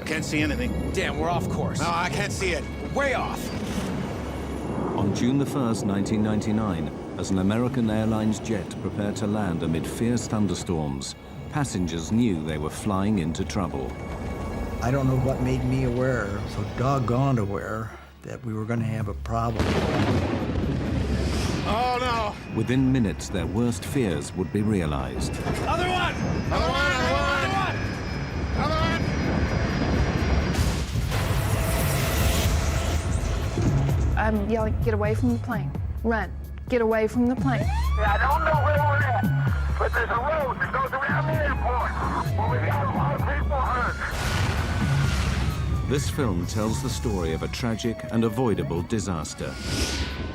can't see anything. Damn, we're off course. No, I can't see it. We're way off. On June the 1st, 1999, as an American Airlines jet prepared to land amid fierce thunderstorms, passengers knew they were flying into trouble. I don't know what made me aware, so doggone aware, that we were going to have a problem. Oh, no! Within minutes, their worst fears would be realized. Other one! Another one! Another one! Another one! I'm yelling, get away from the plane. Run. Get away from the plane. I don't know where we're at, but there's a road that goes around the airport. Well, we got a lot of people hurt. This film tells the story of a tragic and avoidable disaster.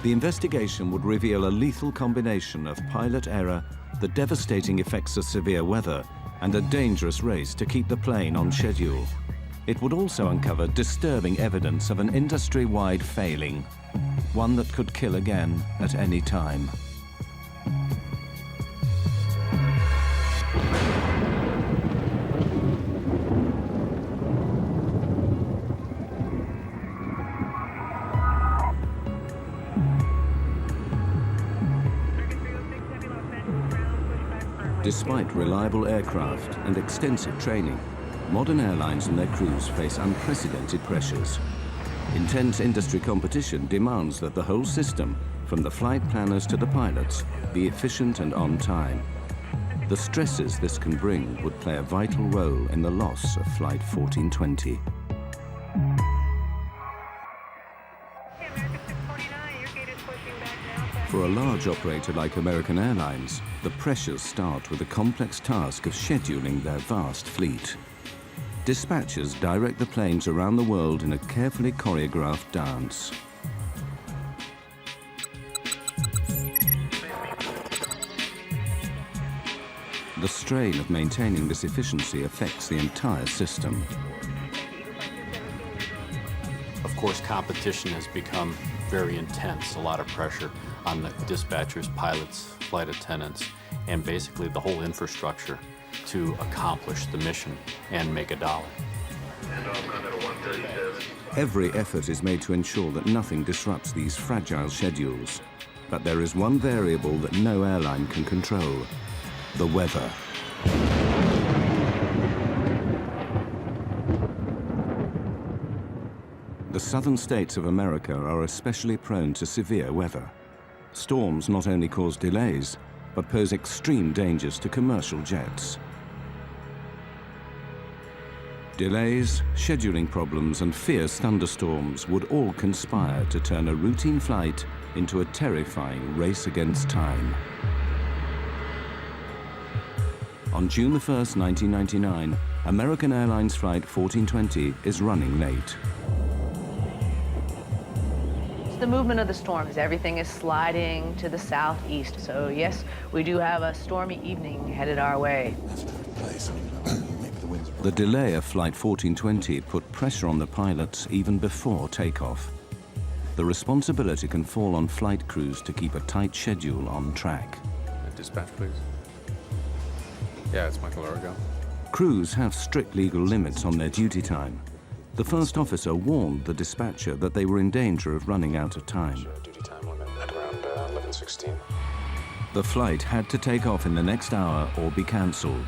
The investigation would reveal a lethal combination of pilot error, the devastating effects of severe weather, and a dangerous race to keep the plane on schedule. It would also uncover disturbing evidence of an industry-wide failing, one that could kill again at any time. Despite reliable aircraft and extensive training, modern airlines and their crews face unprecedented pressures. Intense industry competition demands that the whole system, from the flight planners to the pilots, be efficient and on time. The stresses this can bring would play a vital role in the loss of Flight 1420. For a large operator like American Airlines, the pressures start with the complex task of scheduling their vast fleet. Dispatchers direct the planes around the world in a carefully choreographed dance. The strain of maintaining this efficiency affects the entire system. Of course, competition has become very intense, a lot of pressure on the dispatchers, pilots, flight attendants, and basically the whole infrastructure to accomplish the mission and make a dollar. Every effort is made to ensure that nothing disrupts these fragile schedules. But there is one variable that no airline can control: the weather. The southern states of America are especially prone to severe weather. Storms not only cause delays, but pose extreme dangers to commercial jets. Delays, scheduling problems, and fierce thunderstorms would all conspire to turn a routine flight into a terrifying race against time. On June the 1st, 1999, American Airlines Flight 1420 is running late. The movement of the storms, everything is sliding to the southeast. So yes, we do have a stormy evening headed our way. The delay of Flight 1420 put pressure on the pilots even before takeoff. The responsibility can fall on flight crews to keep a tight schedule on track. Dispatch, please. Yeah, it's Michael Arago. Crews have strict legal limits on their duty time. The first officer warned the dispatcher that they were in danger of running out of time. Duty time limit at around 11:16. The flight had to take off in the next hour or be cancelled.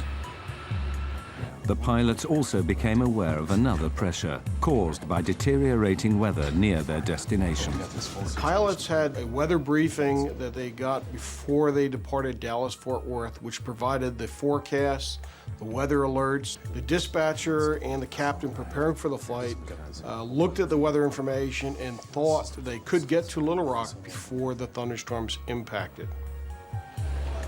The pilots also became aware of another pressure caused by deteriorating weather near their destination. Pilots had a weather briefing that they got before they departed Dallas-Fort Worth, which provided the forecasts, the weather alerts. The dispatcher and the captain preparing for the flight looked at the weather information and thought they could get to Little Rock before the thunderstorms impacted.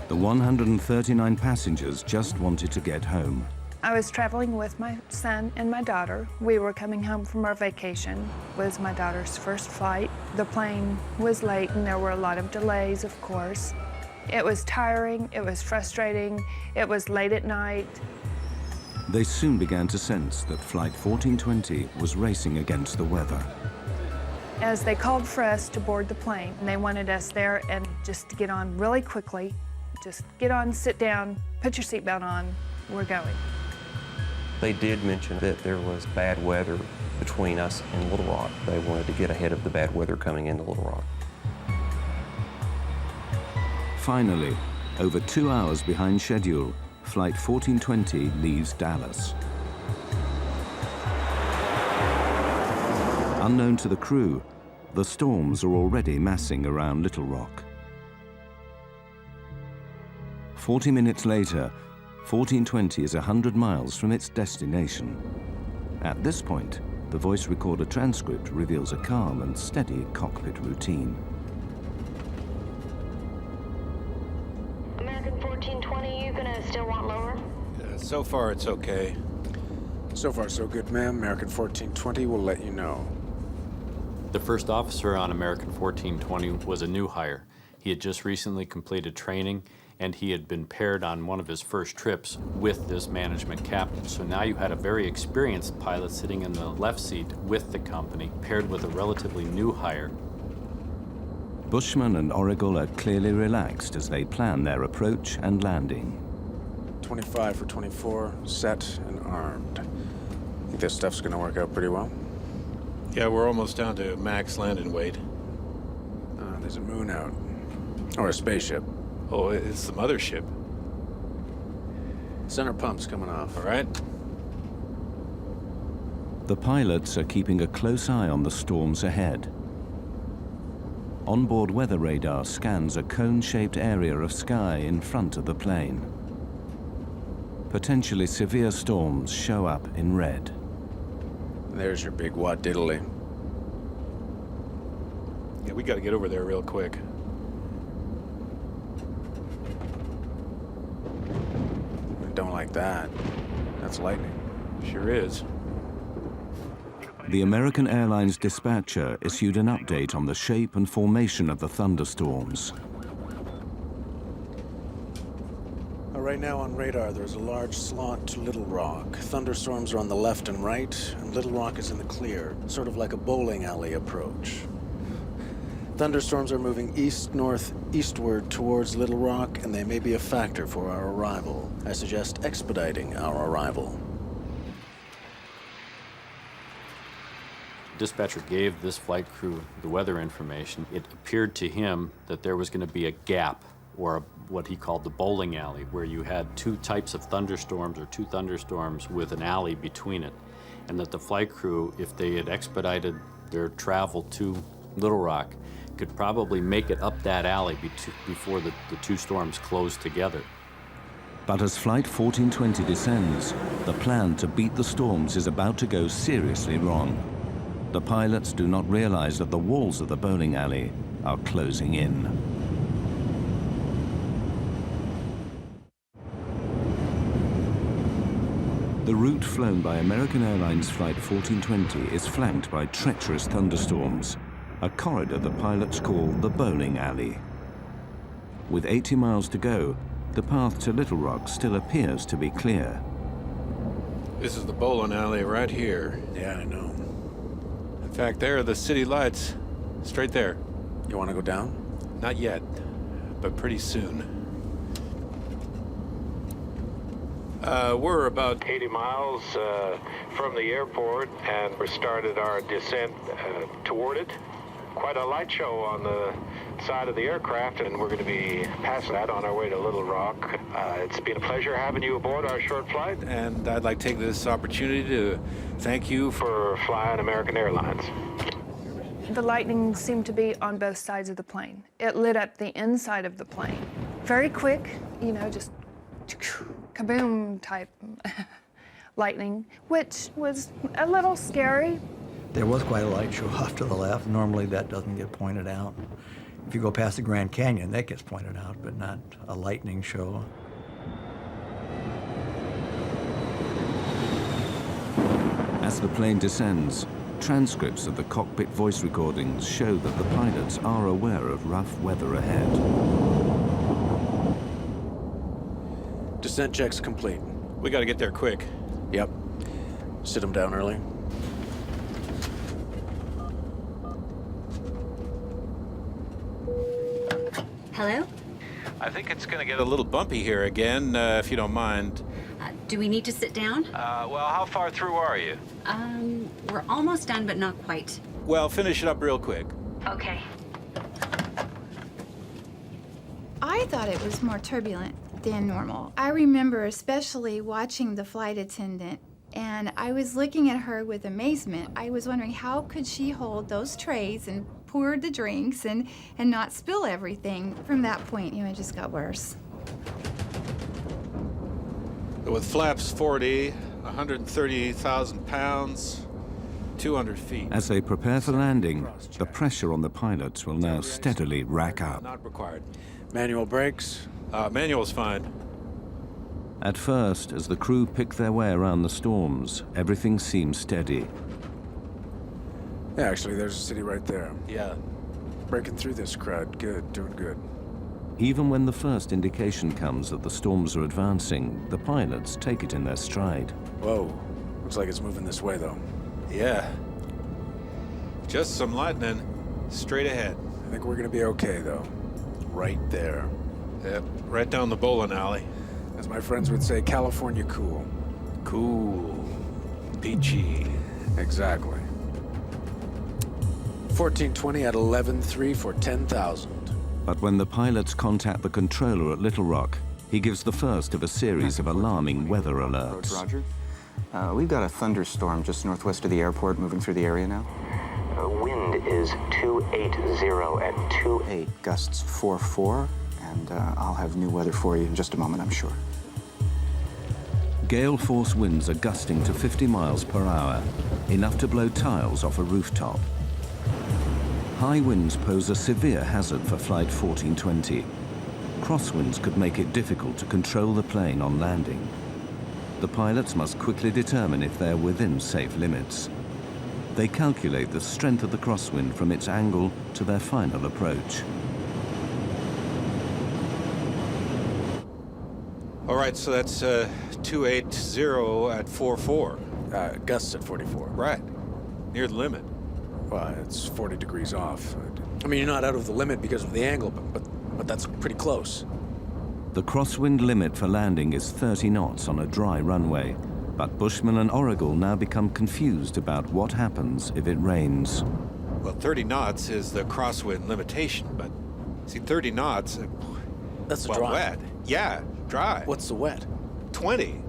The 139 passengers just wanted to get home. I was traveling with my son and my daughter. We were coming home from our vacation. It was my daughter's first flight. The plane was late and there were a lot of delays, of course. It was tiring, it was frustrating, it was late at night. They soon began to sense that Flight 1420 was racing against the weather. As they called for us to board the plane, and they wanted us there and just to get on really quickly. Just get on, sit down, put your seatbelt on, we're going. They did mention that there was bad weather between us and Little Rock. They wanted to get ahead of the bad weather coming into Little Rock. Finally, over 2 hours behind schedule, Flight 1420 leaves Dallas. Unknown to the crew, the storms are already massing around Little Rock. 40 minutes later, 1420 is 100 miles from its destination. At this point, the voice recorder transcript reveals a calm and steady cockpit routine. American 1420, you gonna still want lower? So far, it's okay. So far, so good, ma'am. American 1420 will let you know. The first officer on American 1420 was a new hire. He had just recently completed training, and he had been paired on one of his first trips with this management captain. So now you had a very experienced pilot sitting in the left seat with the company, paired with a relatively new hire. Bushman and Origal are clearly relaxed as they plan their approach and landing. 25 for 24, set and armed. Think this stuff's gonna work out pretty well? Yeah, we're almost down to max landing weight. There's a moon out. Or a spaceship. Oh, it's the mothership. Center pump's coming off. All right. The pilots are keeping a close eye on the storms ahead. Onboard weather radar scans a cone-shaped area of sky in front of the plane. Potentially severe storms show up in red. There's your big wad diddly. Yeah, we gotta get over there real quick. Don't like that. That's lightning. Sure is. The American Airlines dispatcher issued an update on the shape and formation of the thunderstorms. Right now on radar, there's a large slant to Little Rock. Thunderstorms are on the left and right, and Little Rock is in the clear, sort of like a bowling alley approach. Thunderstorms are moving east-northeastward towards Little Rock, and they may be a factor for our arrival. I suggest expediting our arrival. Dispatcher gave this flight crew the weather information. It appeared to him that there was going to be a gap, or what he called the bowling alley, where you had two types of thunderstorms, or two thunderstorms with an alley between it. And that the flight crew, if they had expedited their travel to Little Rock, could probably make it up that alley before the two storms closed together. But as Flight 1420 descends, the plan to beat the storms is about to go seriously wrong. The pilots do not realize that the walls of the bowling alley are closing in. The route flown by American Airlines Flight 1420 is flanked by treacherous thunderstorms, a corridor the pilots call the bowling alley. With 80 miles to go, the path to Little Rock still appears to be clear. This is the bowling alley right here. Yeah, I know. In fact, there are the city lights. Straight there. You want to go down? Not yet, but pretty soon. We're about 80 miles from the airport, and we started our descent toward it. Quite a light show on the side of the aircraft, and we're going to be passing that on our way to Little Rock. It's been a pleasure having you aboard our short flight, and I'd like to take this opportunity to thank you for flying American Airlines. The lightning seemed to be on both sides of the plane. It lit up the inside of the plane. Very quick, you know, just kaboom type lightning, which was a little scary. There was quite a light show off to the left. Normally that doesn't get pointed out. If you go past the Grand Canyon, that gets pointed out, but not a lightning show. As the plane descends, transcripts of the cockpit voice recordings show that the pilots are aware of rough weather ahead. Descent check's complete. We got to get there quick. Yep. Sit them down early. Hello? I think it's going to get a little bumpy here again, if you don't mind. Do we need to sit down? Well, how far through are you? We're almost done, but not quite. Well, finish it up real quick. Okay. I thought it was more turbulent than normal. I remember especially watching the flight attendant, and I was looking at her with amazement. I was wondering how could she hold those trays and pour the drinks and not spill everything. From that point, it just got worse. With flaps 40, 130,000 pounds, 200 feet. As they prepare for landing, the pressure on the pilots will now steadily rack up. Not required. Manual brakes? Manual's fine. At first, as the crew pick their way around the storms, everything seems steady. Yeah, actually, there's a city right there. Yeah. Breaking through this crowd. Good, doing good. Even when the first indication comes that the storms are advancing, the pilots take it in their stride. Whoa. Looks like it's moving this way, though. Yeah. Just some lightning straight ahead. I think we're gonna be okay, though. Right there. Yep, right down the bowling alley. As my friends would say, California cool. Cool. Peachy. Exactly. 1420 at 11.3 for 10,000. But when the pilots contact the controller at Little Rock, he gives the first of a series of alarming weather alerts. Roger. We've got a thunderstorm just northwest of the airport moving through the area now. Wind is 280 at 2-8, gusts 4-4, and I'll have new weather for you in just a moment, I'm sure. Gale force winds are gusting to 50 miles per hour, enough to blow tiles off a rooftop. High winds pose a severe hazard for Flight 1420. Crosswinds could make it difficult to control the plane on landing. The pilots must quickly determine if they're within safe limits. They calculate the strength of the crosswind from its angle to their final approach. All right, so that's 280 at 4-4. Gusts at 44. Right, near the limit. Well, it's 40 degrees off. I mean, you're not out of the limit because of the angle, but that's pretty close. The crosswind limit for landing is 30 knots on a dry runway, but Bushman and Oracle now become confused about what happens if it rains. Well, 30 knots is the crosswind limitation, but see, 30 knots... That's well, dry. Wet. Yeah, dry. What's the wet? 20.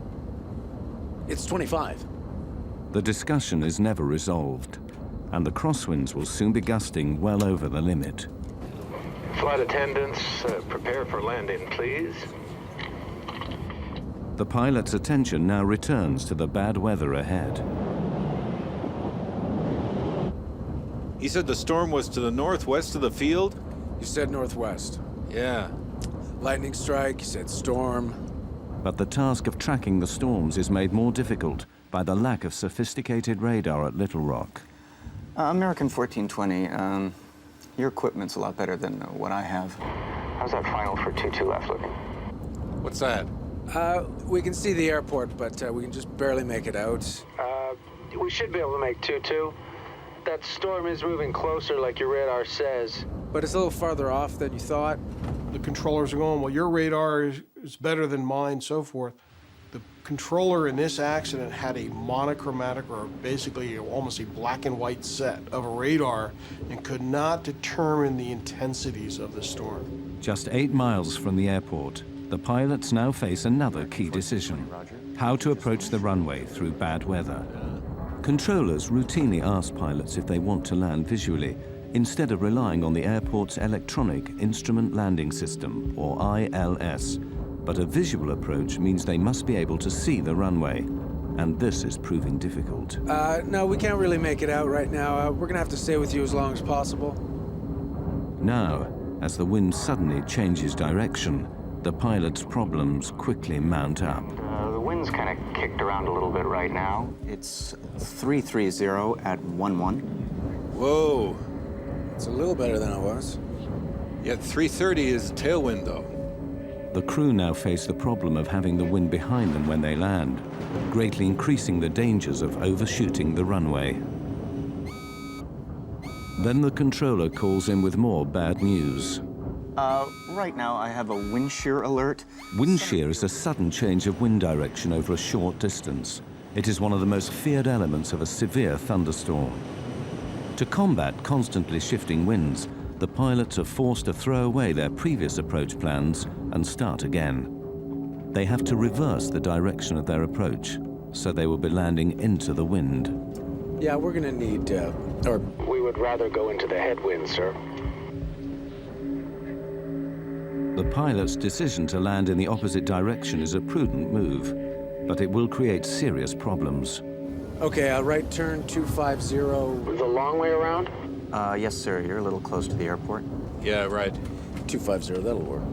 It's 25. The discussion is never resolved, and the crosswinds will soon be gusting well over the limit. Flight attendants, prepare for landing, please. The pilot's attention now returns to the bad weather ahead. He said the storm was to the northwest of the field? You said northwest. Yeah. Lightning strike, you said storm. But the task of tracking the storms is made more difficult by the lack of sophisticated radar at Little Rock. American 1420, your equipment's a lot better than what I have. How's that final for 2-2 left looking? What's that? We can see the airport, but we can just barely make it out. We should be able to make 2-2. That storm is moving closer like your radar says. But it's a little farther off than you thought. The controllers are going, well, your radar is better than mine, so forth. The controller in this accident had a monochromatic, or basically almost a black and white set of a radar, and could not determine the intensities of the storm. Just 8 miles from the airport, the pilots now face another key decision: how to approach the runway through bad weather. Controllers routinely ask pilots if they want to land visually, instead of relying on the airport's Electronic Instrument Landing System, or ILS. But a visual approach means they must be able to see the runway, and this is proving difficult. No, we can't really make it out right now. We're gonna have to stay with you as long as possible. Now, as the wind suddenly changes direction, the pilot's problems quickly mount up. The wind's kind of kicked around a little bit right now. It's 330 at 11. Whoa. It's a little better than it was. Yet 330 is tailwind, though. The crew now face the problem of having the wind behind them when they land, greatly increasing the dangers of overshooting the runway. Then the controller calls in with more bad news. Right now, I have a wind shear alert. Wind shear is a sudden change of wind direction over a short distance. It is one of the most feared elements of a severe thunderstorm. To combat constantly shifting winds, the pilots are forced to throw away their previous approach plans and start again. They have to reverse the direction of their approach, so they will be landing into the wind. Yeah, we're gonna need, We would rather go into the headwind, sir. The pilot's decision to land in the opposite direction is a prudent move, but it will create serious problems. Okay, right turn 250. The long way around? Yes, sir. You're a little close to the airport. Yeah, right. 250, that'll work.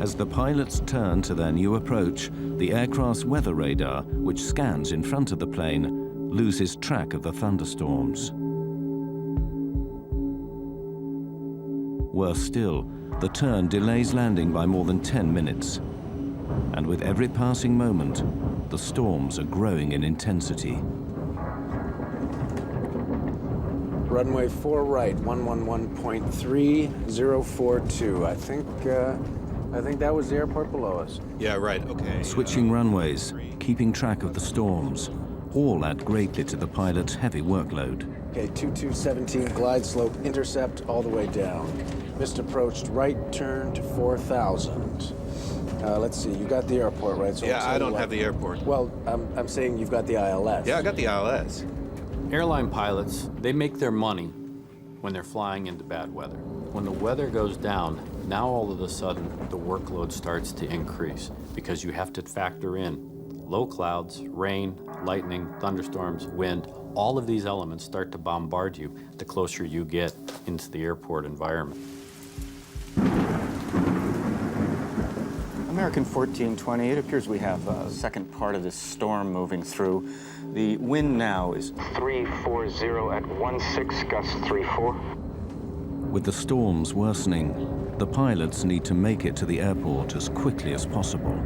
As the pilots turn to their new approach, the aircraft's weather radar, which scans in front of the plane, loses track of the thunderstorms. Worse still, the turn delays landing by more than 10 minutes. And with every passing moment, the storms are growing in intensity. Runway 4 right, 111.3042. I think that was the airport below us. Yeah, right, okay. Switching runways, keeping track of the storms, all add greatly to the pilot's heavy workload. Okay, 2217, glide slope, intercept all the way down. Missed approached, right turn to 4000. Let's see, you got the airport, right? So Yeah, I don't have the airport. Well, I'm saying you've got the ILS. Yeah, I got the ILS. Airline pilots, they make their money when they're flying into bad weather. When the weather goes down, now all of a sudden the workload starts to increase because you have to factor in low clouds, rain, lightning, thunderstorms, wind. All of these elements start to bombard you the closer you get into the airport environment. American 1420, it appears we have a second part of this storm moving through. The wind now is 340 at 16, gust 34. With the storms worsening, the pilots need to make it to the airport as quickly as possible.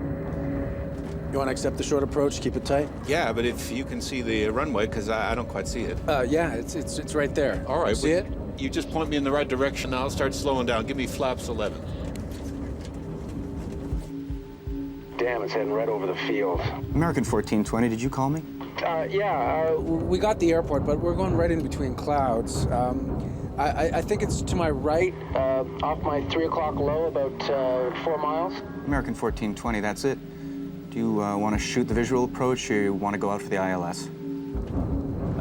You want to accept the short approach, keep it tight? Yeah, but if you can see the runway, because I don't quite see it. Yeah, it's right there. All right. See it? You just point me in the right direction, I'll start slowing down. Give me flaps 11. Damn, it's heading right over the field. American 1420, did you call me? We got the airport, but we're going right in between clouds. I think it's to my right, Off my 3 o'clock low, about 4 miles. American 1420, that's it. Do you want to shoot the visual approach, or you want to go out for the ILS?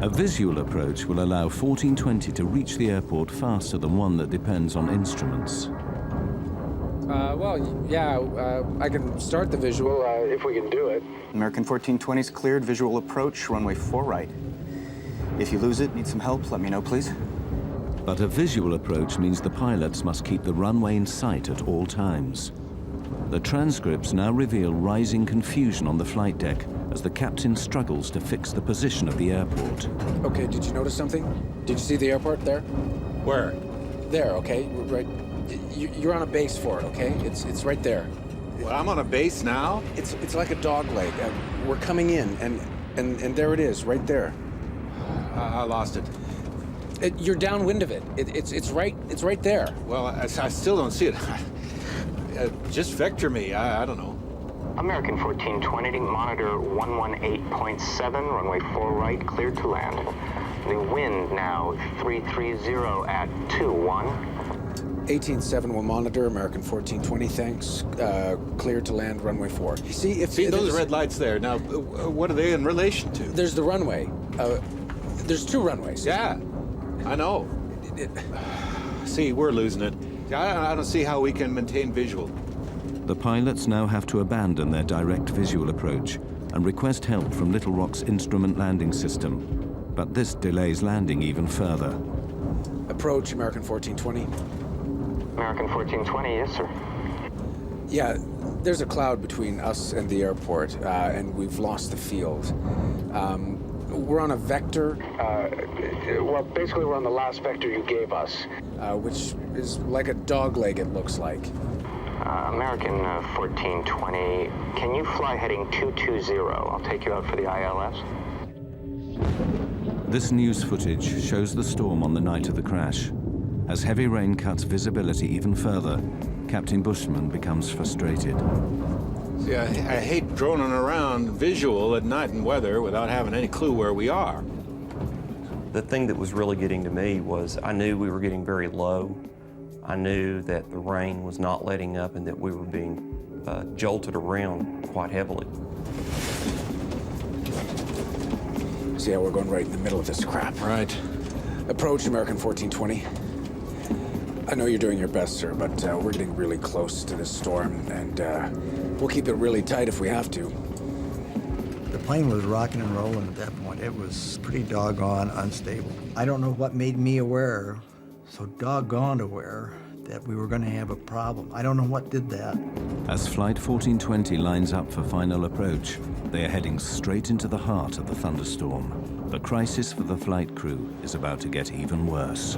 A visual approach will allow 1420 to reach the airport faster than one that depends on instruments. I can start the visual. If we can do it. American 1420's cleared, visual approach, runway 4 right. If you lose it, need some help, let me know, please. But a visual approach means the pilots must keep the runway in sight at all times. The transcripts now reveal rising confusion on the flight deck as the captain struggles to fix the position of the airport. Okay, did you notice something? Did you see the airport there? Where? There, okay, right. You're on a base for it, okay? It's right there. Well, I'm on a base now? It's like a dog leg. We're coming in, and there it is, right there. I lost it. You're downwind of it. It's right there. Well, I still don't see it. Just vector me. I don't know. American 1420, monitor 118.7, runway 4 right, cleared to land. The wind now 330 at 21. 18.7 will monitor, American 1420, thanks. Cleared to land, runway 4. See those red lights there. Now, what are they in relation to? There's the runway. There's 2 runways. Yeah, I know. See, we're losing it. I don't see how we can maintain visual. The pilots now have to abandon their direct visual approach and request help from Little Rock's instrument landing system. But this delays landing even further. Approach, American 1420. American 1420, yes, sir. Yeah, there's a cloud between us and the airport, and we've lost the field. We're on a vector. Well, basically we're on the last vector you gave us. Which is like a dog leg, it looks like. American 1420, can you fly heading 220? I'll take you out for the ILS. This news footage shows the storm on the night of the crash. As heavy rain cuts visibility even further, Captain Bushman becomes frustrated. See, I hate droning around visual at night in weather without having any clue where we are. The thing that was really getting to me was I knew we were getting very low. I knew that the rain was not letting up and that we were being jolted around quite heavily. See how we're going right in the middle of this crap? Right. Approach American 1420. I know you're doing your best, sir, but we're getting really close to this storm, and we'll keep it really tight if we have to. The plane was rocking and rolling at that point. It was pretty doggone unstable. I don't know what made me aware, so doggone aware, that we were going to have a problem. I don't know what did that. As Flight 1420 lines up for final approach, they are heading straight into the heart of the thunderstorm. The crisis for the flight crew is about to get even worse.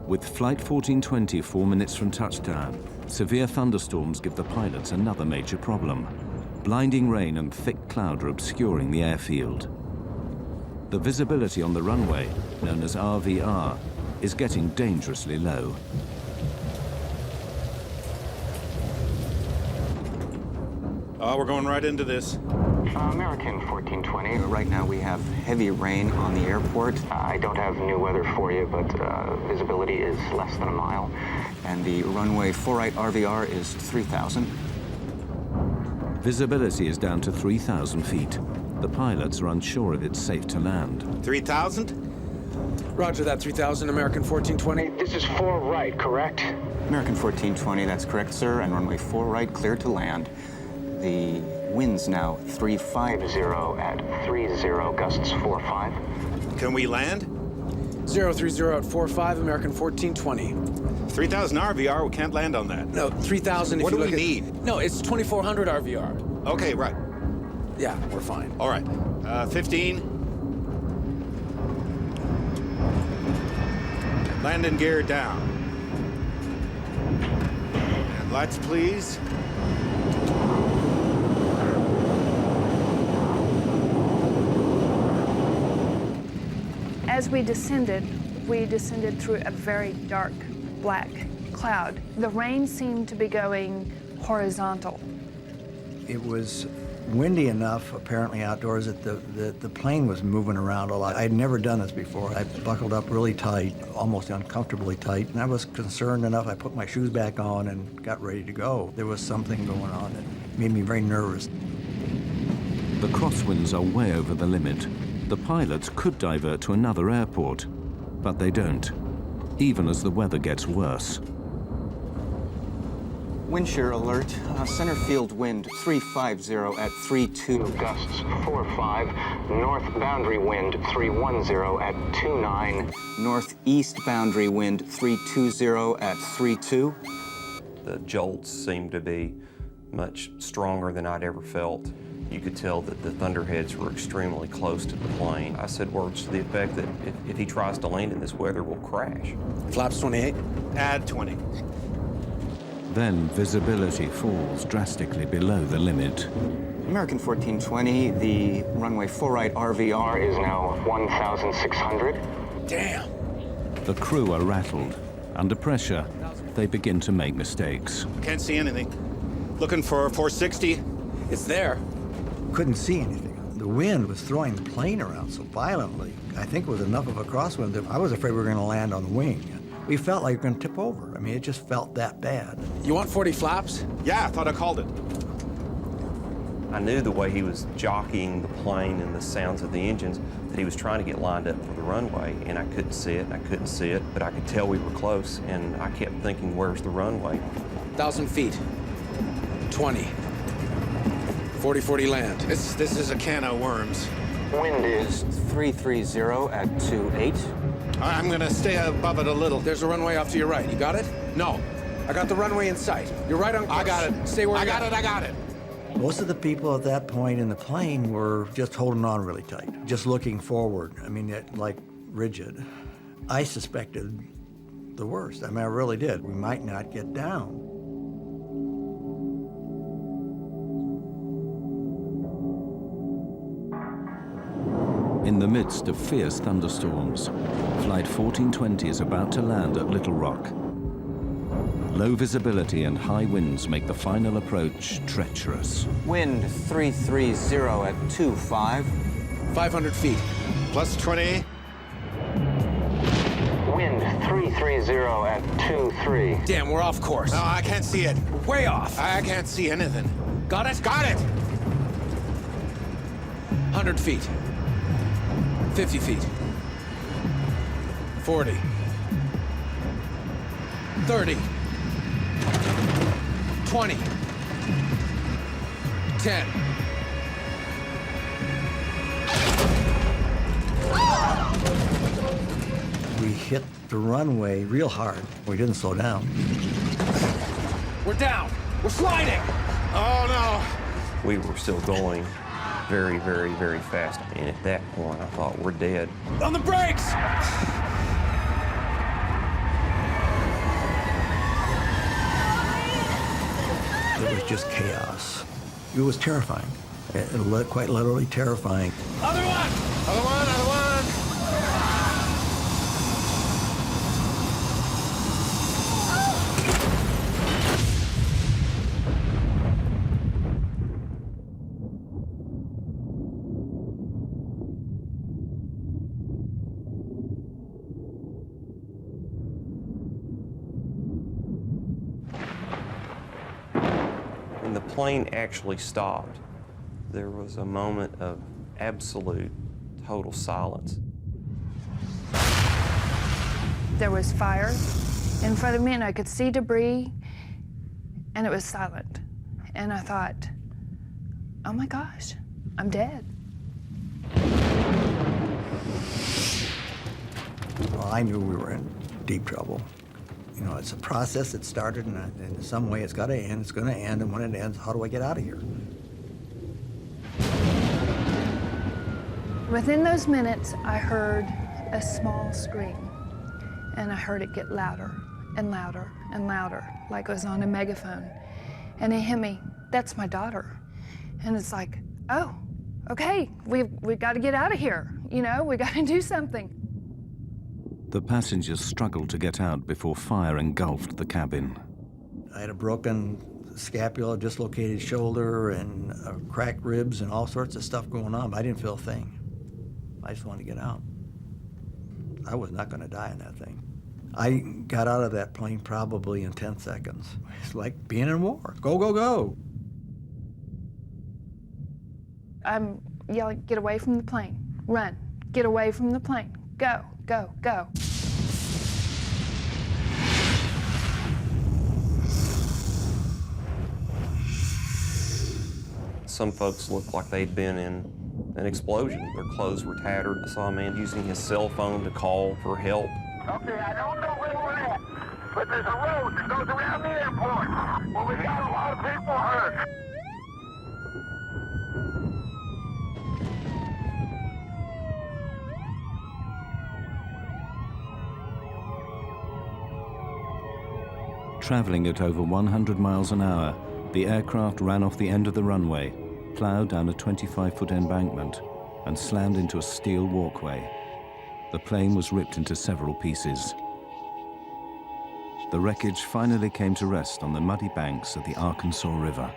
With Flight 1420 4 minutes from touchdown, severe thunderstorms give the pilots another major problem. Blinding rain and thick cloud are obscuring the airfield. The visibility on the runway, known as RVR, is getting dangerously low. We're going right into this. American 1420. Right now we have heavy rain on the airport. I don't have new weather for you, but visibility is less than a mile. And the runway 4 right RVR is 3,000. Visibility is down to 3,000 feet. The pilots are unsure if it's safe to land. 3,000? Roger that, 3,000, American 1420. This is 4 right, correct? American 1420, that's correct, sir. And runway 4 right, clear to land. The wind's now 350 at 30, gusts 45. Can we land? 030 at 45, American 1420. 3,000 RVR, we can't land on that. No, 3,000 if what you do look we at... need? No, it's 2,400 RVR. Okay, right. Yeah, we're fine. All right. 15. Landing gear down. And lights, please. As we descended through a very dark black cloud. The rain seemed to be going horizontal. It was windy enough, apparently outdoors, that the plane was moving around a lot. I'd never done this before. I buckled up really tight, almost uncomfortably tight, and I was concerned enough. I put my shoes back on and got ready to go. There was something going on that made me very nervous. The crosswinds are way over the limit. The pilots could divert to another airport, but they don't, even as the weather gets worse. Wind shear alert. Center field wind 350 at 32. Gusts 45. North boundary wind 310 at 29. Northeast boundary wind 320 at 32. The jolts seemed to be much stronger than I'd ever felt. You could tell that the thunderheads were extremely close to the plane. I said words to the effect that if he tries to land in this weather, we'll crash. Flaps 28. Add 20. Then visibility falls drastically below the limit. American 1420, the runway 4 right RVR is now 1,600. Damn. The crew are rattled. Under pressure, they begin to make mistakes. Can't see anything. Looking for 460. It's there. Couldn't see anything. The wind was throwing the plane around so violently. I think it was enough of a crosswind that I was afraid we were going to land on the wing. We felt like we were going to tip over. I mean, it just felt that bad. You want 40 flaps? Yeah, I thought I called it. I knew the way he was jockeying the plane and the sounds of the engines that he was trying to get lined up for the runway, and I couldn't see it, and I couldn't see it, but I could tell we were close, and I kept thinking, where's the runway? 1,000 feet. 20. 40-40 land. This is a can of worms. Wind is 330 at 28. I'm gonna stay above it a little. There's a runway off to your right. You got it? No. I got the runway in sight. You're right on course. I got it. Stay where I you got it. I got it. Most of the people at that point in the plane were just holding on really tight, just looking forward. I mean, like rigid. I suspected the worst. I mean, I really did. We might not get down. In the midst of fierce thunderstorms, Flight 1420 is about to land at Little Rock. Low visibility and high winds make the final approach treacherous. Wind 330 at 25. 500 feet. Plus 20. Wind 330 at 23. Damn, we're off course. No, I can't see it. Way off. I can't see anything. Got it? Got it! 100 feet. 50 feet. 40. 30. 20. 10. We hit the runway real hard. We didn't slow down. We're down. We're sliding. Oh, no. We were still going very, very, very fast. And at that point, I thought, we're dead. On the brakes! It was just chaos. It was terrifying. Quite literally terrifying. Other one! Other one, other one! When the plane actually stopped, there was a moment of absolute, total silence. There was fire in front of me, and I could see debris, and it was silent. And I thought, oh my gosh, I'm dead. Well, I knew we were in deep trouble. You know, it's a process that started, and in some way it's got to end. It's going to end, and when it ends, how do I get out of here? Within those minutes, I heard a small scream, and I heard it get louder and louder and louder, like it was on a megaphone. And it hit me, that's my daughter. And it's like, oh, okay, we've got to get out of here. You know, we got to do something. The passengers struggled to get out before fire engulfed the cabin. I had a broken scapula, dislocated shoulder, and cracked ribs, and all sorts of stuff going on, but I didn't feel a thing. I just wanted to get out. I was not going to die in that thing. I got out of that plane probably in 10 seconds. It's like being in war. Go, go, go. I'm yelling, get away from the plane. Run. Get away from the plane. Go, go, go. Some folks looked like they'd been in an explosion. Their clothes were tattered. I saw a man using his cell phone to call for help. Okay, I don't know where we're at, but there's a road that goes around the airport. Well, we got a lot of people hurt. Traveling at over 100 miles an hour, the aircraft ran off the end of the runway, plowed down a 25-foot embankment, and slammed into a steel walkway. The plane was ripped into several pieces. The wreckage finally came to rest on the muddy banks of the Arkansas River.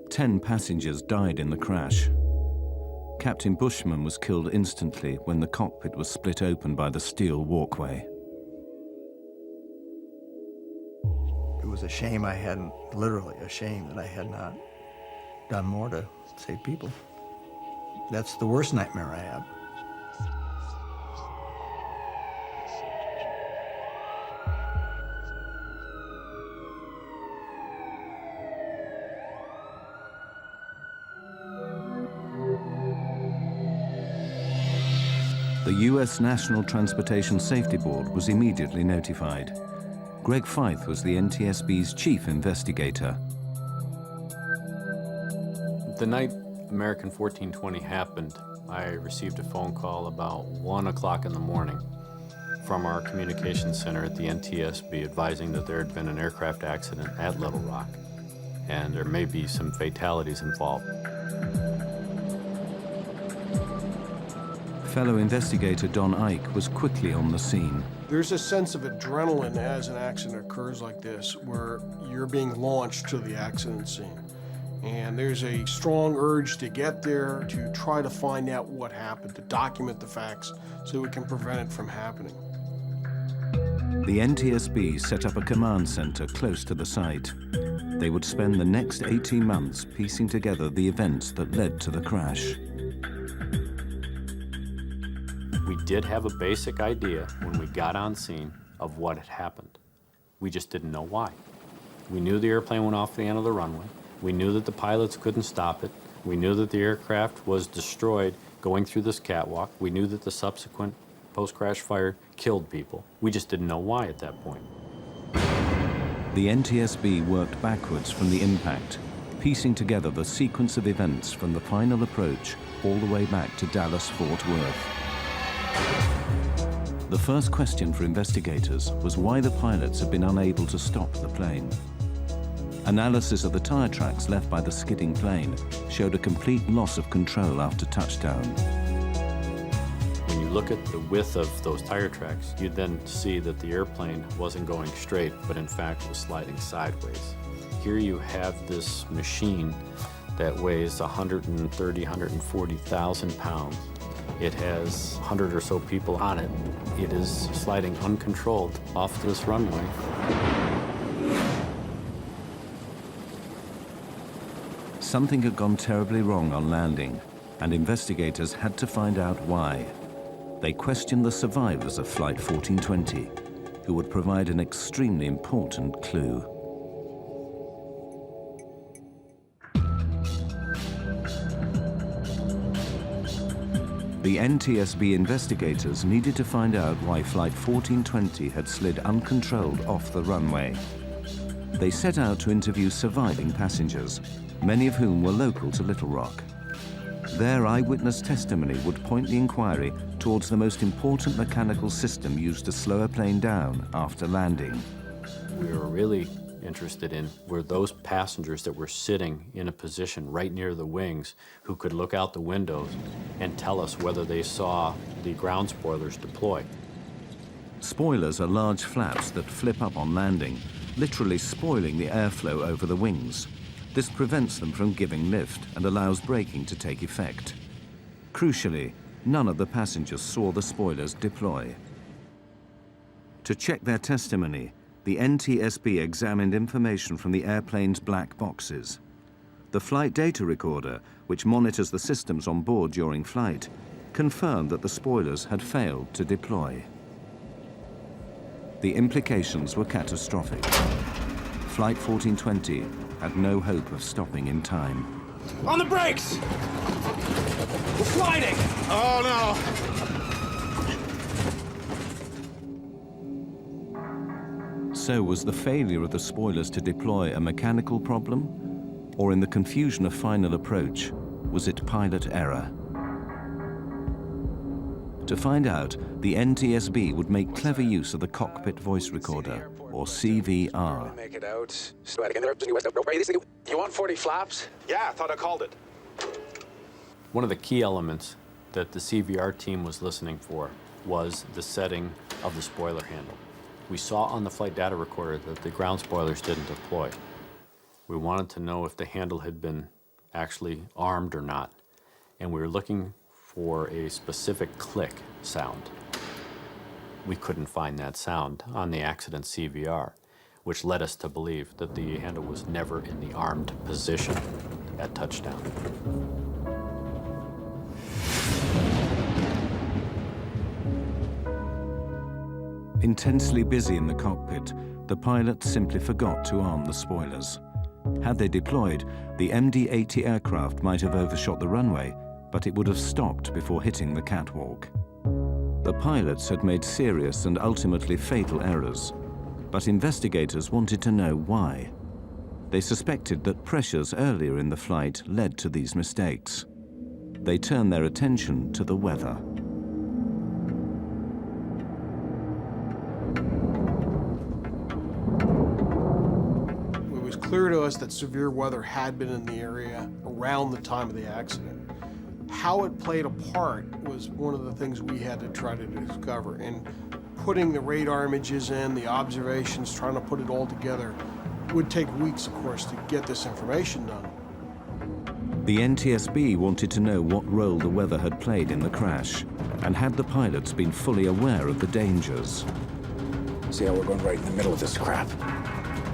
Ten passengers died in the crash. Captain Bushman was killed instantly when the cockpit was split open by the steel walkway. It was a shame I hadn't, literally a shame that I had not done more to save people. That's the worst nightmare I have. The U.S. National Transportation Safety Board was immediately notified. Greg Feith was the NTSB's chief investigator. The night American 1420 happened, I received a phone call about 1 o'clock in the morning from our communications center at the NTSB advising that there had been an aircraft accident at Little Rock, and there may be some fatalities involved. Fellow investigator Don Ike was quickly on the scene. There's a sense of adrenaline as an accident occurs like this, where you're being launched to the accident scene. And there's a strong urge to get there, to try to find out what happened, to document the facts so we can prevent it from happening. The NTSB set up a command center close to the site. They would spend the next 18 months piecing together the events that led to the crash. We did have a basic idea when we got on scene of what had happened. We just didn't know why. We knew the airplane went off the end of the runway. We knew that the pilots couldn't stop it. We knew that the aircraft was destroyed going through this catwalk. We knew that the subsequent post-crash fire killed people. We just didn't know why at that point. The NTSB worked backwards from the impact, piecing together the sequence of events from the final approach all the way back to Dallas-Fort Worth. The first question for investigators was why the pilots had been unable to stop the plane. Analysis of the tire tracks left by the skidding plane showed a complete loss of control after touchdown. When you look at the width of those tire tracks, you then see that the airplane wasn't going straight, but in fact was sliding sideways. Here you have this machine that weighs 130, 140,000 pounds. It has 100 or so people on it. It is sliding uncontrolled off this runway. Something had gone terribly wrong on landing, and investigators had to find out why. They questioned the survivors of Flight 1420, who would provide an extremely important clue. The NTSB investigators needed to find out why Flight 1420 had slid uncontrolled off the runway. They set out to interview surviving passengers, many of whom were local to Little Rock. Their eyewitness testimony would point the inquiry towards the most important mechanical system used to slow a plane down after landing. We were really interested in were those passengers that were sitting in a position right near the wings who could look out the windows and tell us whether they saw the ground spoilers deploy. Spoilers are large flaps that flip up on landing, literally spoiling the airflow over the wings. This prevents them from giving lift and allows braking to take effect. Crucially, none of the passengers saw the spoilers deploy. To check their testimony, the NTSB examined information from the airplane's black boxes. The flight data recorder, which monitors the systems on board during flight, confirmed that the spoilers had failed to deploy. The implications were catastrophic. Flight 1420 had no hope of stopping in time. On the brakes! We're sliding! Oh, no! So was the failure of the spoilers to deploy a mechanical problem? Or in the confusion of final approach, was it pilot error? To find out, the NTSB would make clever use of the cockpit voice recorder, or CVR. Make it out. You want 40 flaps? Yeah, I thought I called it. One of the key elements that the CVR team was listening for was the setting of the spoiler handle. We saw on the flight data recorder that the ground spoilers didn't deploy. We wanted to know if the handle had been actually armed or not, and we were looking for a specific click sound. We couldn't find that sound on the accident CVR, which led us to believe that the handle was never in the armed position at touchdown. Intensely busy in the cockpit, the pilot simply forgot to arm the spoilers. Had they deployed, the MD-80 aircraft might have overshot the runway, but it would have stopped before hitting the catwalk. The pilots had made serious and ultimately fatal errors, but investigators wanted to know why. They suspected that pressures earlier in the flight led to these mistakes. They turned their attention to the weather. clear to us that severe weather had been in the area around the time of the accident. How it played a part was one of the things we had to try to discover. And putting the radar images in, the observations, trying to put it all together, would take weeks, of course, to get this information done. The NTSB wanted to know what role the weather had played in the crash, and had the pilots been fully aware of the dangers. See how we're going right in the middle of this crap.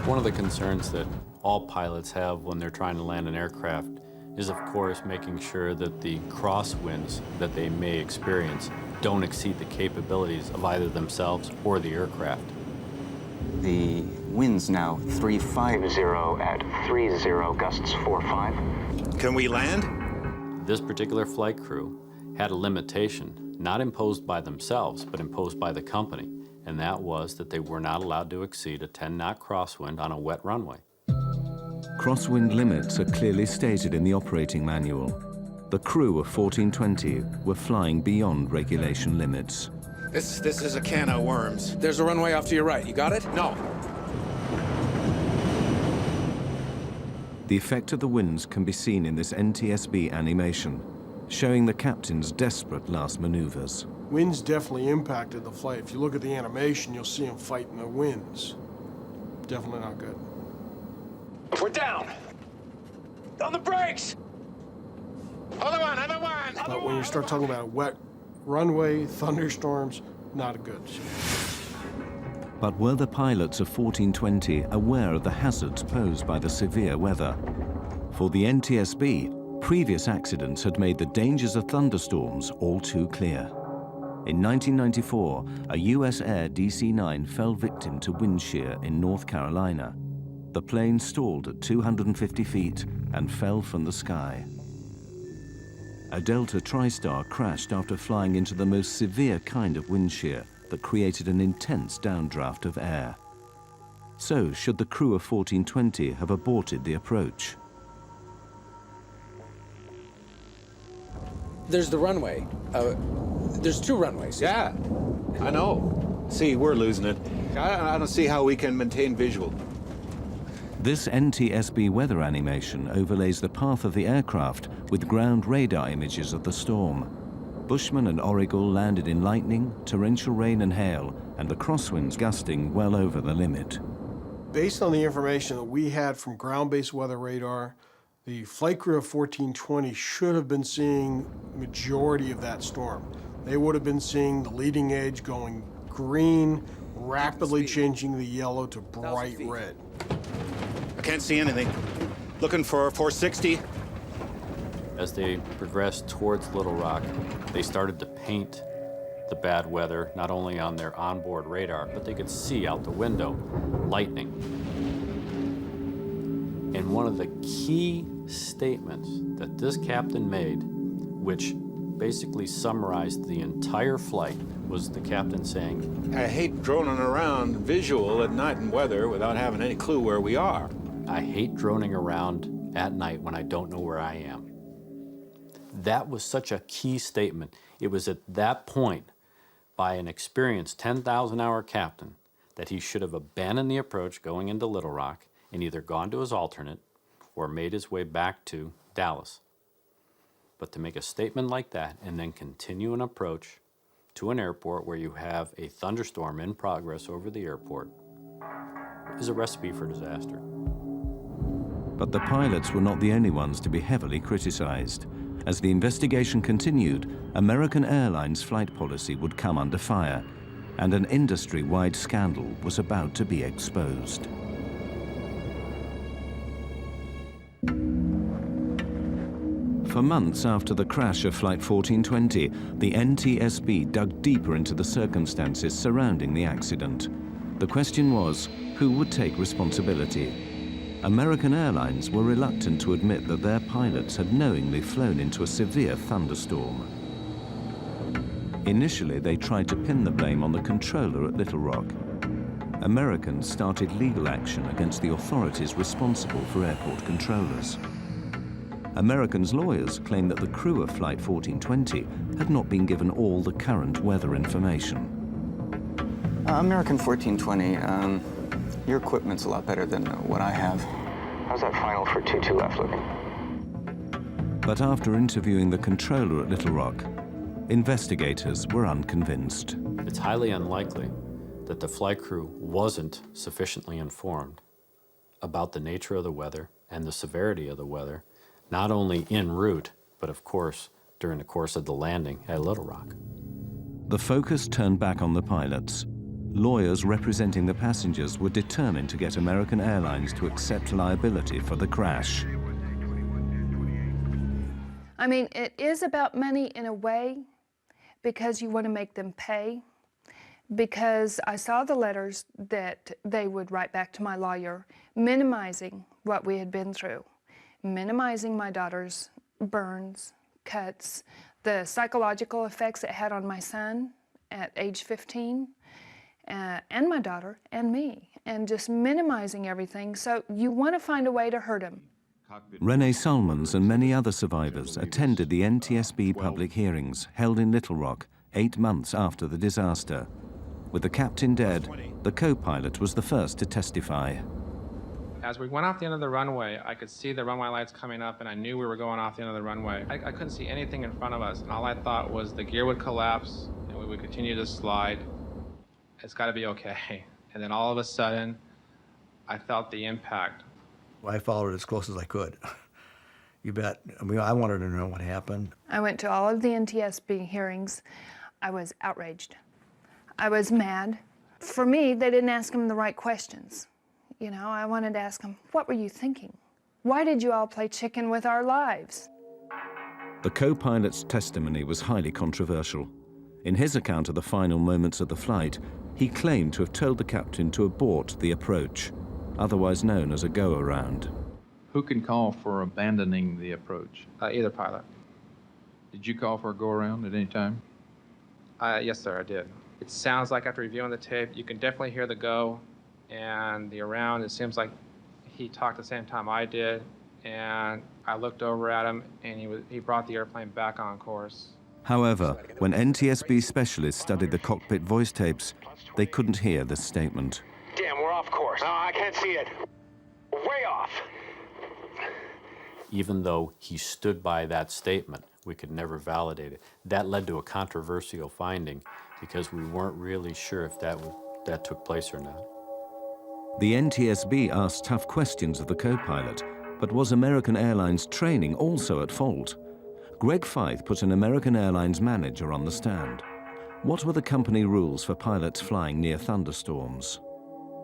One of the concerns that all pilots have when they're trying to land an aircraft is, of course, making sure that the crosswinds that they may experience don't exceed the capabilities of either themselves or the aircraft. The wind's now 350 at 30, gusts 45. Can we land? This particular flight crew had a limitation, not imposed by themselves, but imposed by the company, and that was that they were not allowed to exceed a 10-knot crosswind on a wet runway. Crosswind limits are clearly stated in the operating manual. The crew of 1420 were flying beyond regulation limits. This is a can of worms. There's a runway off to your right. You got it? No. The effect of the winds can be seen in this NTSB animation, showing the captain's desperate last maneuvers. Winds definitely impacted the flight. If you look at the animation, you'll see them fighting the winds. Definitely not good. We're down. On the brakes. Other one. But when you start talking about a wet runway, thunderstorms, not good. But were the pilots of 1420 aware of the hazards posed by the severe weather? For the NTSB, previous accidents had made the dangers of thunderstorms all too clear. In 1994, a US Air DC-9 fell victim to wind shear in North Carolina. The plane stalled at 250 feet and fell from the sky. A Delta TriStar crashed after flying into the most severe kind of wind shear that created an intense downdraft of air. So, should the crew of 1420 have aborted the approach? There's the runway. There's two runways. Yeah, I know. See, we're losing it. I don't see how we can maintain visual. This NTSB weather animation overlays the path of the aircraft with ground radar images of the storm. Bushman and Origal landed in lightning, torrential rain and hail, and the crosswinds gusting well over the limit. Based on the information that we had from ground-based weather radar, the flight crew of 1420 should have been seeing the majority of that storm. They would have been seeing the leading edge going green, rapidly changing the yellow to bright red. I can't see anything. Looking for 460. As they progressed towards Little Rock, they started to paint the bad weather not only on their onboard radar, but they could see out the window lightning. And one of the key statements that this captain made, which basically summarized the entire flight, was the captain saying, I hate droning around visual at night in weather without having any clue where we are. I hate droning around at night when I don't know where I am. That was such a key statement. It was at that point, by an experienced 10,000-hour captain, that he should have abandoned the approach going into Little Rock and either gone to his alternate or made his way back to Dallas. But to make a statement like that and then continue an approach to an airport where you have a thunderstorm in progress over the airport is a recipe for disaster. But the pilots were not the only ones to be heavily criticized. As the investigation continued, American Airlines flight policy would come under fire, and an industry-wide scandal was about to be exposed. For months after the crash of Flight 1420, the NTSB dug deeper into the circumstances surrounding the accident. The question was, who would take responsibility? American Airlines were reluctant to admit that their pilots had knowingly flown into a severe thunderstorm. Initially, they tried to pin the blame on the controller at Little Rock. Americans started legal action against the authorities responsible for airport controllers. Americans' lawyers claimed that the crew of Flight 1420 had not been given all the current weather information. American 1420, your equipment's a lot better than what I have. How's that final for 22 left looking? But after interviewing the controller at Little Rock, investigators were unconvinced. It's highly unlikely that the flight crew wasn't sufficiently informed about the nature of the weather and the severity of the weather, not only en route, but of course, during the course of the landing at Little Rock. The focus turned back on the pilots. Lawyers representing the passengers were determined to get American Airlines to accept liability for the crash. I mean, it is about money in a way, because you want to make them pay. Because I saw the letters that they would write back to my lawyer, minimizing what we had been through, minimizing my daughter's burns, cuts, the psychological effects it had on my son at age 15, and my daughter and me, and just minimizing everything. So you want to find a way to hurt him. Renee Salmons and many other survivors attended the NTSB public hearings held in Little Rock 8 months after the disaster. With the captain dead, the co-pilot was the first to testify. As we went off the end of the runway, I could see the runway lights coming up, and I knew we were going off the end of the runway. I couldn't see anything in front of us, and all I thought was the gear would collapse, and we would continue to slide. It's got to be okay. And then all of a sudden, I felt the impact. I followed it as close as I could. You bet. I mean, I wanted to know what happened. I went to all of the NTSB hearings. I was outraged. I was mad. For me, they didn't ask him the right questions. You know, I wanted to ask him, what were you thinking? Why did you all play chicken with our lives? The co-pilot's testimony was highly controversial. In his account of the final moments of the flight, he claimed to have told the captain to abort the approach, otherwise known as a go-around. Who can call for abandoning the approach? Either pilot. Did you call for a go-around at any time? Yes, sir, I did. It sounds like after reviewing the tape, you can definitely hear the go and the around. It seems like he talked the same time I did, and I looked over at him, and he brought the airplane back on course. However, when NTSB specialists studied the cockpit voice tapes, they couldn't hear this statement. Damn, we're off course. No, I can't see it. Way off. Even though he stood by that statement, we could never validate it. That led to a controversial finding because we weren't really sure if that took place or not. The NTSB asked tough questions of the co-pilot, but was American Airlines training also at fault? Greg Fythe put an American Airlines manager on the stand. What were the company rules for pilots flying near thunderstorms?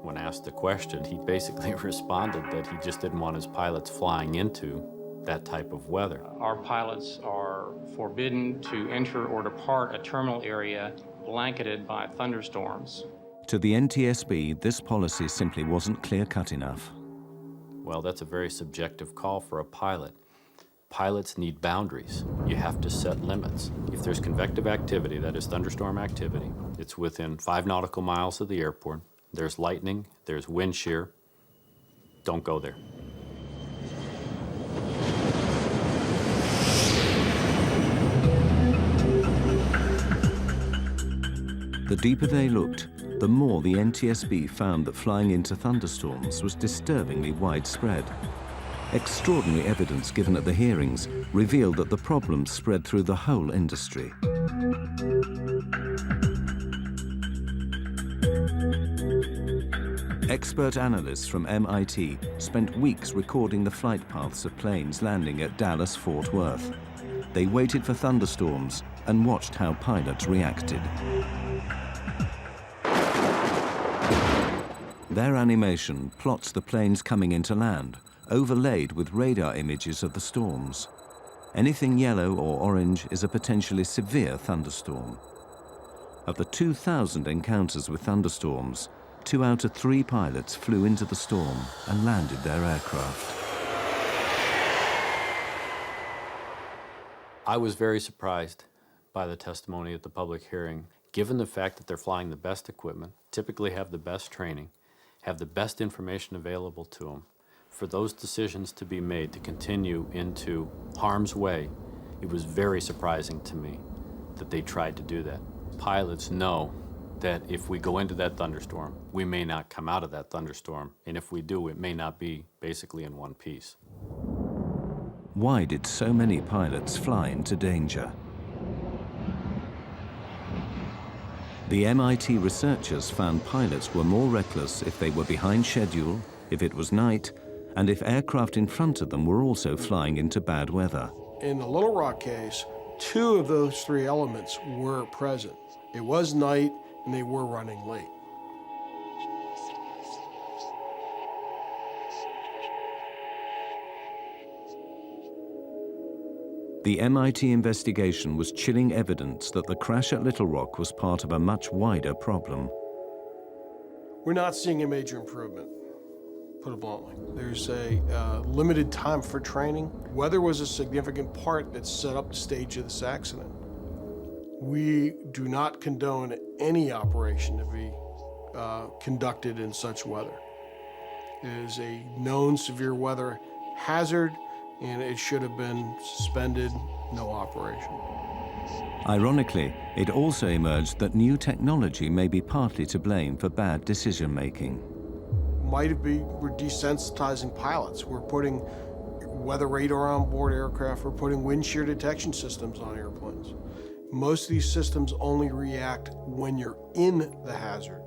When asked the question, he basically responded that he just didn't want his pilots flying into that type of weather. Our pilots are forbidden to enter or depart a terminal area blanketed by thunderstorms. To the NTSB, this policy simply wasn't clear-cut enough. Well, that's a very subjective call for a pilot. Pilots need boundaries. You have to set limits. If there's convective activity, that is thunderstorm activity, it's within 5 nautical miles of the airport. There's lightning, there's wind shear. Don't go there. The deeper they looked, the more the NTSB found that flying into thunderstorms was disturbingly widespread. Extraordinary evidence given at the hearings revealed that the problem spread through the whole industry. Expert analysts from MIT spent weeks recording the flight paths of planes landing at Dallas-Fort Worth. They waited for thunderstorms and watched how pilots reacted. Their animation plots the planes coming into land, overlaid with radar images of the storms. Anything yellow or orange is a potentially severe thunderstorm. Of the 2,000 encounters with thunderstorms, 2 out of 3 pilots flew into the storm and landed their aircraft. I was very surprised by the testimony at the public hearing, given the fact that they're flying the best equipment, typically have the best training, have the best information available to them. For those decisions to be made to continue into harm's way, it was very surprising to me that they tried to do that. Pilots know that if we go into that thunderstorm, we may not come out of that thunderstorm, and if we do, it may not be basically in one piece. Why did so many pilots fly into danger? The MIT researchers found pilots were more reckless if they were behind schedule, if it was night, and if aircraft in front of them were also flying into bad weather. In the Little Rock case, 2 of those 3 elements were present. It was night, and they were running late. The MIT investigation was chilling evidence that the crash at Little Rock was part of a much wider problem. We're not seeing a major improvement, put it bluntly. There's a limited time for training. Weather was a significant part that set up the stage of this accident. We do not condone any operation to be conducted in such weather. It is a known severe weather hazard, and it should have been suspended, no operation. Ironically, it also emerged that new technology may be partly to blame for bad decision-making. We're desensitizing pilots. We're putting weather radar on board aircraft. We're putting wind shear detection systems on airplanes. Most of these systems only react when you're in the hazard.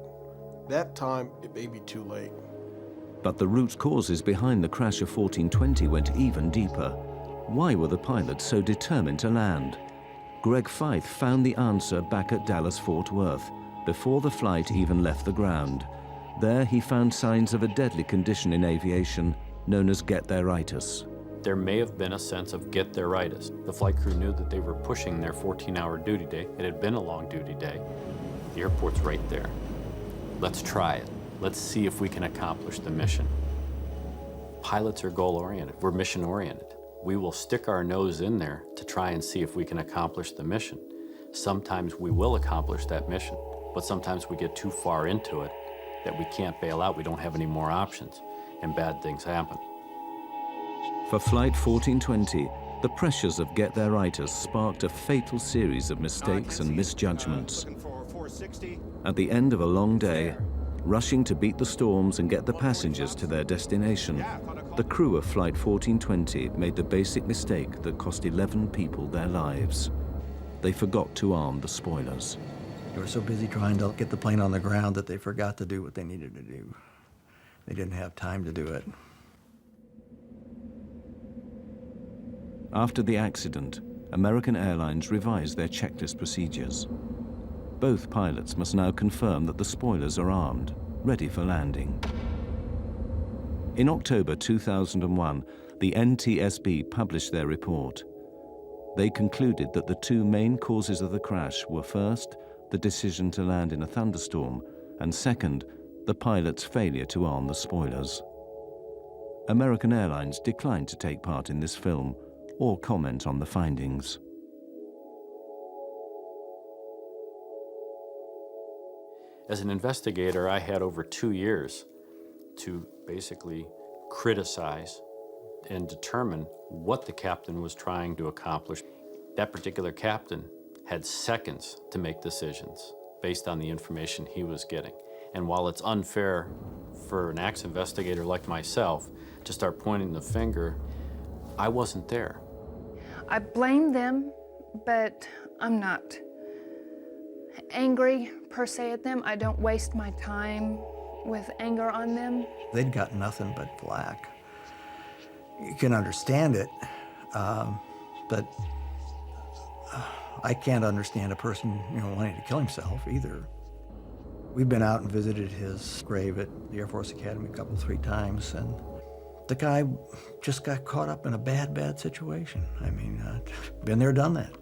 That time, it may be too late. But the root causes behind the crash of 1420 went even deeper. Why were the pilots so determined to land? Greg Feith found the answer back at Dallas-Fort Worth, before the flight even left the ground. There he found signs of a deadly condition in aviation known as get-there-itis. There may have been a sense of get-there-itis. The flight crew knew that they were pushing their 14-hour duty day. It had been a long duty day. The airport's right there. Let's try it. Let's see if we can accomplish the mission. Pilots are goal-oriented. We're mission-oriented. We will stick our nose in there to try and see if we can accomplish the mission. Sometimes we will accomplish that mission, but sometimes we get too far into it that we can't bail out. We don't have any more options, and bad things happen. For Flight 1420, the pressures of get-there-itis sparked a fatal series of mistakes and misjudgments. At the end of a long day, rushing to beat the storms and get the passengers to their destination, the crew of Flight 1420 made the basic mistake that cost 11 people their lives. They forgot to arm the spoilers. They were so busy trying to get the plane on the ground that they forgot to do what they needed to do. They didn't have time to do it. After the accident, American Airlines revised their checklist procedures. Both pilots must now confirm that the spoilers are armed, ready for landing. In October 2001, the NTSB published their report. They concluded that the 2 main causes of the crash were first, the decision to land in a thunderstorm, and second, the pilot's failure to arm the spoilers. American Airlines declined to take part in this film or comment on the findings. As an investigator, I had over 2 years to basically criticize and determine what the captain was trying to accomplish. That particular captain had seconds to make decisions based on the information he was getting. And while it's unfair for an acts investigator like myself to start pointing the finger, I wasn't there. I blame them, but I'm not angry per se at them. I don't waste my time with anger on them. They'd got nothing but flack. You can understand it, but I can't understand a person, wanting to kill himself either. We've been out and visited his grave at the Air Force Academy a couple, 3 times, and the guy just got caught up in a bad situation. I mean, been there, done that.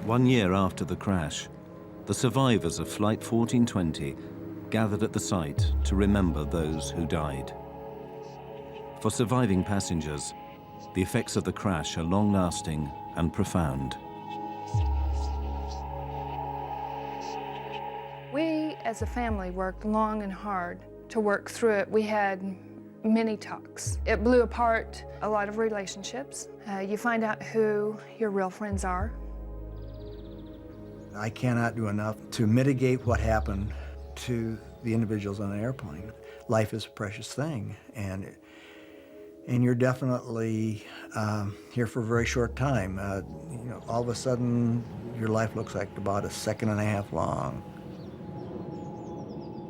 One year after the crash, the survivors of Flight 1420 gathered at the site to remember those who died. For surviving passengers, the effects of the crash are long-lasting and profound. We, as a family, worked long and hard to work through it. We had many talks. It blew apart a lot of relationships. You find out who your real friends are. I cannot do enough to mitigate what happened to the individuals on the airplane. Life is a precious thing, and you're definitely here for a very short time. You know, all of a sudden, your life looks like about a second and a half long.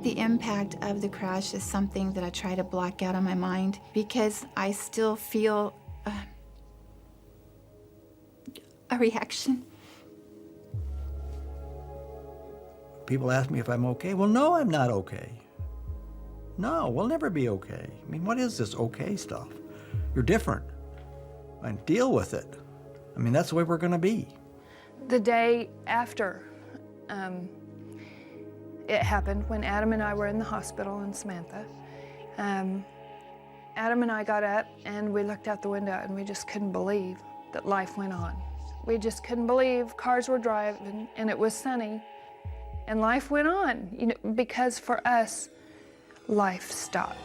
The impact of the crash is something that I try to block out of my mind because I still feel a reaction. People ask me if I'm okay. Well, no, I'm not okay. No, we'll never be okay. I mean, what is this okay stuff? You're different. And deal with it. I mean, that's the way we're going to be. The day after it happened, when Adam and I were in the hospital in Samantha, Adam and I got up and we looked out the window and we just couldn't believe that life went on. We just couldn't believe cars were driving and it was sunny and life went on, you know, because for us, life stopped.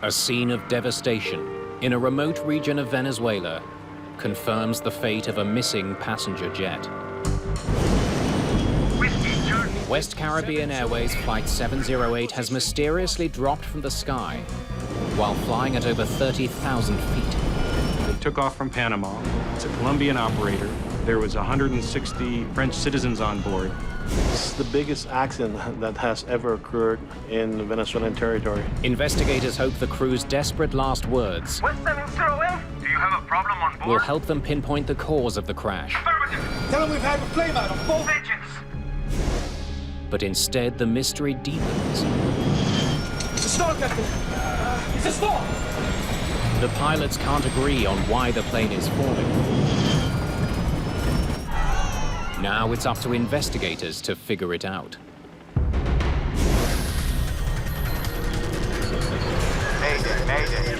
A scene of devastation in a remote region of Venezuela confirms the fate of a missing passenger jet. West Caribbean Airways Flight 708 has mysteriously dropped from the sky while flying at over 30,000 feet. They took off from Panama. It's a Colombian operator. There was 160 French citizens on board. This is the biggest accident that has ever occurred in Venezuelan territory. Investigators hope the crew's desperate last words West 708, do you have a problem on board? will help them pinpoint the cause of the crash. Tell them we've had a flame-out on both engines. But instead, the mystery deepens. It's a stall, Captain. It's a stall. The pilots can't agree on why the plane is falling. Now it's up to investigators to figure it out. Mayday, Mayday.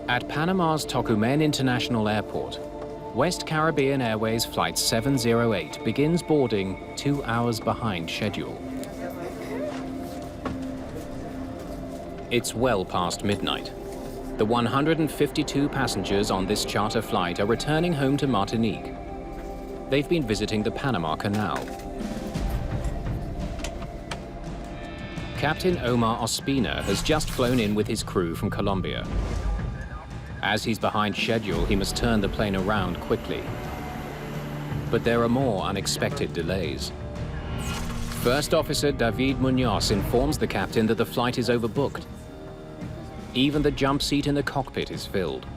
At Panama's Tocumen International Airport, West Caribbean Airways Flight 708 begins boarding 2 hours behind schedule. It's well past midnight. The 152 passengers on this charter flight are returning home to Martinique. They've been visiting the Panama Canal. Captain Omar Ospina has just flown in with his crew from Colombia. As he's behind schedule, he must turn the plane around quickly. But there are more unexpected delays. First Officer David Munoz informs the captain that the flight is overbooked. Even the jump seat in the cockpit is filled.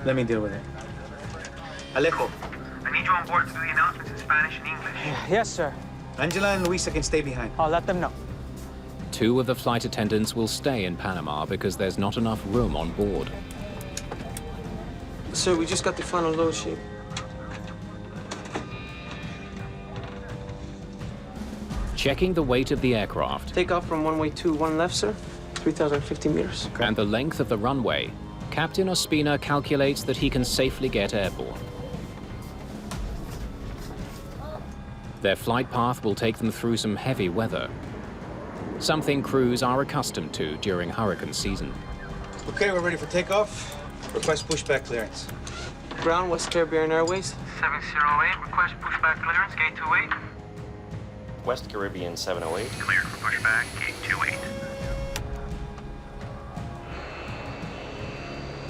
Let me deal with it. Alejo, I need you on board to do the announcements in Spanish and English. Yes, sir. Angela and Luisa can stay behind. I'll let them know. 2 of the flight attendants will stay in Panama because there's not enough room on board. Sir, we just got the final load sheet. Checking the weight of the aircraft. Take off from runway 21 left, sir. 3,050 meters. And the length of the runway. Captain Ospina calculates that he can safely get airborne. Their flight path will take them through some heavy weather, something crews are accustomed to during hurricane season. Okay, we're ready for takeoff. Request pushback clearance. Ground, West Caribbean Airways. 708, request pushback clearance, gate 28. West Caribbean 708. Cleared for pushback, gate 28.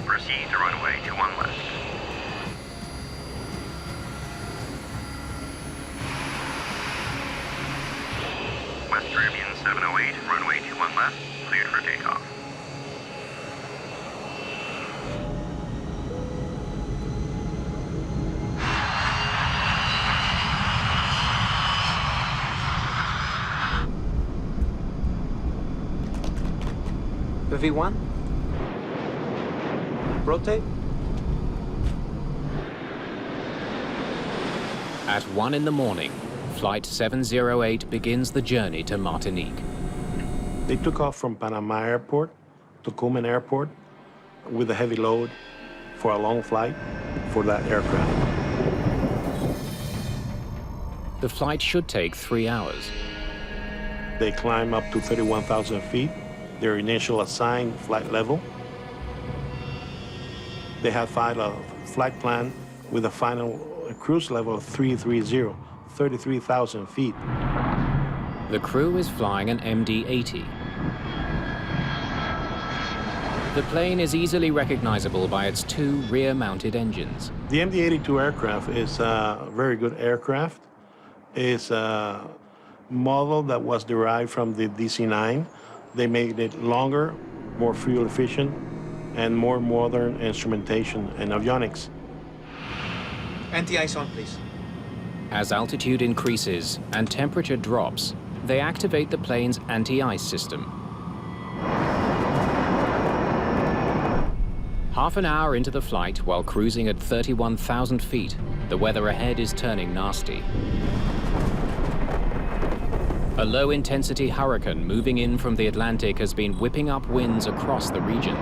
Proceed to runway 21 left. West Caribbean 708, runway 21 left, cleared for takeoff. V1. Rotate. At 1 in the morning, Flight 708 begins the journey to Martinique. They took off from Panama Airport to Cuman Airport with a heavy load for a long flight for that aircraft. The flight should take 3 hours. They climb up to 31,000 feet, their initial assigned flight level. They had filed a flight plan with a final cruise level of 330, 33,000 feet. The crew is flying an MD-80. The plane is easily recognizable by its 2 rear-mounted engines. The MD-82 aircraft is a very good aircraft. It's a model that was derived from the DC-9. They made it longer, more fuel efficient, and more modern instrumentation and avionics. Anti-ice on, please. As altitude increases and temperature drops, they activate the plane's anti-ice system. Half an hour into the flight, while cruising at 31,000 feet, the weather ahead is turning nasty. A low-intensity hurricane moving in from the Atlantic has been whipping up winds across the region.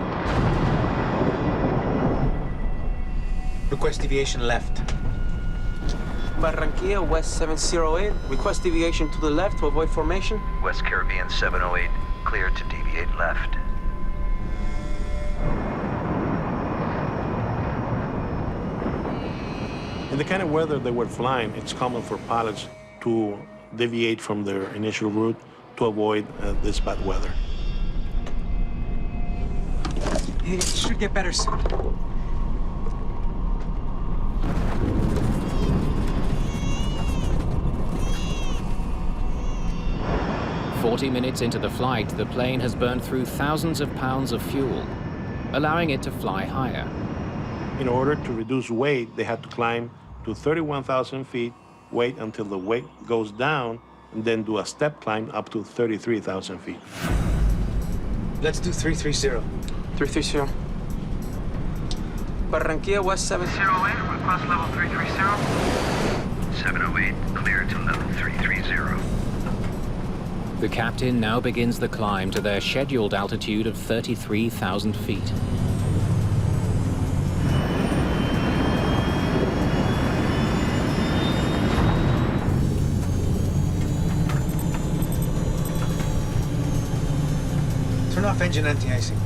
Request deviation left. Barranquilla, West 708. Request deviation to the left to avoid formation. West Caribbean 708, cleared to deviate left. In the kind of weather they were flying, it's common for pilots to deviate from their initial route to avoid this bad weather. It should get better soon. "40 minutes into the flight, the plane has burned through thousands of pounds of fuel, allowing it to fly higher. In order to reduce weight, they had to climb to 31,000 feet, wait until the weight goes down, and then do a step climb up to 33,000 feet. Let's do 330. 330. Barranquilla, West 708. Request level 330. 708, cleared to level 330. The captain now begins the climb to their scheduled altitude of 33,000 feet. Turn off engine anti-icing.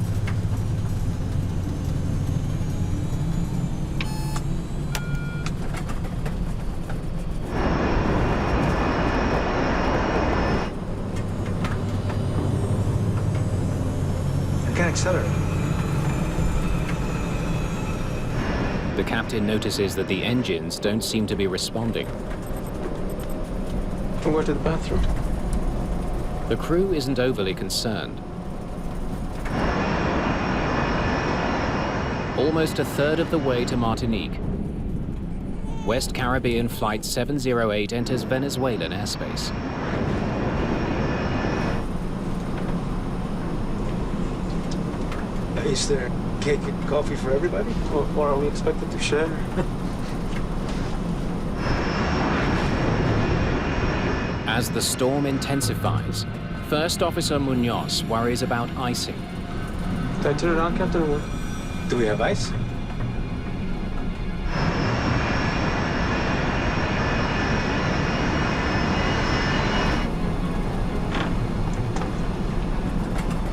I can't accelerate. The captain notices that the engines don't seem to be responding. Can go to the bathroom. The crew isn't overly concerned. Almost a third of the way to Martinique, West Caribbean Flight 708 enters Venezuelan airspace. Is there cake and coffee for everybody? Or are we expected to share? As the storm intensifies, First Officer Munoz worries about icing. Did I turn it on, Captain, or what? Do we have ice?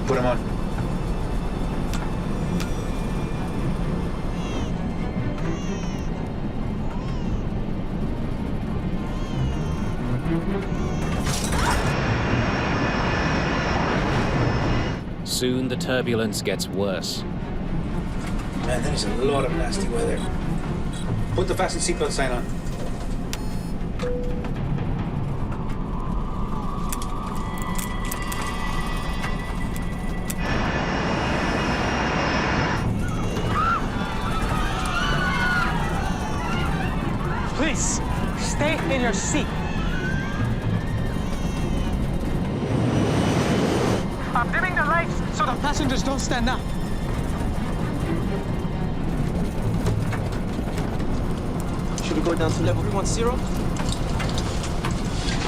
Put them on. Soon the turbulence gets worse. Man, that is a lot of nasty weather. Put the fasten seatbelt sign on. Please, stay in your seat. I'm dimming the lights so the passengers don't stand up. Should we go down to level 310?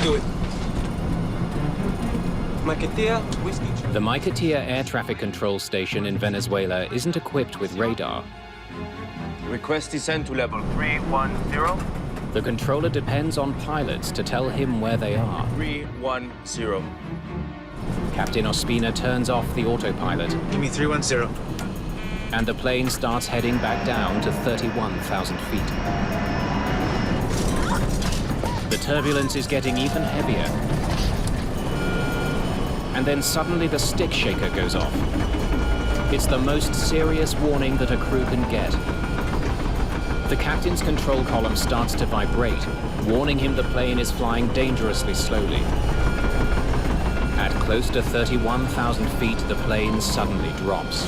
Do it. Maiquetía, Whiskey. The Maiquetía air traffic control station in Venezuela isn't equipped with radar. Request descent to level 310. The controller depends on pilots to tell him where they are. 310. Captain Ospina turns off the autopilot. Give me 310. And the plane starts heading back down to 31,000 feet. The turbulence is getting even heavier. And then suddenly the stick shaker goes off. It's the most serious warning that a crew can get. The captain's control column starts to vibrate, warning him the plane is flying dangerously slowly. At close to 31,000 feet, the plane suddenly drops.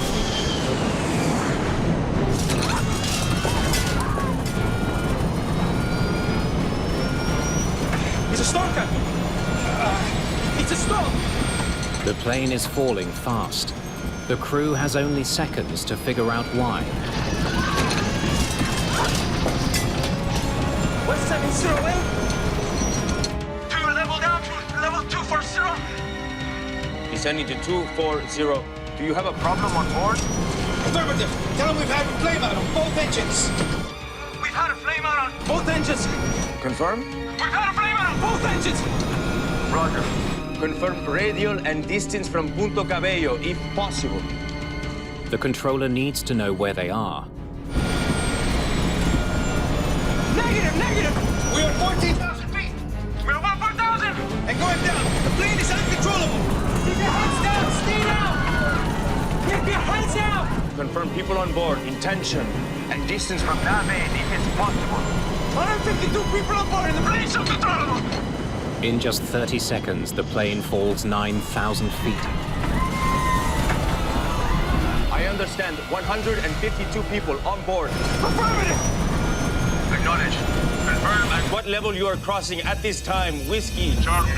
It's a storm, Captain. It's a storm. The plane is falling fast. The crew has only seconds to figure out why. 1708. To level down to level 240. Descending to 240. Do you have a problem on board? Affirmative. Tell them we've had a flame out on both engines. We've had a flame out on both engines. Confirm? We've had a flame out on both engines. Roger. Confirm radial and distance from Punto Cabello, if possible. The controller needs to know where they are. Negative. We are 14,000 feet. We're above 4,000. And going down. The plane is uncontrollable. Keep your hands down. Stay down. Keep your hands down. Confirm people on board, intention, and distance from that main, if it's possible. 152 people on board and the plane is uncontrollable. In just 30 seconds, the plane falls 9,000 feet. I understand. 152 people on board. Affirmative. Acknowledge. Confirm at what level you are crossing at this time. Whiskey, Charlie.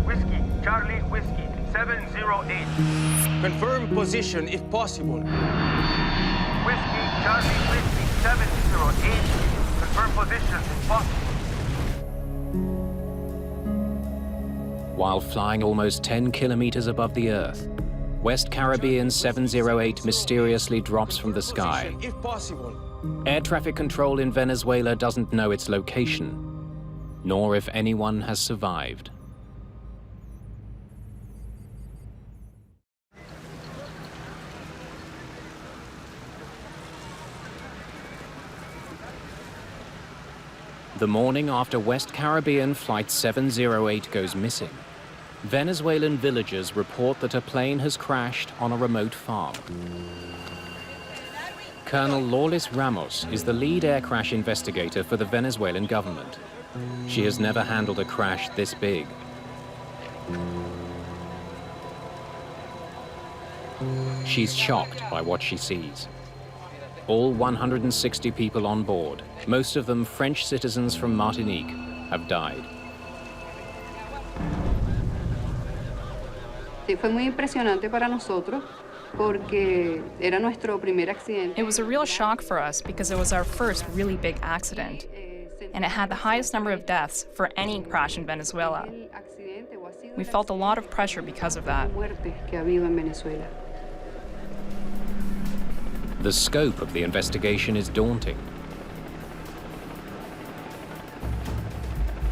Whiskey, Charlie, Whiskey, 708. Confirm position if possible. Whiskey, Charlie, Whiskey, 708. Confirm position if possible. While flying almost 10 kilometers above the Earth, West Caribbean 708 mysteriously drops from the sky. If possible. Air traffic control in Venezuela doesn't know its location, nor if anyone has survived. The morning after West Caribbean Flight 708 goes missing, Venezuelan villagers report that a plane has crashed on a remote farm. Colonel Lourdes Ramos is the lead air crash investigator for the Venezuelan government. She has never handled a crash this big. She's shocked by what she sees. All 160 people on board, most of them French citizens from Martinique, have died. Fue muy impresionante para nosotros porque era nuestro primer accidente. It was a real shock for us because it was our first really big accident, and it had the highest number of deaths for any crash in Venezuela. We felt a lot of pressure because of that. The scope of the investigation is daunting.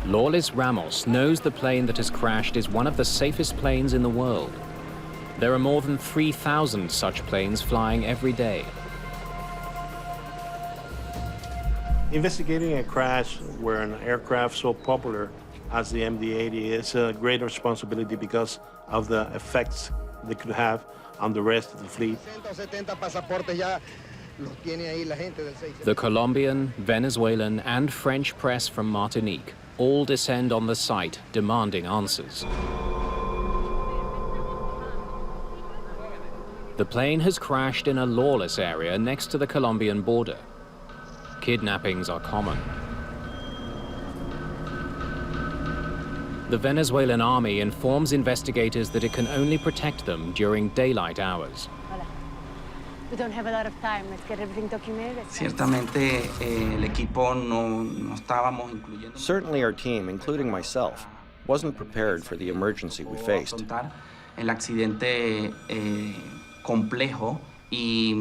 Lourdes Ramos knows the plane that has crashed is one of the safest planes in the world. There are more than 3,000 such planes flying every day. Investigating a crash where an aircraft so popular as the MD-80 is a great responsibility because of the effects they could have on the rest of the fleet. The Colombian, Venezuelan, and French press from Martinique all descend on the site, demanding answers. The plane has crashed in a lawless area next to the Colombian border. Kidnappings are common. The Venezuelan army informs investigators that it can only protect them during daylight hours. We don't have a lot of time. Let's get everything documented. Ciertamente, el equipo no estábamos incluyendo. Certainly our team, including myself, wasn't prepared for the emergency we faced. El accidente complejo y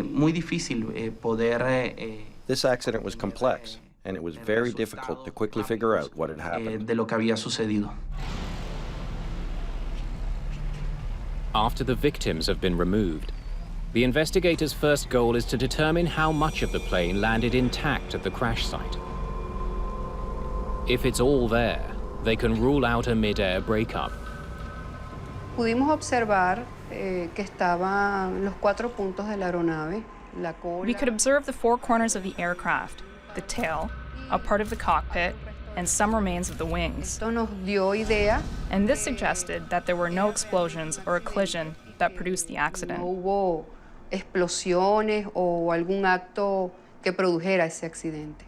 muy difícil poder. This accident was complex, and it was very difficult to quickly figure out what had happened. De lo que había sucedido. After the victims have been removed, the investigators' first goal is to determine how much of the plane landed intact at the crash site. If it's all there, they can rule out a mid-air breakup. Pudimos observar que estaban los 4 puntos de la aeronave, la cola. We could observe the 4 corners of the aircraft, the tail, a part of the cockpit, and some remains of the wings. Esto nos dio idea. And this suggested that there were no explosions or a collision that produced the accident. No hubo explosiones o algún acto que produjera ese accidente.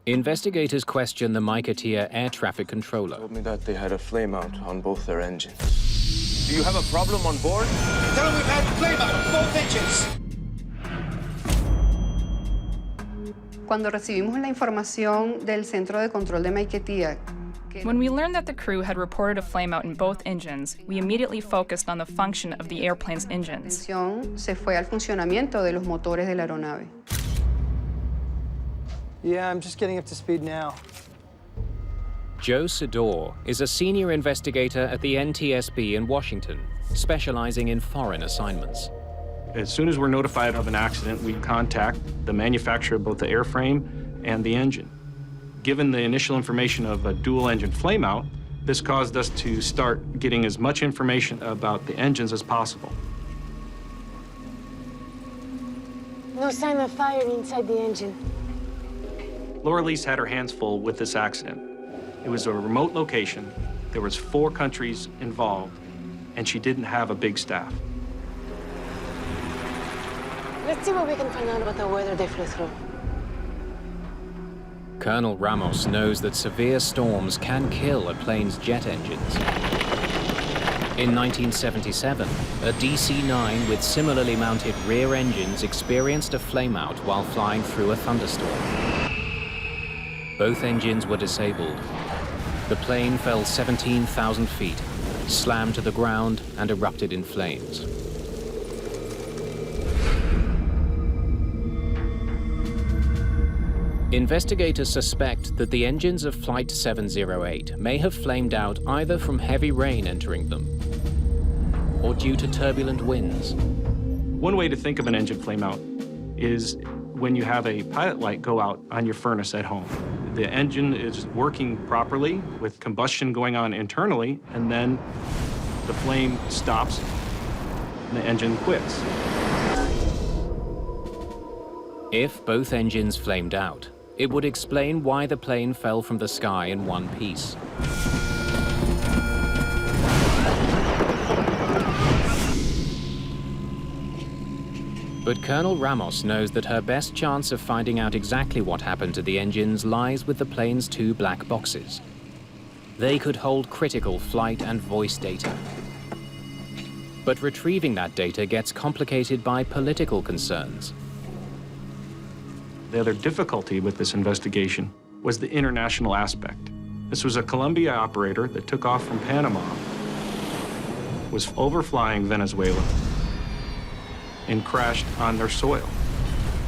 Investigators question the Maiquetía air traffic controller. Told me that they had a flameout on both their engines. Do you have a problem on board? Tell them we've had flameout on both engines. Cuando recibimos la información del Centro de Control de Maiquetía. When we learned that the crew had reported a flameout in both engines, we immediately focused on the function of the airplane's engines. Se fue al funcionamiento de los motores de la aeronave. Yeah, I'm just getting up to speed now. Joe Sidor is a senior investigator at the NTSB in Washington, specializing in foreign assignments. As soon as we're notified of an accident, we contact the manufacturer of both the airframe and the engine. Given the initial information of a dual-engine flameout, this caused us to start getting as much information about the engines as possible. No sign of fire inside the engine. Laura Lease had her hands full with this accident. It was a remote location, there was 4 countries involved, and she didn't have a big staff. Let's see what we can find out about the weather they flew through. Colonel Ramos knows that severe storms can kill a plane's jet engines. In 1977, a DC-9 with similarly mounted rear engines experienced a flameout while flying through a thunderstorm. Both engines were disabled. The plane fell 17,000 feet, slammed to the ground, and erupted in flames. Investigators suspect that the engines of Flight 708 may have flamed out either from heavy rain entering them or due to turbulent winds. One way to think of an engine flameout is when you have a pilot light go out on your furnace at home. The engine is working properly with combustion going on internally, and then the flame stops and the engine quits. If both engines flamed out, it would explain why the plane fell from the sky in one piece. But Colonel Ramos knows that her best chance of finding out exactly what happened to the engines lies with the plane's 2 black boxes. They could hold critical flight and voice data. But retrieving that data gets complicated by political concerns. The other difficulty with this investigation was the international aspect. This was a Colombia operator that took off from Panama, was overflying Venezuela, and crashed on their soil.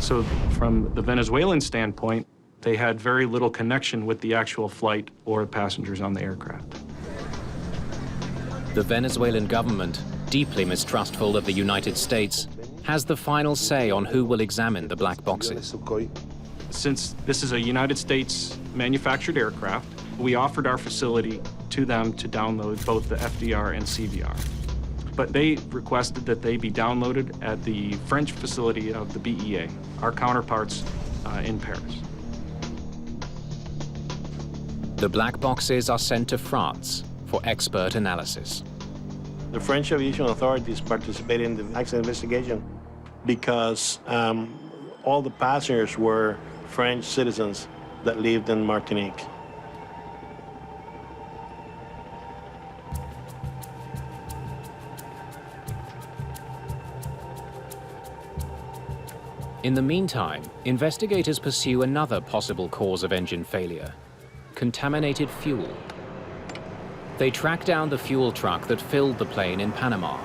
So from the Venezuelan standpoint, they had very little connection with the actual flight or passengers on the aircraft. The Venezuelan government, deeply mistrustful of the United States, has the final say on who will examine the black boxes. Since this is a United States manufactured aircraft, we offered our facility to them to download both the FDR and CVR. But they requested that they be downloaded at the French facility of the BEA, our counterparts in Paris. The black boxes are sent to France for expert analysis. The French aviation authorities participated in the accident investigation because all the passengers were French citizens that lived in Martinique. In the meantime, investigators pursue another possible cause of engine failure: contaminated fuel. They track down the fuel truck that filled the plane in Panama.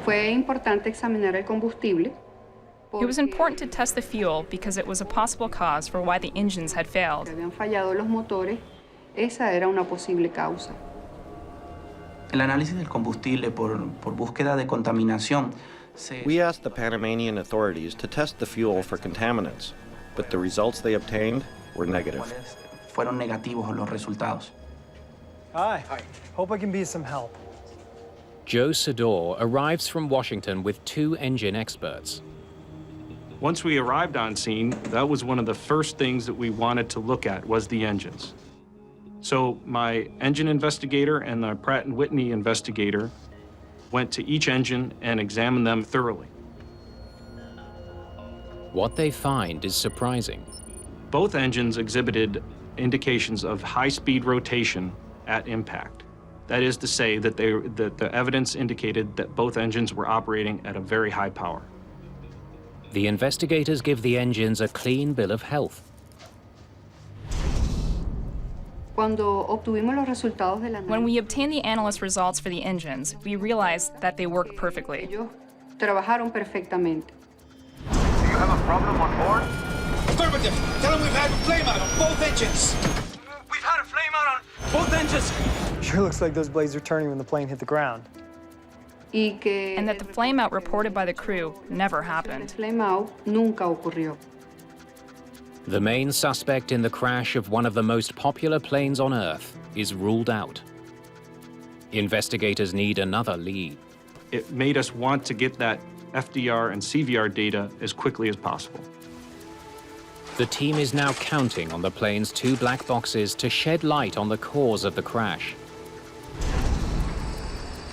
Fue importante examinar el combustible. It was important to test the fuel because it was a possible cause for why the engines had failed. Habían fallado los motores. Esa era una posible causa. El análisis del combustible por búsqueda de contaminación. We asked the Panamanian authorities to test the fuel for contaminants, but the results they obtained were negative. Fueron negativos los resultados. Hi. Hope I can be of some help. Joe Sador arrives from Washington with 2 engine experts. Once we arrived on scene, that was one of the first things that we wanted to look at was the engines. So my engine investigator and the Pratt & Whitney investigator went to each engine and examined them thoroughly. What they find is surprising. Both engines exhibited indications of high-speed rotation at impact. That is to say that the evidence indicated that both engines were operating at a very high power. The investigators give the engines a clean bill of health. When we obtained the analyst results for the engines, we realized that they work perfectly. Trabajaron perfectamente. Do you have a problem on board? Affirmative. Tell them we've had a flameout on both engines. We've had a flameout on both engines. Sure looks like those blades are turning when the plane hit the ground. And that the flameout reported by the crew never happened. Flameout nunca ocurrió. The main suspect in the crash of one of the most popular planes on Earth is ruled out. Investigators need another lead. It made us want to get that FDR and CVR data as quickly as possible. The team is now counting on the plane's 2 black boxes to shed light on the cause of the crash.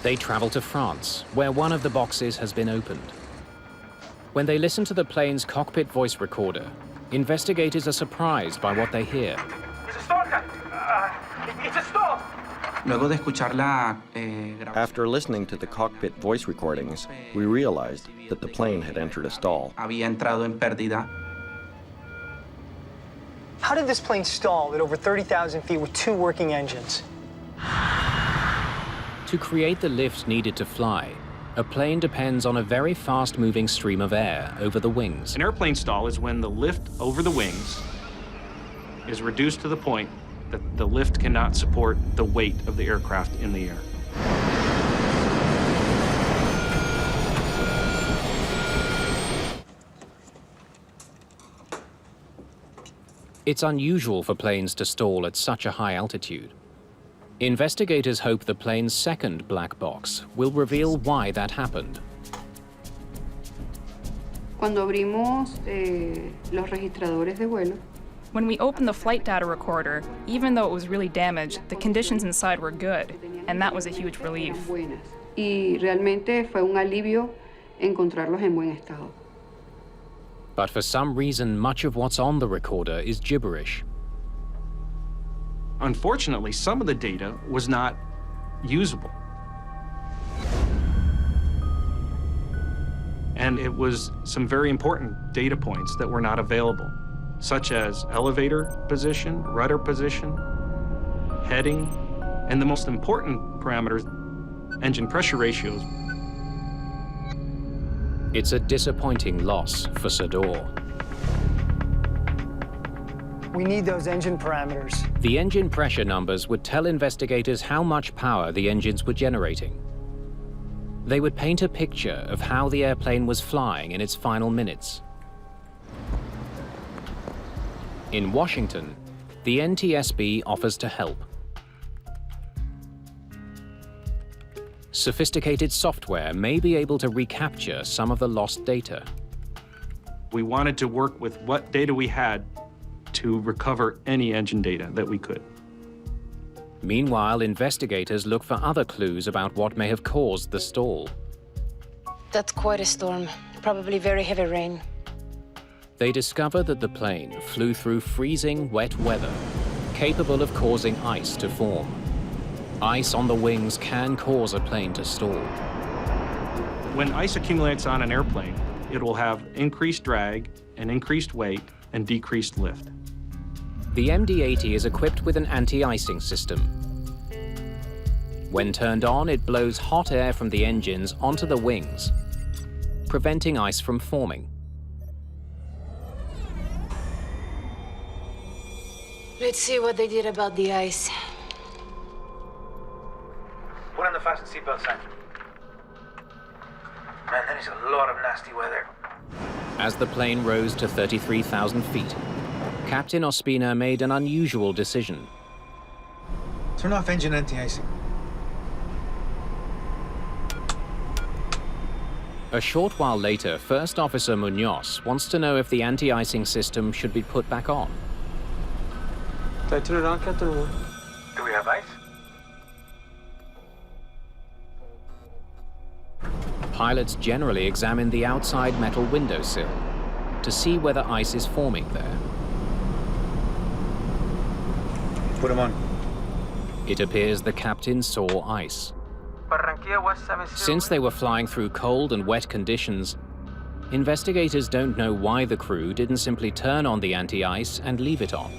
They travel to France, where one of the boxes has been opened. When they listen to the plane's cockpit voice recorder, investigators are surprised by what they hear. It's a stall, it's a stall. Luego de escucharla, After listening to the cockpit voice recordings, we realized that the plane had entered a stall. Había entrado en pérdida. How did this plane stall at over 30,000 feet with 2 working engines? To create the lift needed to fly, a plane depends on a very fast-moving stream of air over the wings. An airplane stall is when the lift over the wings is reduced to the point that the lift cannot support the weight of the aircraft in the air. It's unusual for planes to stall at such a high altitude. Investigators hope the plane's second black box will reveal why that happened. Cuando abrimos los registradores de vuelo, When we opened the flight data recorder, even though it was really damaged, the conditions inside were good, and that was a huge relief. y realmente fue un alivio encontrarlos en buen estado. But for some reason, much of what's on the recorder is gibberish. Unfortunately, some of the data was not usable. And it was some very important data points that were not available, such as elevator position, rudder position, heading, and the most important parameters, engine pressure ratios. It's a disappointing loss for Sador. We need those engine parameters. The engine pressure numbers would tell investigators how much power the engines were generating. They would paint a picture of how the airplane was flying in its final minutes. In Washington, the NTSB offers to help. Sophisticated software may be able to recapture some of the lost data. We wanted to work with what data we had to recover any engine data that we could. Meanwhile, investigators look for other clues about what may have caused the stall. That's quite a storm. Probably very heavy rain. They discover that the plane flew through freezing, wet weather, capable of causing ice to form. Ice on the wings can cause a plane to stall. When ice accumulates on an airplane, it will have increased drag and increased weight and decreased lift. The MD-80 is equipped with an anti-icing system. When turned on, it blows hot air from the engines onto the wings, preventing ice from forming. Let's see what they did about the ice. Put on the fasten seatbelt sign. Man, that is a lot of nasty weather. As the plane rose to 33,000 feet, Captain Ospina made an unusual decision. Turn off engine anti-icing. A short while later, First Officer Munoz wants to know if the anti-icing system should be put back on. Did I turn it on, Captain? Do we have ice? Pilots generally examine the outside metal windowsill to see whether ice is forming there. Put them on. It appears the captain saw ice. Since they were flying through cold and wet conditions, investigators don't know why the crew didn't simply turn on the anti-ice and leave it on.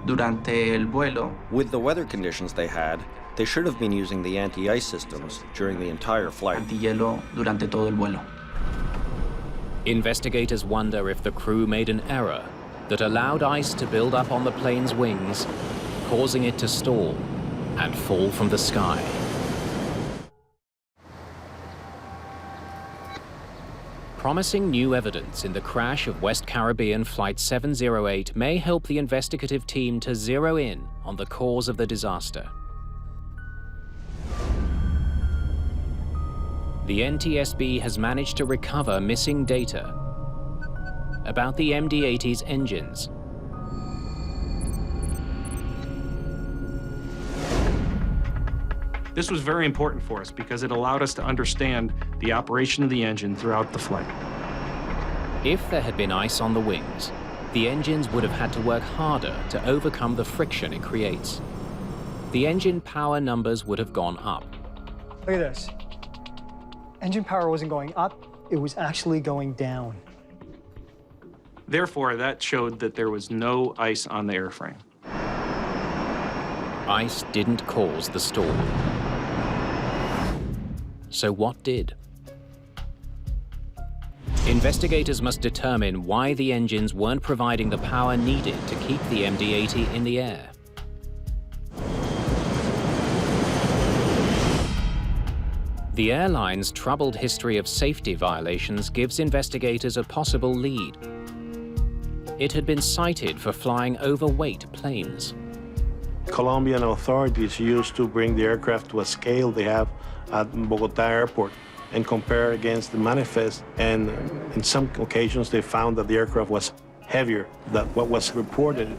Durante el vuelo, With the weather conditions they had, they should have been using the anti-ice systems during the entire flight. antihielo durante todo el vuelo. Investigators wonder if the crew made an error that allowed ice to build up on the plane's wings, causing it to stall and fall from the sky. Promising new evidence in the crash of West Caribbean Flight 708 may help the investigative team to zero in on the cause of the disaster. The NTSB has managed to recover missing data about the MD-80's engines. This was very important for us because it allowed us to understand the operation of the engine throughout the flight. If there had been ice on the wings, the engines would have had to work harder to overcome the friction it creates. The engine power numbers would have gone up. Look at this. Engine power wasn't going up, it was actually going down. Therefore, that showed that there was no ice on the airframe. Ice didn't cause the stall. So what did? Investigators must determine why the engines weren't providing the power needed to keep the MD-80 in the air. The airline's troubled history of safety violations gives investigators a possible lead. It had been cited for flying overweight planes. Colombian authorities used to bring the aircraft to a scale they have at Bogota Airport and compare against the manifest, and in some occasions they found that the aircraft was heavier than what was reported.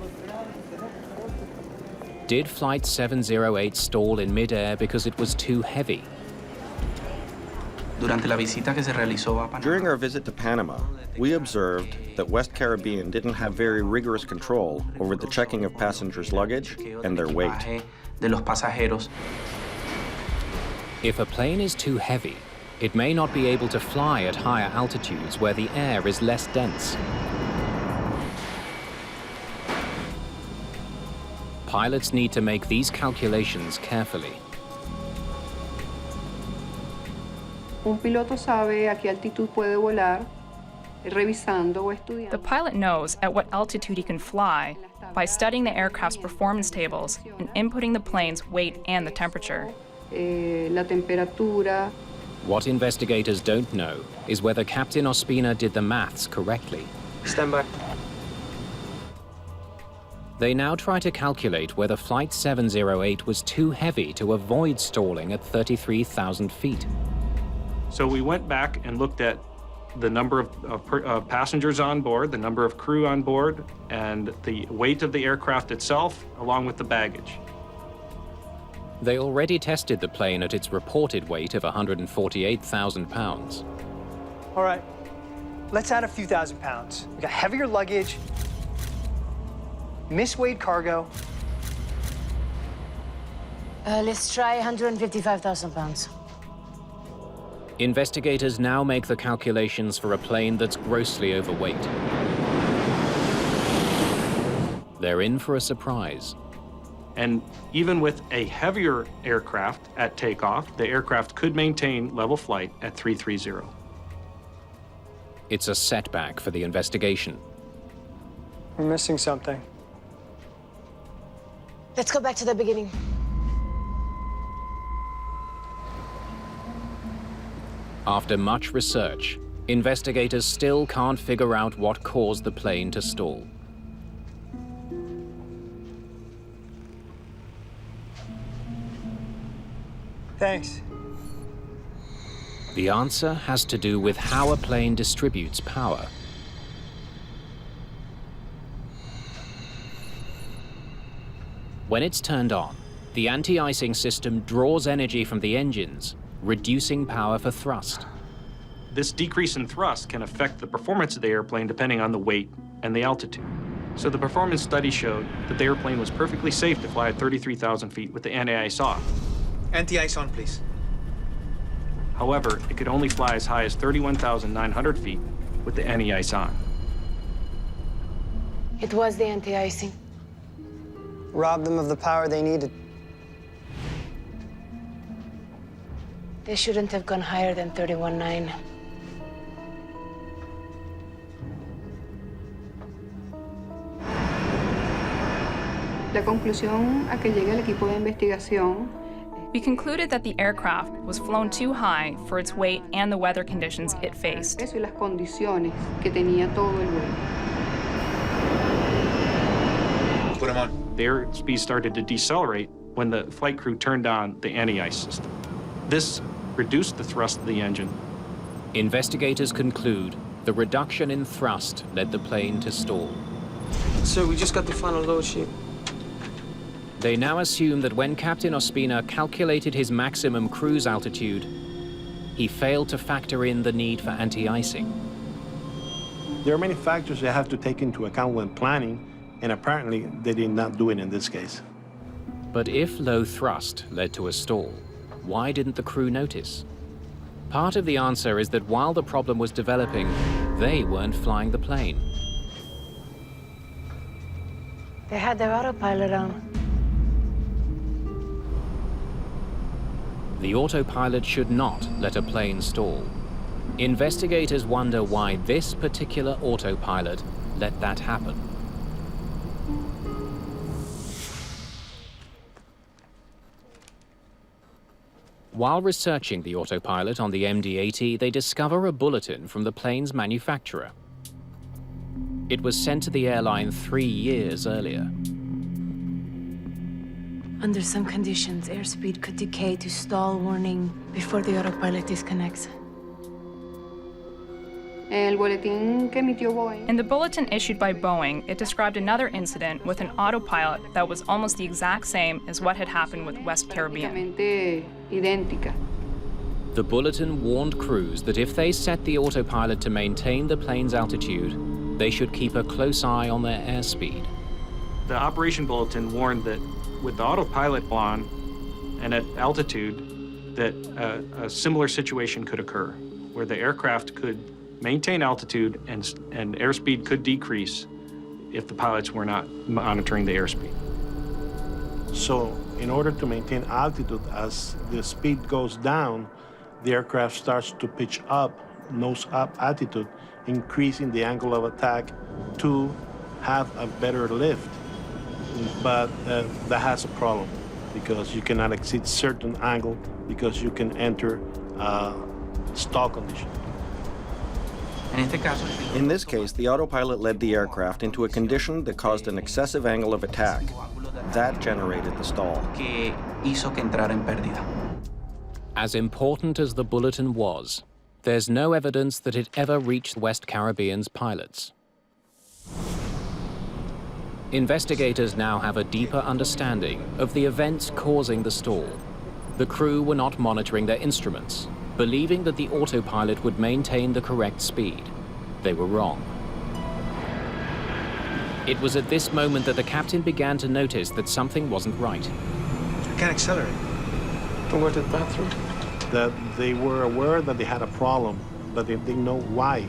Did Flight 708 stall in midair because it was too heavy? During our visit to Panama, we observed that West Caribbean didn't have very rigorous control over the checking of passengers' luggage and their weight. If a plane is too heavy, it may not be able to fly at higher altitudes where the air is less dense. Pilots need to make these calculations carefully. Un piloto sabe a qué altitud puede volar, revisando o estudiando. The pilot knows at what altitude he can fly by studying the aircraft's performance tables and inputting the plane's weight and the temperature. la temperatura. What investigators don't know is whether Captain Ospina did the maths correctly. Stand by. They now try to calculate whether Flight 708 was too heavy to avoid stalling at 33,000 feet. So we went back and looked at the number of passengers on board, the number of crew on board, and the weight of the aircraft itself, along with the baggage. They already tested the plane at its reported weight of 148,000 pounds. All right, let's add a few thousand pounds. We got heavier luggage, misweighed cargo. Let's try 155,000 pounds. Investigators now make the calculations for a plane that's grossly overweight. They're in for a surprise. And even with a heavier aircraft at takeoff, the aircraft could maintain level flight at 330. It's a setback for the investigation. We're missing something. Let's go back to the beginning. After much research, investigators still can't figure out what caused the plane to stall. Thanks. The answer has to do with how a plane distributes power. When it's turned on, the anti-icing system draws energy from the engines, reducing power for thrust. This decrease in thrust can affect the performance of the airplane depending on the weight and the altitude. So the performance study showed that the airplane was perfectly safe to fly at 33,000 feet with the anti-ice off. Anti-ice on, please. However, it could only fly as high as 31,900 feet with the anti-ice on. It was the anti-icing. Robbed them of the power they needed. They shouldn't have gone higher than 31.9. La conclusión a que llega el equipo de investigación. We concluded that the aircraft was flown too high for its weight and the weather conditions it faced. Eso y las condiciones que tenía todo el vuelo. Put them on. The airspeed started to decelerate when the flight crew turned on the anti-ice system. This reduced the thrust of the engine. Investigators conclude the reduction in thrust led the plane to stall. Sir, we just got the final load sheet. They now assume that when Captain Ospina calculated his maximum cruise altitude, he failed to factor in the need for anti-icing. There are many factors they have to take into account when planning, and apparently they did not do it in this case. But if low thrust led to a stall, why didn't the crew notice? Part of the answer is that while the problem was developing, they weren't flying the plane. They had their autopilot on. The autopilot should not let a plane stall. Investigators wonder why this particular autopilot let that happen. While researching the autopilot on the MD-80, they discover a bulletin from the plane's manufacturer. It was sent to the airline 3 years earlier. Under some conditions, airspeed could decay to stall warning before the autopilot disconnects. El boletín que emitió Boeing. In the bulletin issued by Boeing, it described another incident with an autopilot that was almost the exact same as what had happened with West Caribbean. Idéntica. The bulletin warned crews that if they set the autopilot to maintain the plane's altitude, they should keep a close eye on their airspeed. The operation bulletin warned that with the autopilot on and at altitude, that a similar situation could occur, where the aircraft could maintain altitude and airspeed could decrease if the pilots were not monitoring the airspeed. So in order to maintain altitude, as the speed goes down, the aircraft starts to pitch up, nose up altitude, increasing the angle of attack to have a better lift. But that has a problem. because you cannot exceed certain angle because you can enter stall condition. In this case, the autopilot led the aircraft into a condition that caused an excessive angle of attack. That generated the stall. As important as the bulletin was, there's no evidence that it ever reached West Caribbean's pilots. Investigators now have a deeper understanding of the events causing the stall. The crew were not monitoring their instruments, believing that the autopilot would maintain the correct speed. They were wrong. It was at this moment that the captain began to notice that something wasn't right. We can't accelerate. Don't go to the bathroom. That they were aware that they had a problem, but they didn't know why.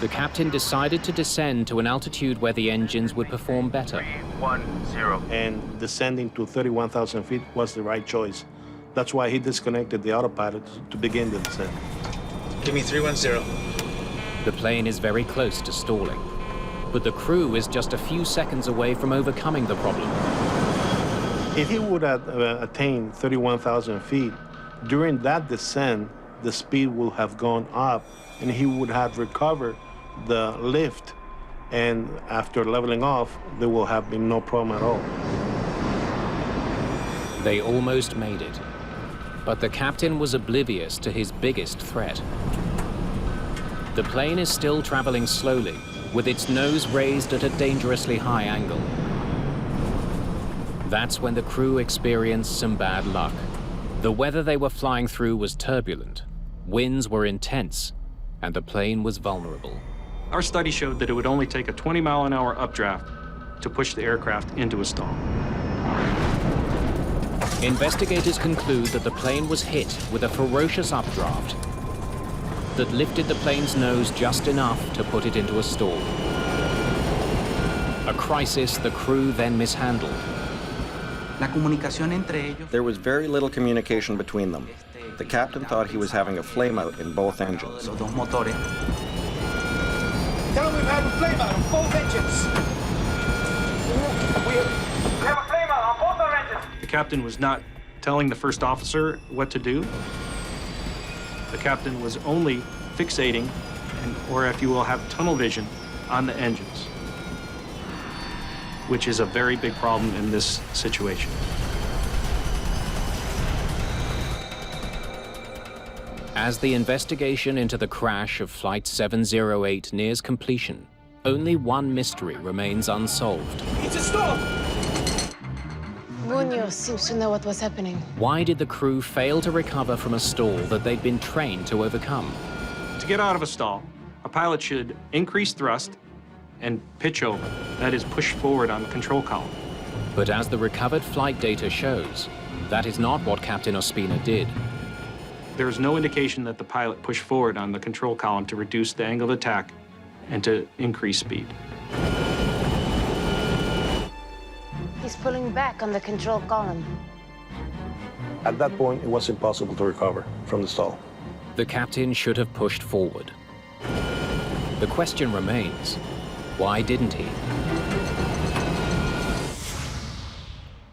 The captain decided to descend to an altitude where the engines would perform better. 310. And descending to 31,000 feet was the right choice. That's why he disconnected the autopilot to begin the descent. Give me 310. The plane is very close to stalling, but the crew is just a few seconds away from overcoming the problem. If he would have attained 31,000 feet, during that descent, the speed would have gone up, and he would have recovered the lift, and after leveling off, there will have been no problem at all. They almost made it, but the captain was oblivious to his biggest threat. The plane is still traveling slowly, with its nose raised at a dangerously high angle. That's when the crew experienced some bad luck. The weather they were flying through was turbulent, winds were intense, and the plane was vulnerable. Our study showed that it would only take a 20-mile-an-hour updraft to push the aircraft into a stall. Investigators conclude that the plane was hit with a ferocious updraft that lifted the plane's nose just enough to put it into a stall. A crisis the crew then mishandled. There was very little communication between them. The captain thought he was having a flameout in both engines. Tell him we've had a flameout on both engines. We have a flameout on both our engines. The captain was not telling the first officer what to do. The captain was only fixating, or if you will, have tunnel vision on the engines, which is a very big problem in this situation. As the investigation into the crash of Flight 708 nears completion, only one mystery remains unsolved. It's a stall! Munoz seems to know what was happening. Why did the crew fail to recover from a stall that they'd been trained to overcome? To get out of a stall, a pilot should increase thrust and pitch over, that is, push forward on the control column. But as the recovered flight data shows, that is not what Captain Ospina did. There is no indication that the pilot pushed forward on the control column to reduce the angle of attack and to increase speed. He's pulling back on the control column. At that point, it was impossible to recover from the stall. The captain should have pushed forward. The question remains, why didn't he?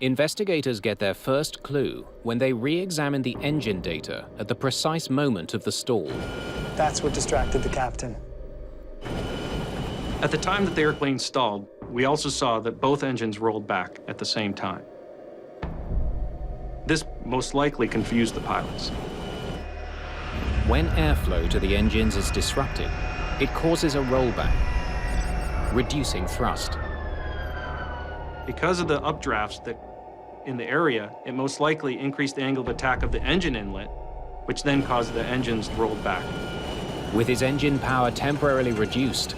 Investigators get their first clue when they re-examine the engine data at the precise moment of the stall. That's what distracted the captain. At the time that the airplane stalled, we also saw that both engines rolled back at the same time. This most likely confused the pilots. When airflow to the engines is disrupted, it causes a rollback, reducing thrust. Because of the updrafts that in the area, it most likely increased the angle of attack of the engine inlet, which then caused the engines rolled back. With his engine power temporarily reduced,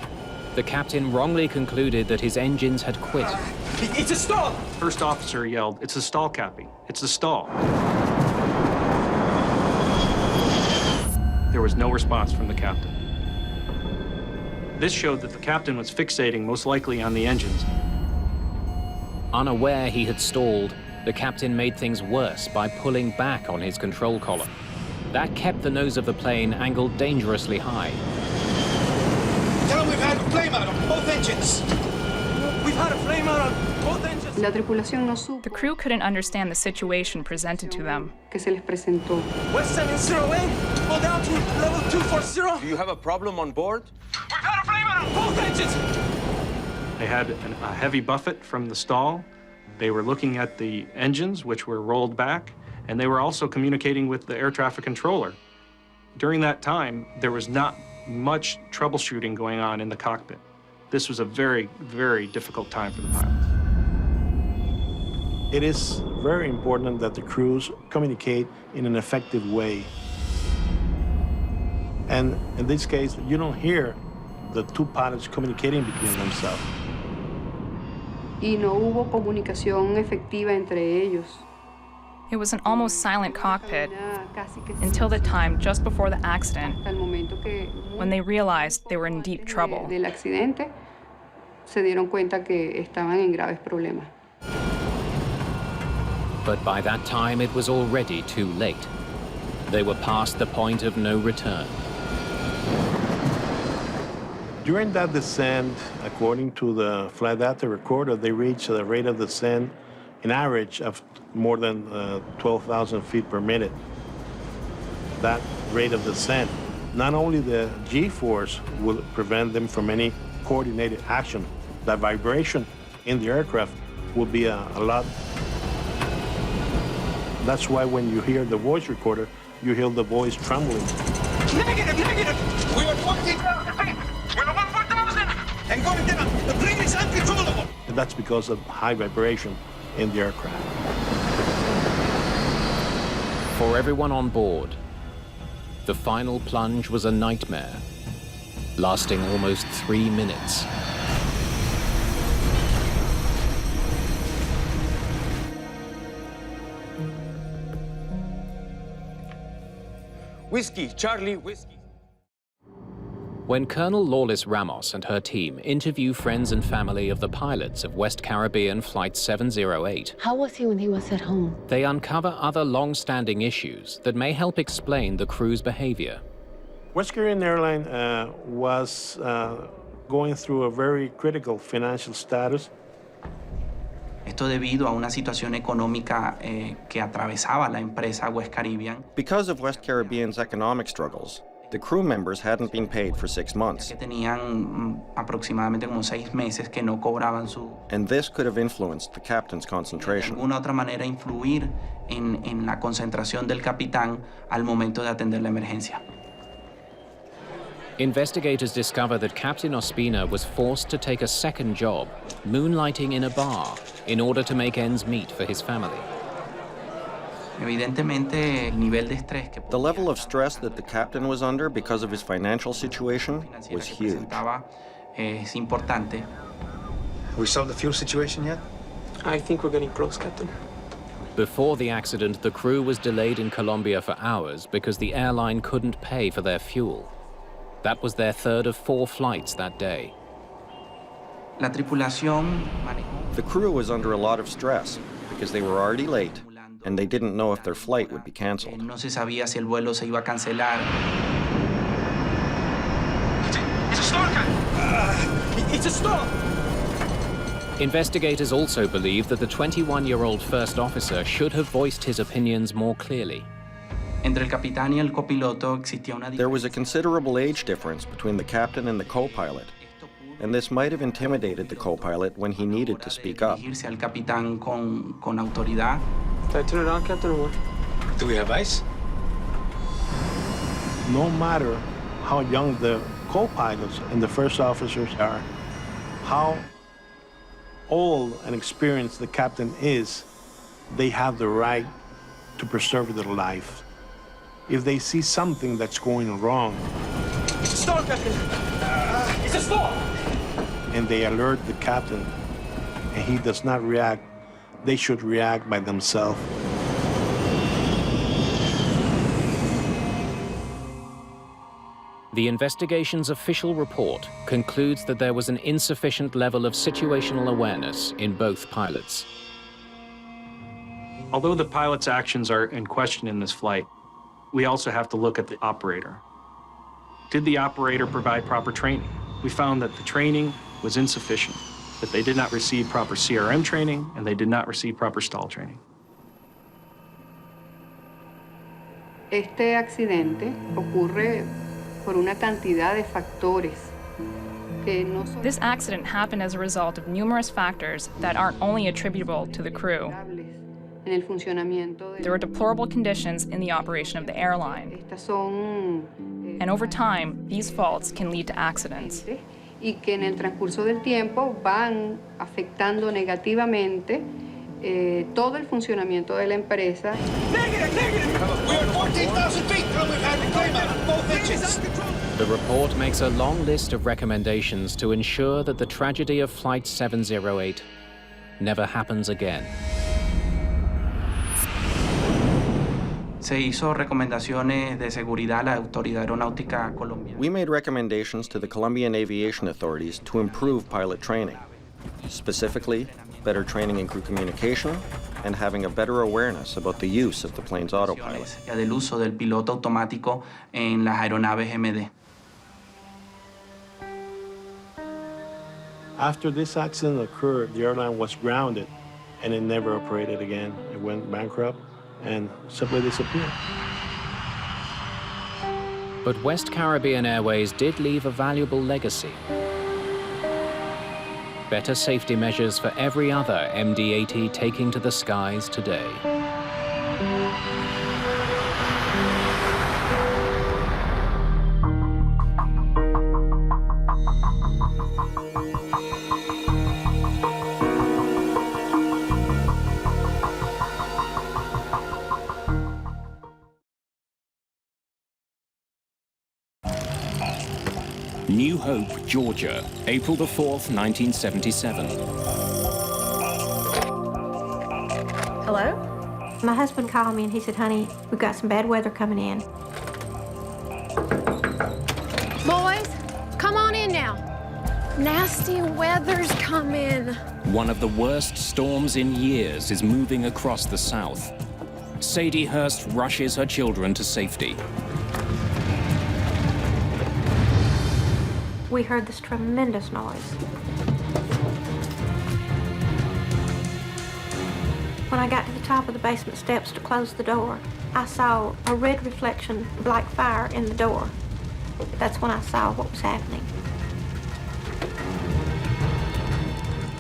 the captain wrongly concluded that his engines had quit. It's a stall! First officer yelled, "It's a stall, Cappy. It's a stall." There was no response from the captain. This showed that the captain was fixating most likely on the engines. Unaware he had stalled, the captain made things worse by pulling back on his control column. That kept the nose of the plane angled dangerously high. Tell him we've had a flameout on both engines. We've had a flame out on both engines. La tripulación no supo The crew couldn't understand the situation presented to them. que se les presentó. West 708, go down to level 240. Do you have a problem on board? We've had a flame out on both engines. They had a heavy buffet from the stall. They were looking at the engines, which were rolled back, and they were also communicating with the air traffic controller. During that time, there was not much troubleshooting going on in the cockpit. This was a very, very difficult time for the pilots. It is very important that the crews communicate in an effective way. And in this case, you don't hear the two pilots communicating between themselves. Y no hubo comunicación efectiva entre ellos. It was an almost silent cockpit until the time just before the accident, when they realized they were in deep trouble. Del accidente, se dieron cuenta que estaban en graves problemas. But by that time, it was already too late. They were past the point of no return. During that descent, according to the flight data recorder, they reached a rate of descent, an average of more than 12,000 feet per minute. That rate of descent, not only the G-force will prevent them from any coordinated action, that vibration in the aircraft will be a lot. That's why when you hear the voice recorder, you hear the voice trembling. Negative, negative. We were 14,000 feet. We're above 4,000. And going down. The plane is uncontrollable. And that's because of high vibration in the aircraft. For everyone on board, the final plunge was a nightmare, lasting almost 3 minutes. Whiskey, Charlie, whiskey. When Colonel Lawless Ramos and her team interview friends and family of the pilots of West Caribbean Flight 708, How was he when he was at home? they uncover other long-standing issues that may help explain the crew's behavior. West Caribbean Airlines was going through a very critical financial status. Esto debido a una situación económica que atravesaba la empresa West Caribbean. Because of West Caribbean's economic struggles, the crew members hadn't been paid for 6 months. Que tenían aproximadamente como 6 meses que no cobraban su. And this could have influenced the captain's De concentration. alguna otra manera influir en la concentración del capitán al momento de atender la emergencia. Investigators discover that Captain Ospina was forced to take a second job, moonlighting in a bar, in order to make ends meet for his family. Evidentemente, el nivel de estrés que The level of stress that the captain was under because of his financial situation was huge. es importante. Have we solved the fuel situation yet? I think we're getting close, Captain. Before the accident, the crew was delayed in Colombia for hours because the airline couldn't pay for their fuel. That was their third of 4 flights that day. La tripulación manejó. The crew was under a lot of stress because they were already late and they didn't know if their flight would be canceled. No se sabía si el vuelo se iba a cancelar. It's a storm, Captain. It's a storm. Investigators also believe that the 21-year-old first officer should have voiced his opinions more clearly. Entre el capitán y el copiloto existía una. There was a considerable age difference between the captain and the co-pilot, and this might have intimidated the co-pilot when he needed to speak up. Dirigirse al capitán con autoridad. Did I turn it on, Captain, or what? Do we have ice? No matter how young the co-pilots and the first officers are, how old and experienced the captain is, they have the right to preserve their life. If they see something that's going wrong, It's a storm, Captain. It's a storm. and they alert the captain, and he does not react, they should react by themselves. The investigation's official report concludes that there was an insufficient level of situational awareness in both pilots. Although the pilot's actions are in question in this flight, we also have to look at the operator. Did the operator provide proper training? We found that the training was insufficient. that they did not receive proper CRM training and they did not receive proper stall training. Este accidente ocurre por una cantidad de factores. This accident happened as a result of numerous factors that aren't only attributable to the crew. There were deplorable conditions in the operation of the airline. And over time, these faults can lead to accidents. Y que en el transcurso del tiempo van afectando negativamente todo el funcionamiento de la empresa. We are 14,000 feet. We've had to climb out both engines. The report makes a long list of recommendations to ensure that the tragedy of Flight 708 never happens again. Se hizo recomendaciones de seguridad a la Autoridad Aeronáutica Colombiana. We made recommendations to the Colombian aviation authorities to improve pilot training, specifically better training in crew communication and having a better awareness about the use of the plane's autopilot. Del uso del piloto automático en las aeronaves MD. After this accident occurred, the airline was grounded and it never operated again. It went bankrupt and simply disappeared. But West Caribbean Airways did leave a valuable legacy. Better safety measures for every other MD-80 taking to the skies today. New Hope, Georgia, April the 4th, 1977. Hello? My husband called me and he said, honey, we've got some bad weather coming in. Boys, come on in now. Nasty weather's coming. One of the worst storms in years is moving across the south. Sadie Hurst rushes her children to safety. We heard this tremendous noise. When I got to the top of the basement steps to close the door, I saw a red reflection like fire in the door. That's when I saw what was happening.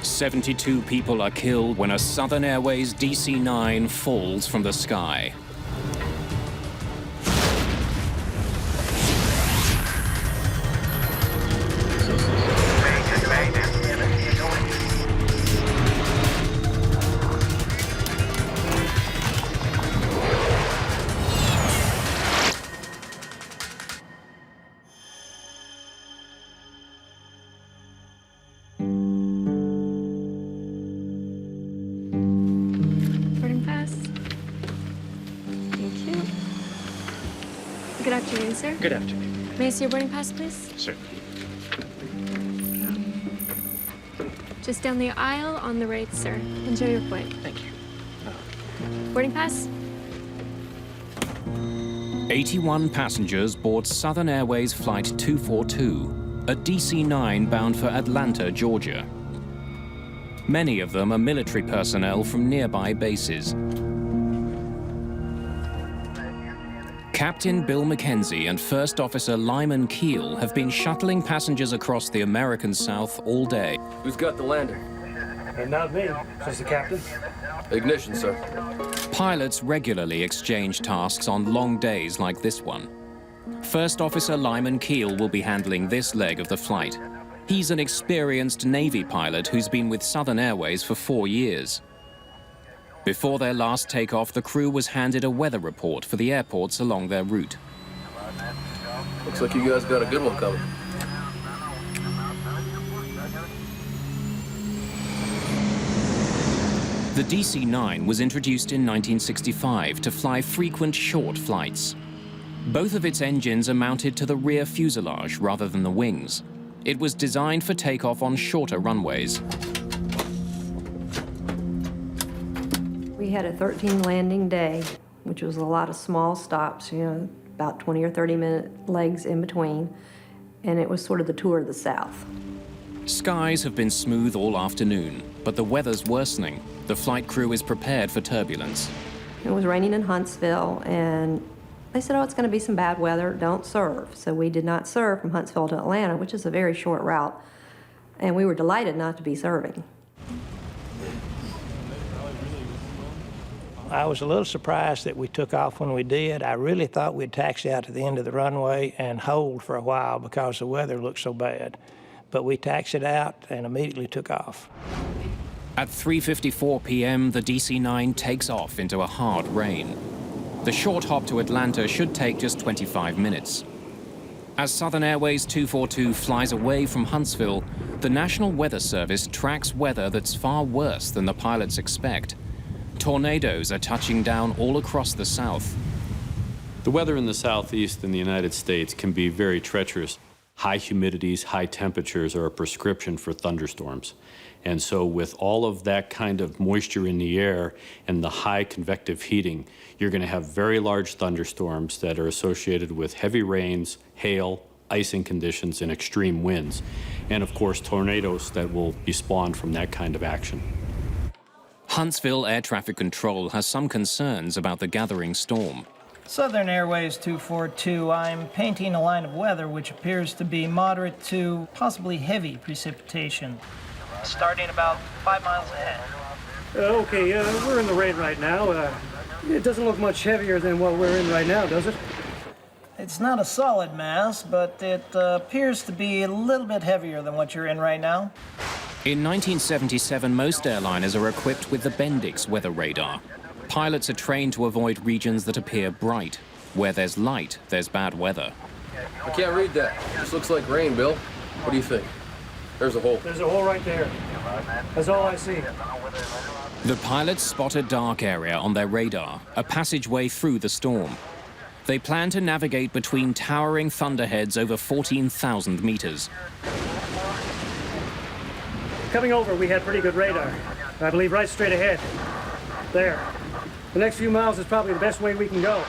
72 people are killed when a Southern Airways DC-9 falls from the sky. Good afternoon, sir. Good afternoon. May I see your boarding pass, please? Certainly. Just down the aisle on the right, sir. Enjoy your flight. Thank you. Boarding pass? 81 passengers board Southern Airways Flight 242, a DC-9 bound for Atlanta, Georgia. Many of them are military personnel from nearby bases. Captain Bill McKenzie and First Officer Lyman Keel have been shuttling passengers across the American South all day. Who's got the lander? Not me. Says the captain. Ignition, sir. Pilots regularly exchange tasks on long days like this one. First Officer Lyman Keel will be handling this leg of the flight. He's an experienced Navy pilot who's been with Southern Airways for 4 years. Before their last takeoff, the crew was handed a weather report for the airports along their route. Looks like you guys got a good one coming. The DC-9 was introduced in 1965 to fly frequent short flights. Both of its engines are mounted to the rear fuselage rather than the wings. It was designed for takeoff on shorter runways. We had a 13 landing day, which was a lot of small stops, you know, about 20 or 30 minute legs in between, and it was sort of the tour of the South. Skies have been smooth all afternoon, but the weather's worsening. The flight crew is prepared for turbulence. It was raining in Huntsville, and they said, oh, it's going to be some bad weather, don't serve. So we did not serve from Huntsville to Atlanta, which is a very short route, and we were delighted not to be serving. I was a little surprised that we took off when we did. I really thought we'd taxi out to the end of the runway and hold for a while because the weather looked so bad. But we taxied out and immediately took off. At 3:54 p.m., the DC-9 takes off into a hard rain. The short hop to Atlanta should take just 25 minutes. As Southern Airways 242 flies away from Huntsville, the National Weather Service tracks weather that's far worse than the pilots expect. Tornadoes are touching down all across the South. The weather in the Southeast in the United States can be very treacherous. High humidities, high temperatures are a prescription for thunderstorms. And so with all of that kind of moisture in the air and the high convective heating, you're going to have very large thunderstorms that are associated with heavy rains, hail, icing conditions, and extreme winds. And of course, tornadoes that will be spawned from that kind of action. Huntsville Air Traffic Control has some concerns about the gathering storm. Southern Airways 242, I'm painting a line of weather which appears to be moderate to possibly heavy precipitation, starting about 5 miles ahead. Okay, we're in the rain right now. It doesn't look much heavier than what we're in right now, does it? It's not a solid mass, but it appears to be a little bit heavier than what you're in right now. In 1977, most airliners are equipped with the Bendix weather radar. Pilots are trained to avoid regions that appear bright. Where there's light, there's bad weather. I can't read that. This looks like rain, Bill. What do you think? There's a hole. There's a hole right there. That's all I see. The pilots spot a dark area on their radar, a passageway through the storm. They plan to navigate between towering thunderheads over 14,000 meters. Coming over, we had pretty good radar. I believe right straight ahead. There. The next few miles is probably the best way we can go.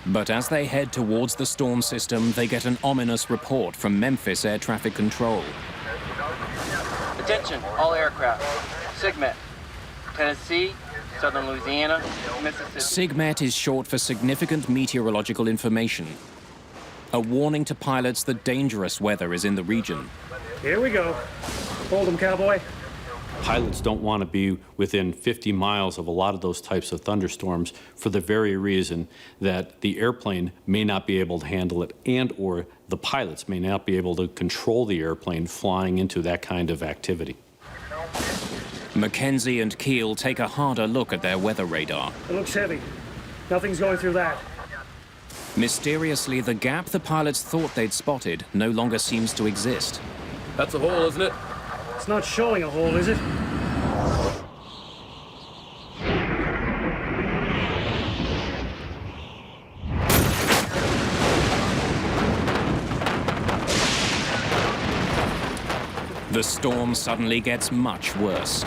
But as they head towards the storm system, they get an ominous report from Memphis Air Traffic Control. Attention, all aircraft. SIGMET. Tennessee, Southern Louisiana, Mississippi. SIGMET is short for Significant Meteorological Information. A warning to pilots that dangerous weather is in the region. Here we go. Hold them, cowboy. Pilots don't want to be within 50 miles of a lot of those types of thunderstorms for the very reason that the airplane may not be able to handle it, and or the pilots may not be able to control the airplane flying into that kind of activity. Mackenzie and Keel take a harder look at their weather radar. It looks heavy. Nothing's going through that. Mysteriously, the gap the pilots thought they'd spotted no longer seems to exist. That's a hole, isn't it? It's not showing a hole, is it? The storm suddenly gets much worse.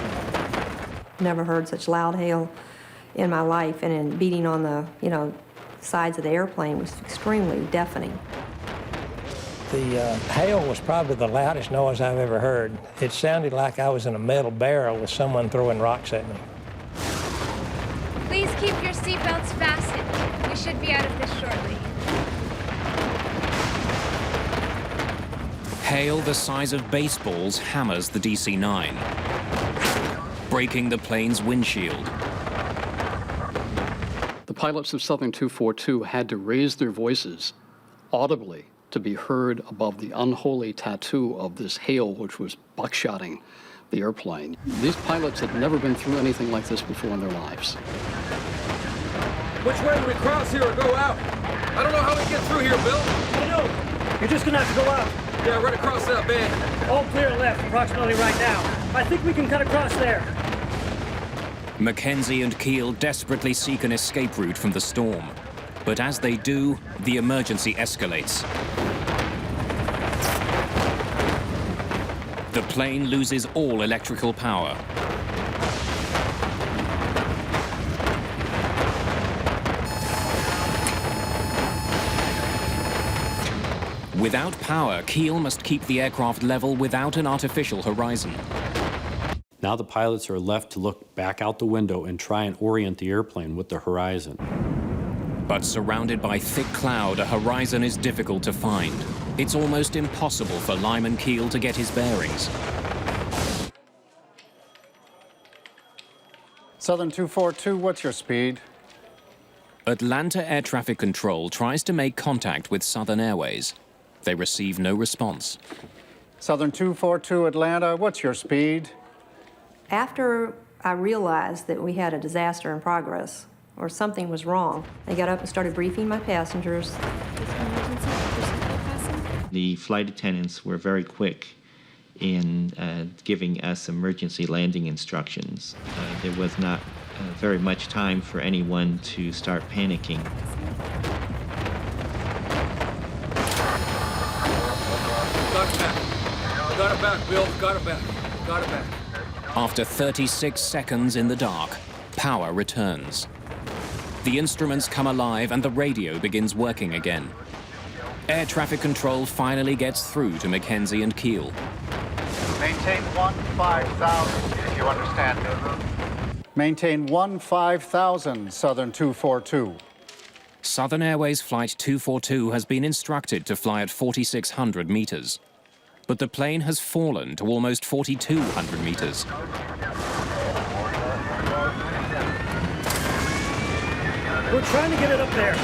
Never heard such loud hail in my life, and in beating on the, sides of the airplane was extremely deafening. The hail was probably the loudest noise I've ever heard. It sounded like I was in a metal barrel with someone throwing rocks at me. Please keep your seatbelts fastened. We should be out of this shortly. Hail the size of baseballs hammers the DC-9, breaking the plane's windshield. The pilots of Southern 242 had to raise their voices audibly to be heard above the unholy tattoo of this hail, which was buckshotting the airplane. These pilots had never been through anything like this before in their lives. Which way do we cross here or go out? I don't know how we get through here, Bill. I know. You're just gonna have to go out. Yeah, right across that bend. All clear left, approximately right now. I think we can cut across there. Mackenzie and Keel desperately seek an escape route from the storm. But as they do, the emergency escalates. The plane loses all electrical power. Without power, Keel must keep the aircraft level without an artificial horizon. Now the pilots are left to look back out the window and try and orient the airplane with the horizon. But surrounded by thick cloud, a horizon is difficult to find. It's almost impossible for Lyman Keel to get his bearings. Southern 242, what's your speed? Atlanta Air Traffic Control tries to make contact with Southern Airways. They receive no response. Southern 242, Atlanta, what's your speed? After I realized that we had a disaster in progress, or something was wrong, I got up and started briefing my passengers. The flight attendants were very quick in giving us emergency landing instructions. There was not very much time for anyone to start panicking. Got it back. Got it back, Bill. Got it back. Got it back. After 36 seconds in the dark, power returns. The instruments come alive and the radio begins working again. Air traffic control finally gets through to Mackenzie and Keel. Maintain 15,000, if you understand me. Maintain 15,000, Southern 242. Southern Airways Flight 242 has been instructed to fly at 4,600 meters. But the plane has fallen to almost 4,200 meters. We're trying to get it up there.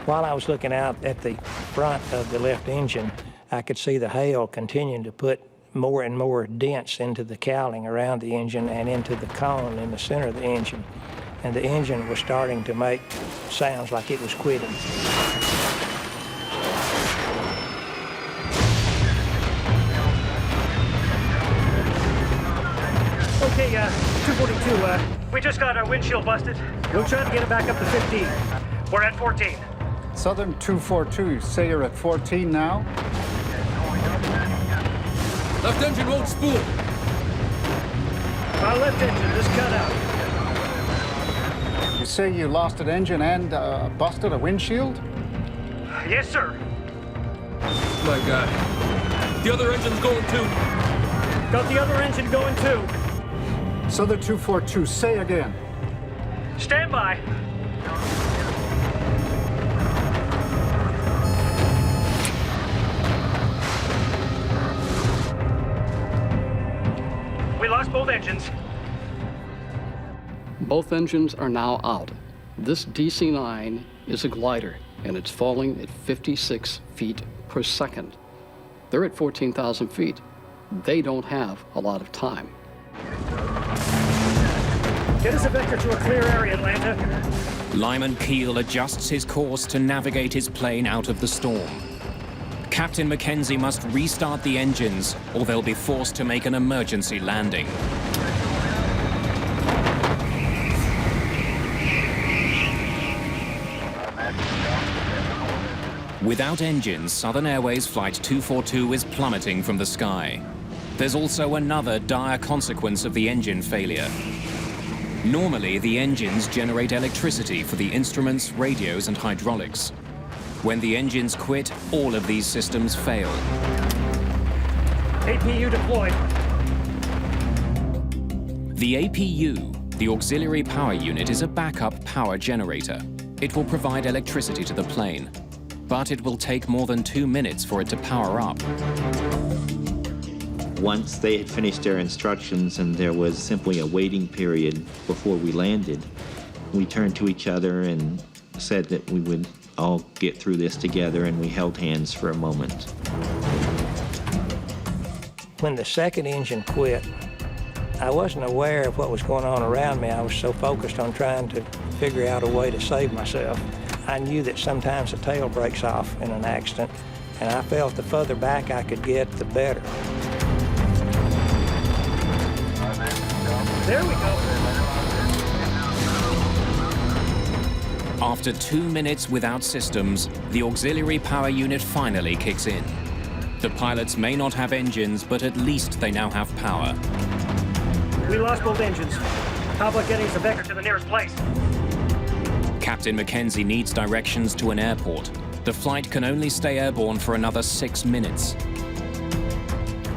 While I was looking out at the front of the left engine, I could see the hail continuing to put more and more dents into the cowling around the engine and into the cone in the center of the engine. And the engine was starting to make sounds like it was quitting. Okay, 242, we just got our windshield busted. We'll try to get it back up to 15. We're at 14. Southern 242, you say you're at 14 now? Left engine won't spool. Our left engine just cut out. You say you lost an engine and busted a windshield? Yes, sir. My God. The other engine's going too. Got the other engine going too. Southern 242, say again. Stand by. We lost both engines. Both engines are now out. This DC-9 is a glider, and it's falling at 56 feet per second. They're at 14,000 feet. They don't have a lot of time. Get us a vector to a clear area, Atlanta. Lyman Keel adjusts his course to navigate his plane out of the storm. Captain Mackenzie must restart the engines, or they'll be forced to make an emergency landing. Without engines, Southern Airways Flight 242 is plummeting from the sky. There's also another dire consequence of the engine failure. Normally, the engines generate electricity for the instruments, radios, and hydraulics. When the engines quit, all of these systems fail. APU deployed. The APU, the auxiliary power unit, is a backup power generator. It will provide electricity to the plane, but it will take more than 2 minutes for it to power up. Once they had finished their instructions and there was simply a waiting period before we landed, we turned to each other and said that we would all get through this together, and we held hands for a moment. When the second engine quit, I wasn't aware of what was going on around me. I was so focused on trying to figure out a way to save myself. I knew that sometimes the tail breaks off in an accident, and I felt the further back I could get, the better. There we go. After 2 minutes without systems, the auxiliary power unit finally kicks in. The pilots may not have engines, but at least they now have power. We lost both engines. How about getting us a vector to the nearest place? Captain Mackenzie needs directions to an airport. The flight can only stay airborne for another 6 minutes.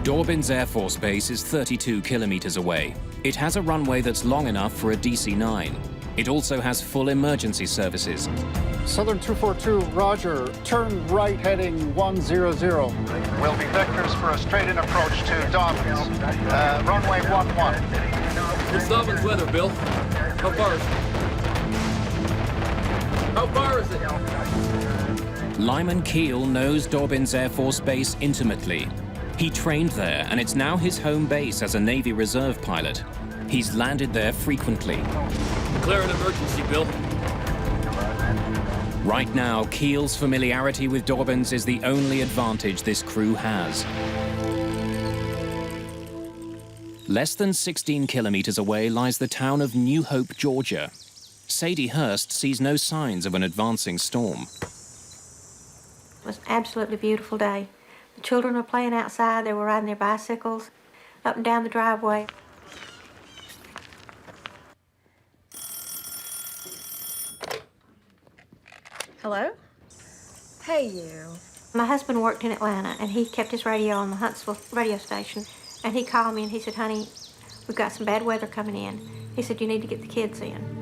Dorbin's Air Force Base is 32 kilometers away. It has a runway that's long enough for a DC-9. It also has full emergency services. Southern 242, roger. Turn right heading 100. Will be vectors for a straight-in approach to Dobbins. Runway 11. It's Dobbins weather, Bill. How far is it? How far is it? Lyman Keel knows Dorbin's Air Force Base intimately. He trained there, and it's now his home base as a Navy Reserve pilot. He's landed there frequently. Declare an emergency, Bill. Right now, Keel's familiarity with Dorbin's is the only advantage this crew has. Less than 16 kilometers away lies the town of New Hope, Georgia. Sadie Hurst sees no signs of an advancing storm. It was an absolutely beautiful day. The children were playing outside. They were riding their bicycles up and down the driveway. Hello? Hey, you. My husband worked in Atlanta, and he kept his radio on the Huntsville radio station. And he called me and he said, honey, we've got some bad weather coming in. He said, you need to get the kids in.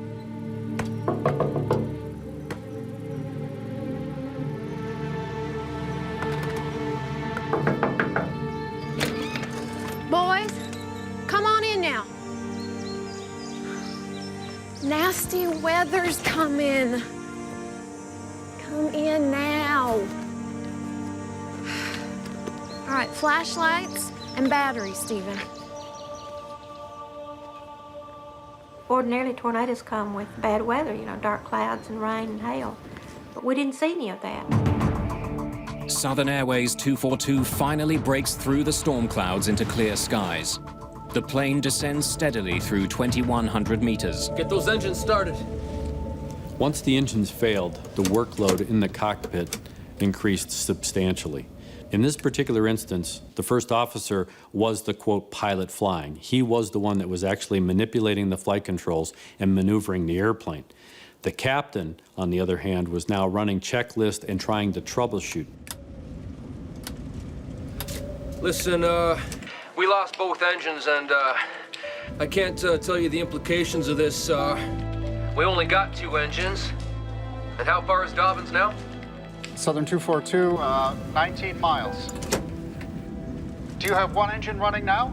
Boys, come on in now. Nasty weather's coming. Come in now. All right, flashlights and batteries, Stephen. Ordinarily, tornadoes come with bad weather, you know, dark clouds and rain and hail. But we didn't see any of that. Southern Airways 242 finally breaks through the storm clouds into clear skies. The plane descends steadily through 2,100 meters. Get those engines started. Once the engines failed, the workload in the cockpit increased substantially. In this particular instance, the first officer was the, quote, pilot flying. He was the one that was actually manipulating the flight controls and maneuvering the airplane. The captain, on the other hand, was now running checklist and trying to troubleshoot. Listen, we lost both engines, and I can't tell you the implications of this. We only got 2 engines. And how far is Dobbins now? Southern 242, 19 miles. Do you have one engine running now?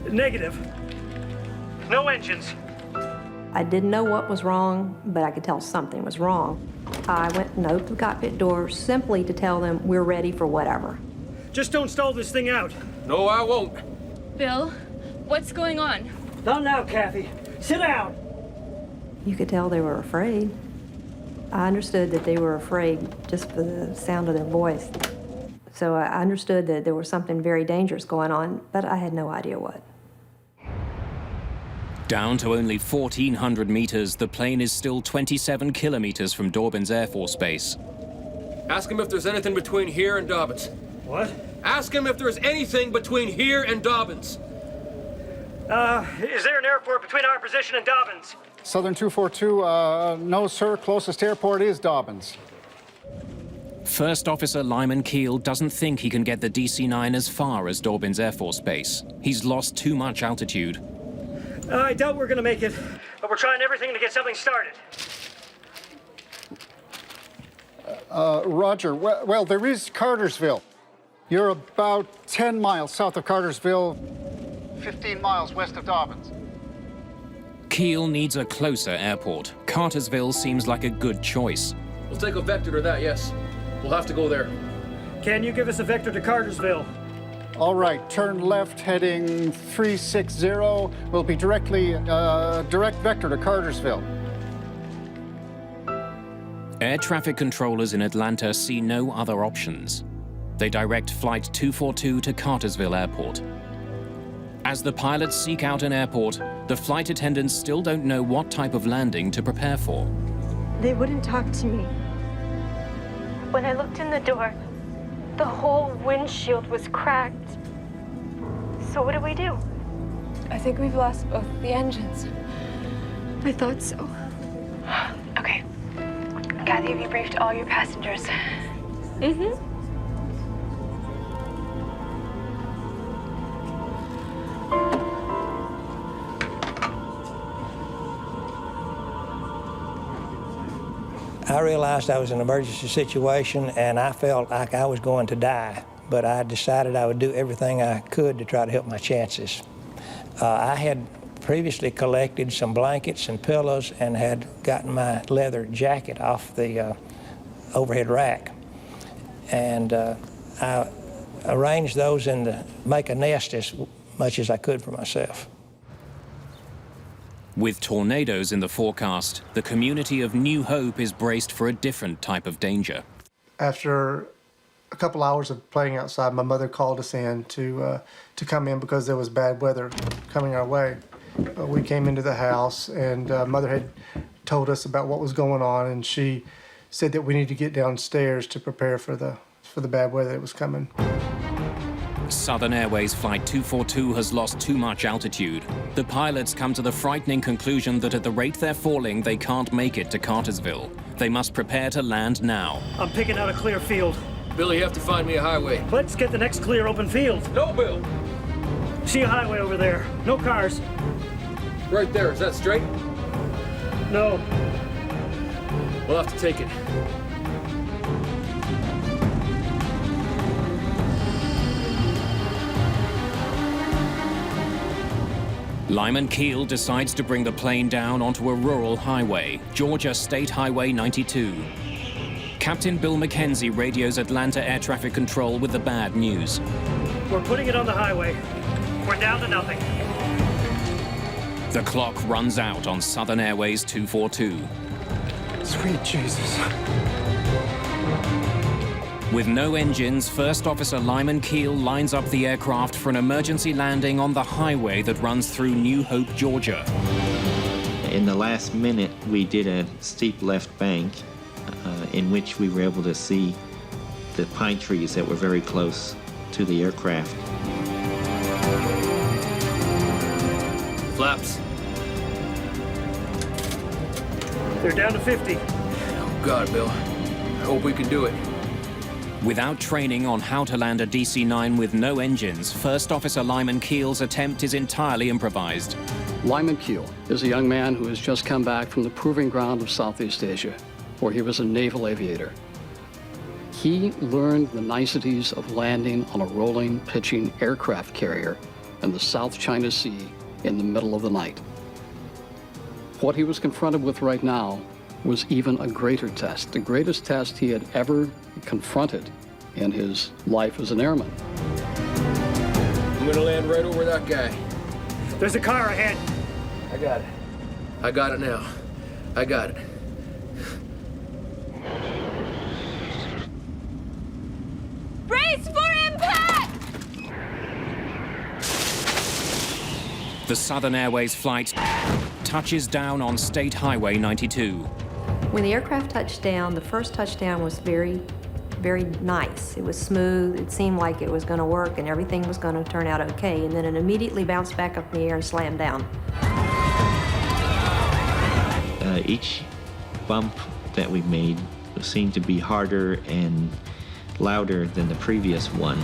Negative. No engines. I didn't know what was wrong, but I could tell something was wrong. I went and opened the cockpit door simply to tell them we're ready for whatever. Just don't stall this thing out. No, I won't. Bill, what's going on? Not now, Kathy. Sit down. You could tell they were afraid. I understood that they were afraid just for the sound of their voice. So I understood that there was something very dangerous going on, but I had no idea what. Down to only 1,400 meters, the plane is still 27 kilometers from Dorbin's Air Force Base. Ask him if there's anything between here and Dobbins. What? Ask him if there's anything between here and Dobbins. Is there an airport between our position and Dobbins? Southern 242, no, sir. Closest airport is Dobbins. First Officer Lyman Keel doesn't think he can get the DC-9 as far as Dorbin's Air Force Base. He's lost too much altitude. I doubt we're gonna make it, but we're trying everything to get something started. Roger. Well, there is Cartersville. You're about 10 miles south of Cartersville, 15 miles west of Dobbins. Keel needs a closer airport. Cartersville seems like a good choice. We'll take a vector to that, yes. We'll have to go there. Can you give us a vector to Cartersville? All right, turn left heading 360. We'll be direct vector to Cartersville. Air traffic controllers in Atlanta see no other options. They direct Flight 242 to Cartersville Airport. As the pilots seek out an airport, the flight attendants still don't know what type of landing to prepare for. They wouldn't talk to me. When I looked in the door, the whole windshield was cracked. So what do we do? I think we've lost both the engines. I thought so. Kathy, have you briefed all your passengers? Mm-hmm. I realized I was in an emergency situation and I felt like I was going to die, but I decided I would do everything I could to try to help my chances. I had previously collected some blankets and pillows and had gotten my leather jacket off the overhead rack. And I arranged those to make a nest as much as I could for myself. With tornadoes in the forecast, the community of New Hope is braced for a different type of danger. After a couple hours of playing outside, my mother called us in to come in because there was bad weather coming our way. We came into the house, and Mother had told us about what was going on, and she said that we need to get downstairs to prepare for the bad weather that was coming. Southern Airways Flight 242 has lost too much altitude. The pilots come to the frightening conclusion that at the rate they're falling, they can't make it to Cartersville. They must prepare to land now. I'm picking out a clear field. Bill, you have to find me a highway. Let's get the next clear open field. No, Bill. See a highway over there. No cars. Right there. Is that straight? No. We'll have to take it. Lyman Keel decides to bring the plane down onto a rural highway, Georgia State Highway 92. Captain Bill McKenzie radios Atlanta Air Traffic Control with the bad news. We're putting it on the highway. We're down to nothing. The clock runs out on Southern Airways 242. Sweet Jesus. With no engines, First Officer Lyman Keel lines up the aircraft for an emergency landing on the highway that runs through New Hope, Georgia. In the last minute, we did a steep left bank in which we were able to see the pine trees that were very close to the aircraft. Flaps. They're down to 50. Oh, God, Bill. I hope we can do it. Without training on how to land a DC-9 with no engines, First Officer Lyman Keel's attempt is entirely improvised. Lyman Keel is a young man who has just come back from the proving ground of Southeast Asia, where he was a naval aviator. He learned the niceties of landing on a rolling, pitching aircraft carrier in the South China Sea in the middle of the night. What he was confronted with right now was even a greater test, the greatest test he had ever confronted in his life as an airman. I'm gonna land right over that guy. There's a car ahead. I got it. I got it now. I got it. Brace for impact! The Southern Airways Flight touches down on State Highway 92. When the aircraft touched down, the first touchdown was very, very nice. It was smooth. It seemed like it was going to work and everything was going to turn out okay. And then it immediately bounced back up in the air and slammed down. Each bump that we made seemed to be harder and louder than the previous one.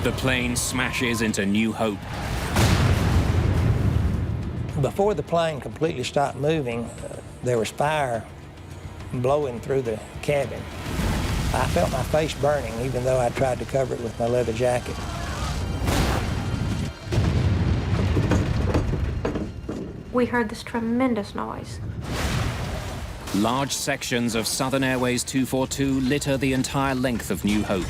The plane smashes into New Hope. Before the plane completely stopped moving, there was fire blowing through the cabin. I felt my face burning, even though I tried to cover it with my leather jacket. We heard this tremendous noise. Large sections of Southern Airways 242 litter the entire length of New Hope.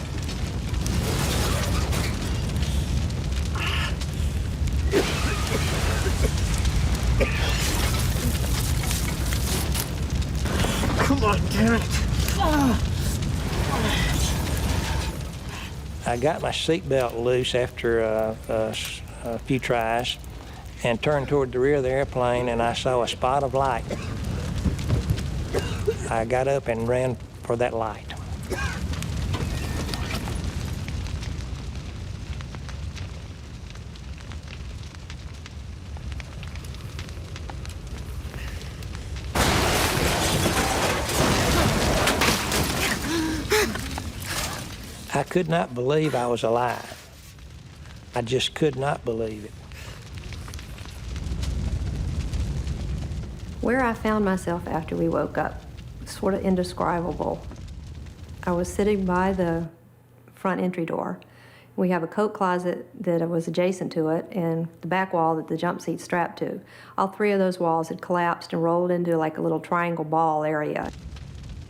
Come on, damn it. I got my seatbelt loose after a few tries and turned toward the rear of the airplane, and I saw a spot of light. I got up and ran for that light. I could not believe I was alive. I just could not believe it. Where I found myself after we woke up, sort of indescribable. I was sitting by the front entry door. We have a coat closet that was adjacent to it and the back wall that the jump seat's strapped to. All three of those walls had collapsed and rolled into like a little triangle ball area.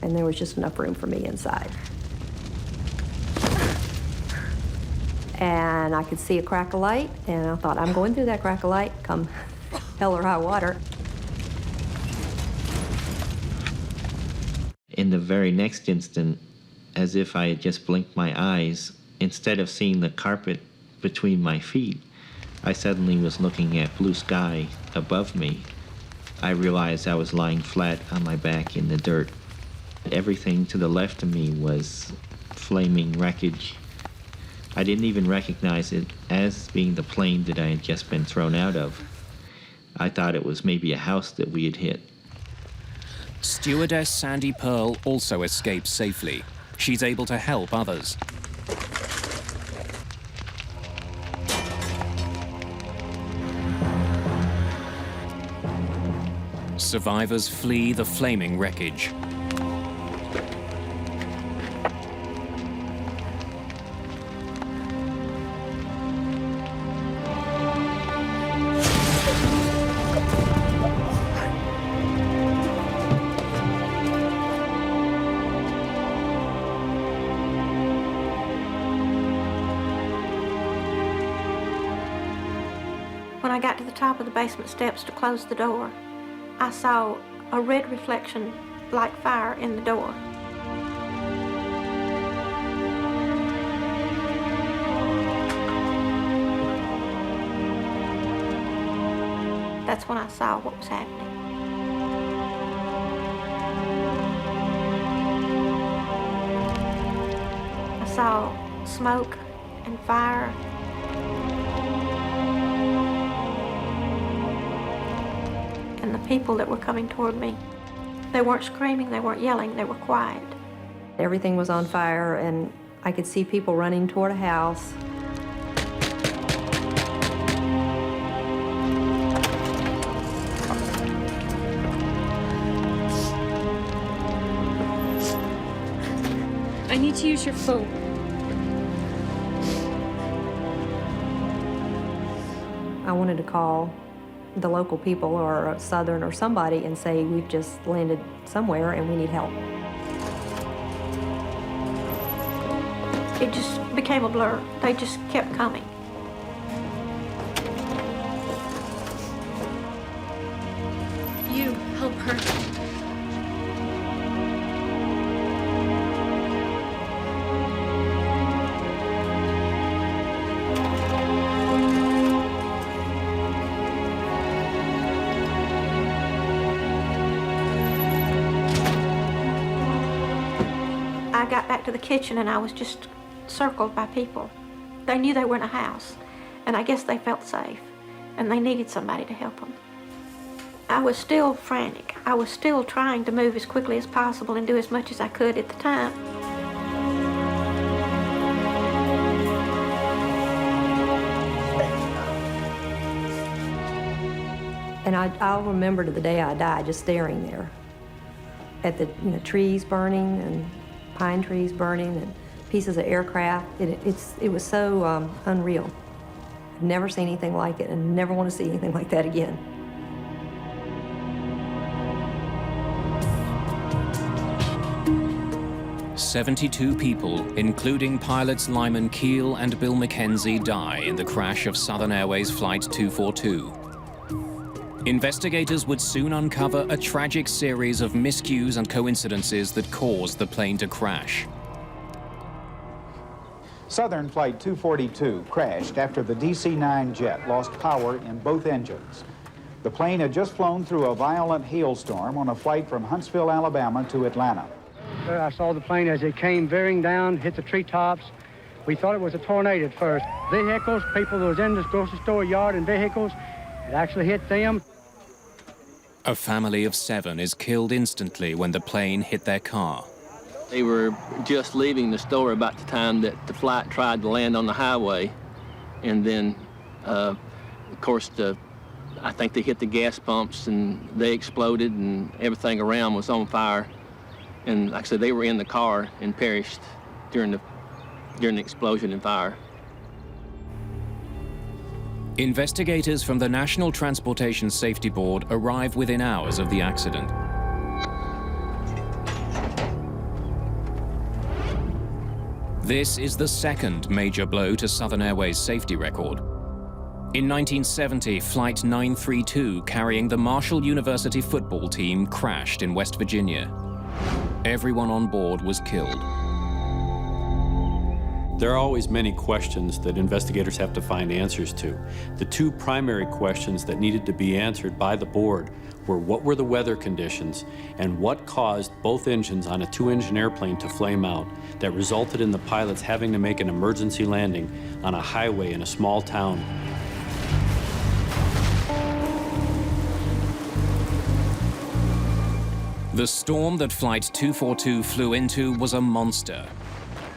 And there was just enough room for me inside. And I could see a crack of light, and I thought, I'm going through that crack of light, come hell or high water. In the very next instant, as if I had just blinked my eyes, instead of seeing the carpet between my feet, I suddenly was looking at blue sky above me. I realized I was lying flat on my back in the dirt. Everything to the left of me was flaming wreckage. I didn't even recognize it as being the plane that I had just been thrown out of. I thought it was maybe a house that we had hit. Stewardess Sandy Pearl also escapes safely. She's able to help others. Survivors flee the flaming wreckage. When I got to the top of the basement steps to close the door, I saw a red reflection like fire in the door. That's when I saw what was happening. I saw smoke and fire. And the people that were coming toward me, they weren't screaming, they weren't yelling, they were quiet. Everything was on fire, and I could see people running toward a house. I need to use your phone. I wanted to call the local people or Southern or somebody and say, we've just landed somewhere and we need help. It just became a blur. They just kept coming. You help her. I got back to the kitchen and I was just circled by people. They knew they were in a house, and I guess they felt safe, and they needed somebody to help them. I was still frantic. I was still trying to move as quickly as possible and do as much as I could at the time. And I'll remember to the day I died just staring there at the trees burning and pine trees burning and pieces of aircraft. It was so unreal. I've never seen anything like it and never want to see anything like that again. "72 people, including pilots Lyman Keel and Bill McKenzie, die in the crash of Southern Airways Flight 242. Investigators would soon uncover a tragic series of miscues and coincidences that caused the plane to crash. Southern Flight 242 crashed after the DC-9 jet lost power in both engines. The plane had just flown through a violent hailstorm on a flight from Huntsville, Alabama to Atlanta. I saw the plane as it came veering down, hit the treetops. We thought it was a tornado at first. Vehicles, people that was in this grocery store yard and vehicles, it actually hit them. A family of 7 is killed instantly when the plane hit their car. They were just leaving the store about the time that the flight tried to land on the highway. And then, of course, I think they hit the gas pumps and they exploded and everything around was on fire. And like I said, they were in the car and perished during the explosion and fire. Investigators from the National Transportation Safety Board arrived within hours of the accident. This is the second major blow to Southern Airways' safety record. In 1970, Flight 932, carrying the Marshall University football team, crashed in West Virginia. Everyone on board was killed. There are always many questions that investigators have to find answers to. The two primary questions that needed to be answered by the board were what were the weather conditions and what caused both engines on a two-engine airplane to flame out that resulted in the pilots having to make an emergency landing on a highway in a small town. The storm that Flight 242 flew into was a monster.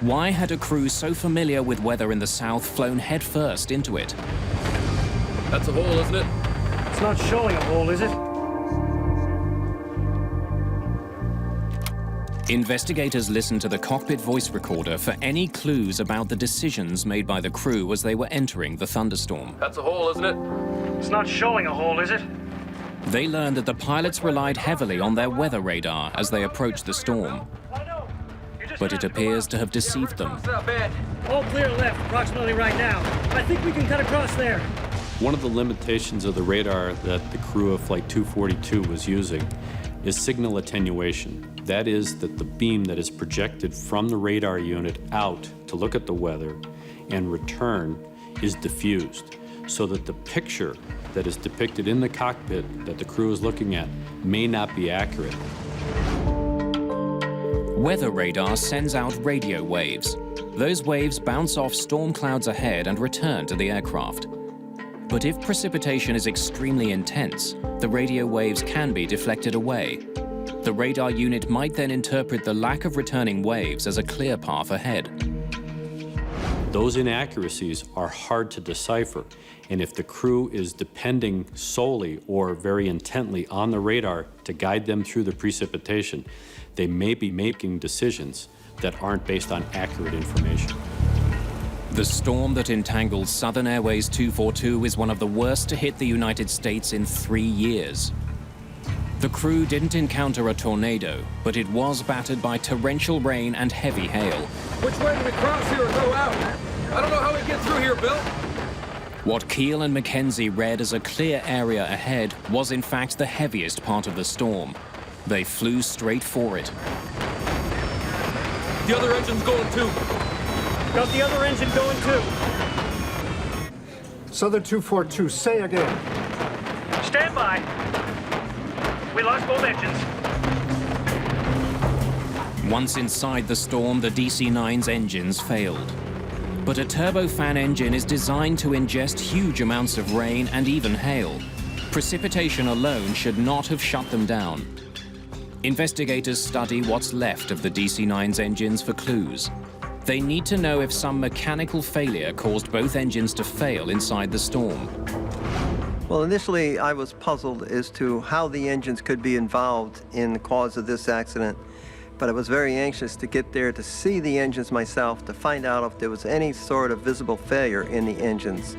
Why had a crew so familiar with weather in the South flown headfirst into it? That's a hole, isn't it? It's not showing a hole, is it? Investigators listened to the cockpit voice recorder for any clues about the decisions made by the crew as they were entering the thunderstorm. That's a hole, isn't it? It's not showing a hole, is it? They learned that the pilots relied heavily on their weather radar as they approached the storm. But it appears to have deceived them. All clear left, approximately right now. I think we can cut across there. One of the limitations of the radar that the crew of Flight 242 was using is signal attenuation. That is that the beam that is projected from the radar unit out to look at the weather and return is diffused, so that the picture that is depicted in the cockpit that the crew is looking at may not be accurate. Weather radar sends out radio waves. Those waves bounce off storm clouds ahead and return to the aircraft. But if precipitation is extremely intense, the radio waves can be deflected away. The radar unit might then interpret the lack of returning waves as a clear path ahead. Those inaccuracies are hard to decipher, and if the crew is depending solely or very intently on the radar to guide them through the precipitation, they may be making decisions that aren't based on accurate information. The storm that entangled Southern Airways 242 is one of the worst to hit the United States in 3 years. The crew didn't encounter a tornado, but it was battered by torrential rain and heavy hail. Which way do we cross here or go out? I don't know how we get through here, Bill. What Keel and Mackenzie read as a clear area ahead was in fact the heaviest part of the storm. They flew straight for it. The other engine's going too. Got the other engine going too. Southern 242, say again. Stand by. We lost both engines. Once inside the storm, the DC-9's engines failed. But a turbofan engine is designed to ingest huge amounts of rain and even hail. Precipitation alone should not have shut them down. Investigators study what's left of the DC-9's engines for clues. They need to know if some mechanical failure caused both engines to fail inside the storm. Well, initially I was puzzled as to how the engines could be involved in the cause of this accident, but I was very anxious to get there to see the engines myself to find out if there was any sort of visible failure in the engines.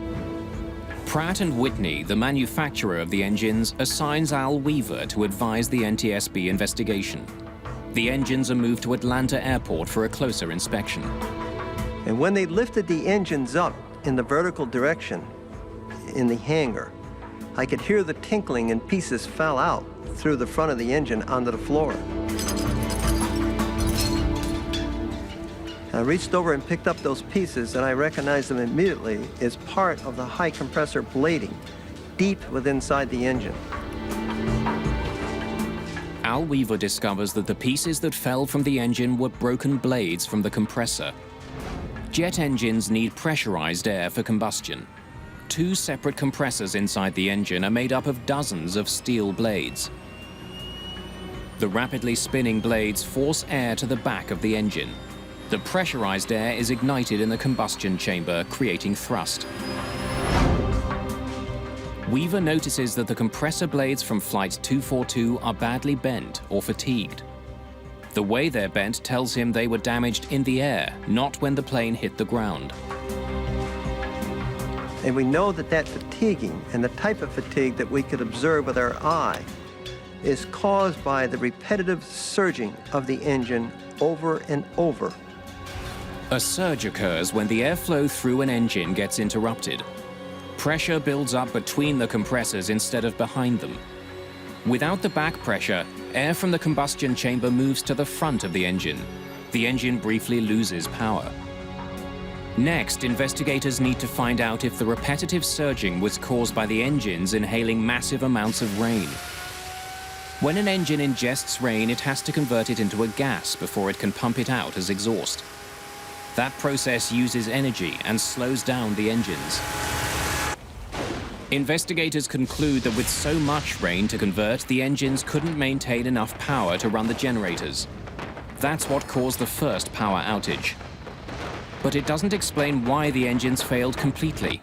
Pratt & Whitney, the manufacturer of the engines, assigns Al Weaver to advise the NTSB investigation. The engines are moved to Atlanta Airport for a closer inspection. And when they lifted the engines up in the vertical direction in the hangar, I could hear the tinkling and pieces fell out through the front of the engine onto the floor. I reached over and picked up those pieces, and I recognized them immediately as part of the high compressor blading deep within inside the engine. Al Weaver discovers that the pieces that fell from the engine were broken blades from the compressor. Jet engines need pressurized air for combustion. 2 separate compressors inside the engine are made up of dozens of steel blades. The rapidly spinning blades force air to the back of the engine. The pressurized air is ignited in the combustion chamber, creating thrust. Weaver notices that the compressor blades from Flight 242 are badly bent or fatigued. The way they're bent tells him they were damaged in the air, not when the plane hit the ground. And we know that that fatiguing and the type of fatigue that we could observe with our eye is caused by the repetitive surging of the engine over and over. A surge occurs when the airflow through an engine gets interrupted. Pressure builds up between the compressors instead of behind them. Without the back pressure, air from the combustion chamber moves to the front of the engine. The engine briefly loses power. Next, investigators need to find out if the repetitive surging was caused by the engines inhaling massive amounts of rain. When an engine ingests rain, it has to convert it into a gas before it can pump it out as exhaust. That process uses energy and slows down the engines. Investigators conclude that with so much rain to convert, the engines couldn't maintain enough power to run the generators. That's what caused the first power outage. But it doesn't explain why the engines failed completely.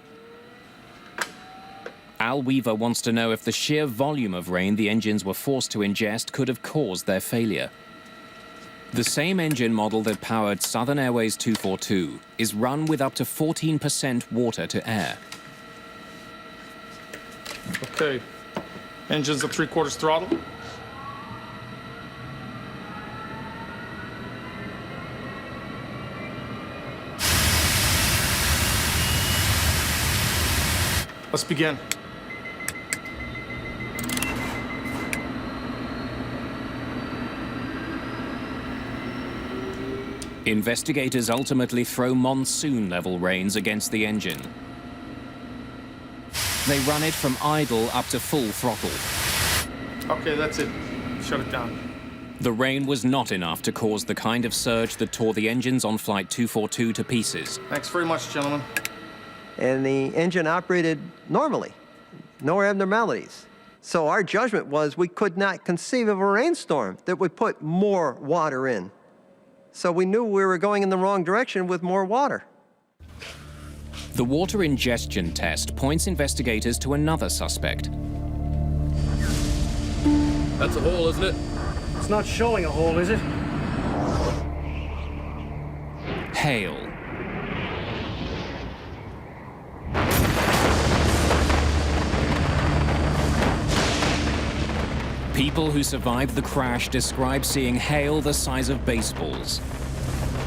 Al Weaver wants to know if the sheer volume of rain the engines were forced to ingest could have caused their failure. The same engine model that powered Southern Airways 242 is run with up to 14% water to air. Okay, engines at 3/4 throttle. Let's begin. Investigators ultimately throw monsoon-level rains against the engine. They run it from idle up to full throttle. Okay, that's it. Shut it down. The rain was not enough to cause the kind of surge that tore the engines on Flight 242 to pieces. Thanks very much, gentlemen. And the engine operated normally, no abnormalities. So our judgment was we could not conceive of a rainstorm that would put more water in. So we knew we were going in the wrong direction with more water. The water ingestion test points investigators to another suspect. That's a hole, isn't it? It's not showing a hole, is it? Hail. People who survived the crash describe seeing hail the size of baseballs.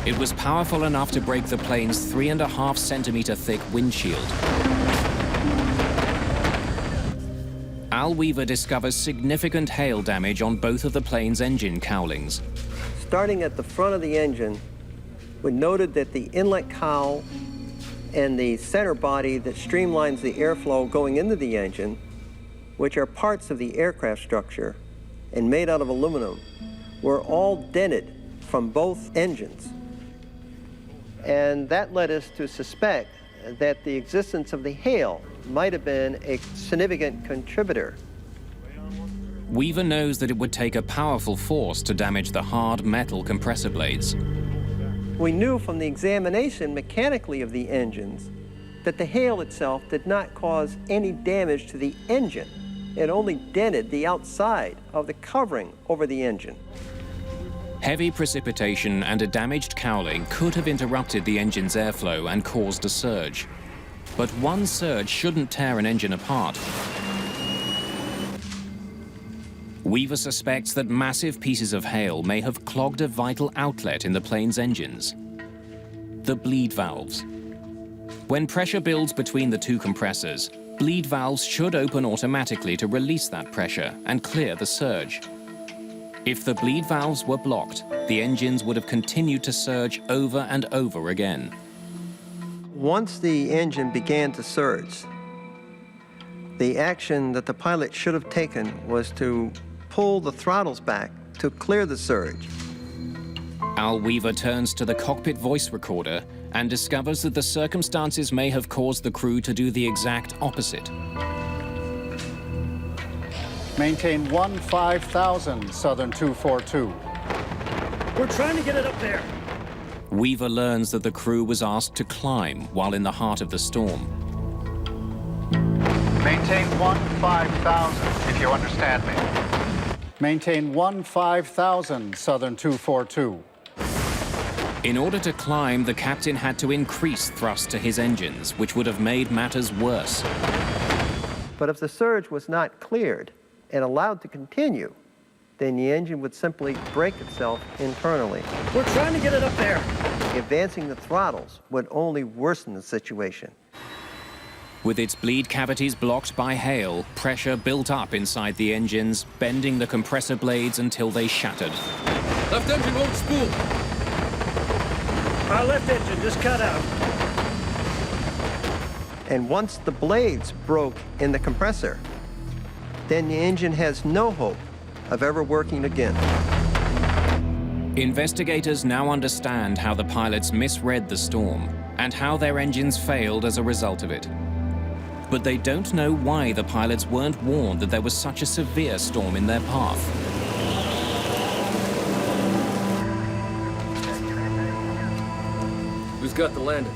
It was powerful enough to break the plane's 3.5 centimeter thick windshield. Al Weaver discovers significant hail damage on both of the plane's engine cowlings. Starting at the front of the engine, we noted that the inlet cowl and the center body that streamlines the airflow going into the engine, which are parts of the aircraft structure and made out of aluminum, were all dented from both engines. And that led us to suspect that the existence of the hail might have been a significant contributor. Weaver knows that it would take a powerful force to damage the hard metal compressor blades. We knew from the examination mechanically of the engines that the hail itself did not cause any damage to the engine. It only dented the outside of the covering over the engine. Heavy precipitation and a damaged cowling could have interrupted the engine's airflow and caused a surge. But one surge shouldn't tear an engine apart. Weaver suspects that massive pieces of hail may have clogged a vital outlet in the plane's engines: the bleed valves. When pressure builds between the two compressors, bleed valves should open automatically to release that pressure and clear the surge. If the bleed valves were blocked, the engines would have continued to surge over and over again. Once the engine began to surge, the action that the pilot should have taken was to pull the throttles back to clear the surge. Al Weaver turns to the cockpit voice recorder and discovers that the circumstances may have caused the crew to do the exact opposite. Maintain 15,000, Southern 242. We're trying to get it up there. Weaver learns that the crew was asked to climb while in the heart of the storm. Maintain 15,000, if you understand me. Maintain 15,000, Southern 242. In order to climb, the captain had to increase thrust to his engines, which would have made matters worse. But if the surge was not cleared and allowed to continue, then the engine would simply break itself internally. We're trying to get it up there. Advancing the throttles would only worsen the situation. With its bleed cavities blocked by hail, pressure built up inside the engines, bending the compressor blades until they shattered. Left engine won't spool. Our left engine just cut out. And once the blades broke in the compressor, then the engine has no hope of ever working again. Investigators now understand how the pilots misread the storm and how their engines failed as a result of it. But they don't know why the pilots weren't warned that there was such a severe storm in their path. Who's got the landing?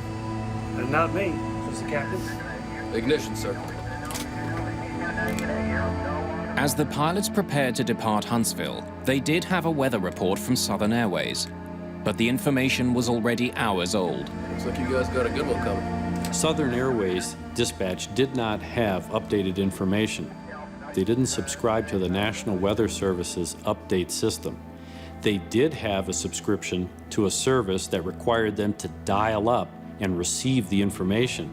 Not me, Mr. Captain. Ignition, sir. As the pilots prepared to depart Huntsville, they did have a weather report from Southern Airways. But the information was already hours old. Looks like you guys got a good one coming. Southern Airways dispatch did not have updated information. They didn't subscribe to the National Weather Service's update system. They did have a subscription to a service that required them to dial up and receive the information.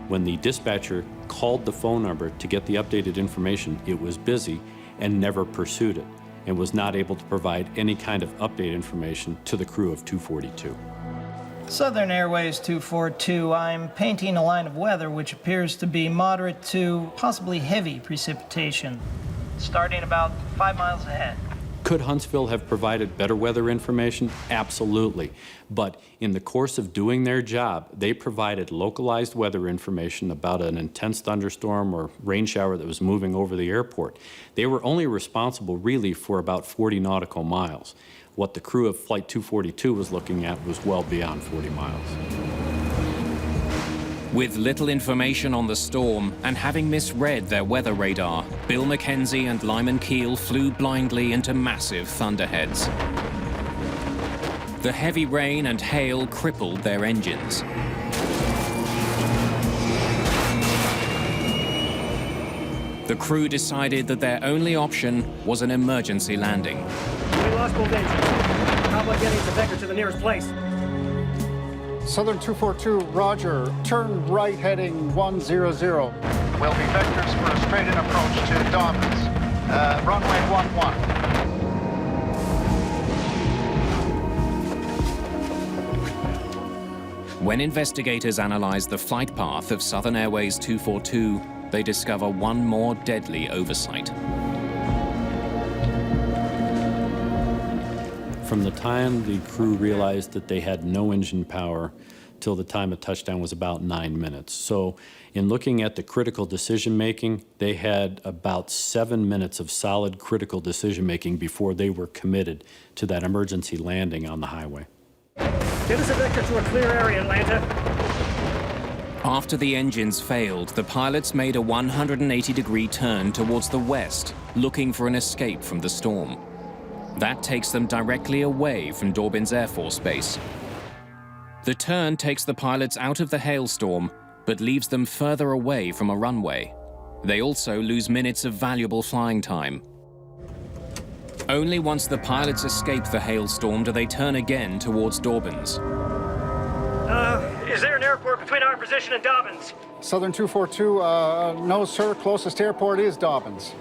When the dispatcher called the phone number to get the updated information, it was busy and never pursued it, and was not able to provide any kind of update information to the crew of 242. Southern Airways 242, I'm painting a line of weather which appears to be moderate to possibly heavy precipitation, starting about 5 miles ahead. Could Huntsville have provided better weather information? Absolutely. But in the course of doing their job, they provided localized weather information about an intense thunderstorm or rain shower that was moving over the airport. They were only responsible really for about 40 nautical miles. What the crew of Flight 242 was looking at was well beyond 40 miles. With little information on the storm and having misread their weather radar, Bill Mackenzie and Lyman Keel flew blindly into massive thunderheads. The heavy rain and hail crippled their engines. The crew decided that their only option was an emergency landing. We lost both engines. How about getting the vector to the nearest place? Southern 242, roger. Turn right heading 100. Will be vectors for a straight-in approach to Dobbins. Runway 11. When investigators analyzed the flight path of Southern Airways 242, they discover one more deadly oversight. From the time the crew realized that they had no engine power till the time of touchdown was about 9 minutes. So in looking at the critical decision-making, they had about 7 minutes of solid critical decision-making before they were committed to that emergency landing on the highway. Get us a vector to a clear area, Atlanta. After the engines failed, the pilots made a 180-degree turn towards the west, looking for an escape from the storm. That takes them directly away from Dobbins Air Force Base. The turn takes the pilots out of the hailstorm, but leaves them further away from a runway. They also lose minutes of valuable flying time. Only once the pilots escape the hailstorm do they turn again towards Dobbins. Is there an airport between our position and Dobbins? Southern 242, no, sir. Closest airport is Dobbins.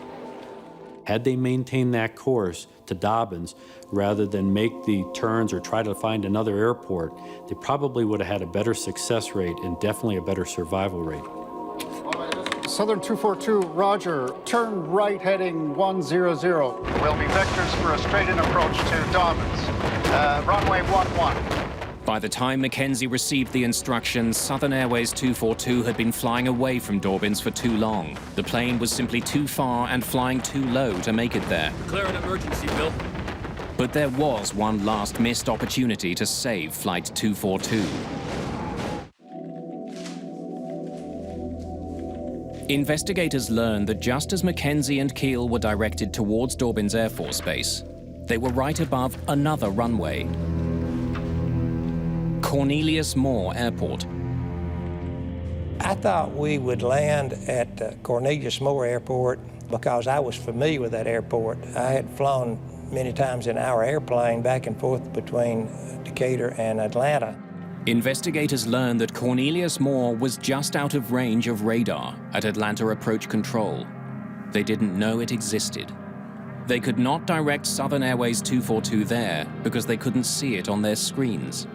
Had they maintained that course to Dobbins, rather than make the turns or try to find another airport, they probably would have had a better success rate and definitely a better survival rate. Southern 242, roger. Turn right heading 100. Will be vectors for a straight-in approach to Dobbins. Runway 11. By the time Mackenzie received the instructions, Southern Airways 242 had been flying away from Dorbins for too long. The plane was simply too far and flying too low to make it there. Declare an emergency, Bill. But there was one last missed opportunity to save Flight 242. Investigators learned that just as Mackenzie and Keel were directed towards Dorbins Air Force Base, they were right above another runway. Cornelius Moore Airport. I thought we would land at Cornelius Moore Airport because I was familiar with that airport. I had flown many times in our airplane back and forth between Decatur and Atlanta. Investigators learned that Cornelius Moore was just out of range of radar at Atlanta Approach Control. They didn't know it existed. They could not direct Southern Airways 242 there because they couldn't see it on their screens.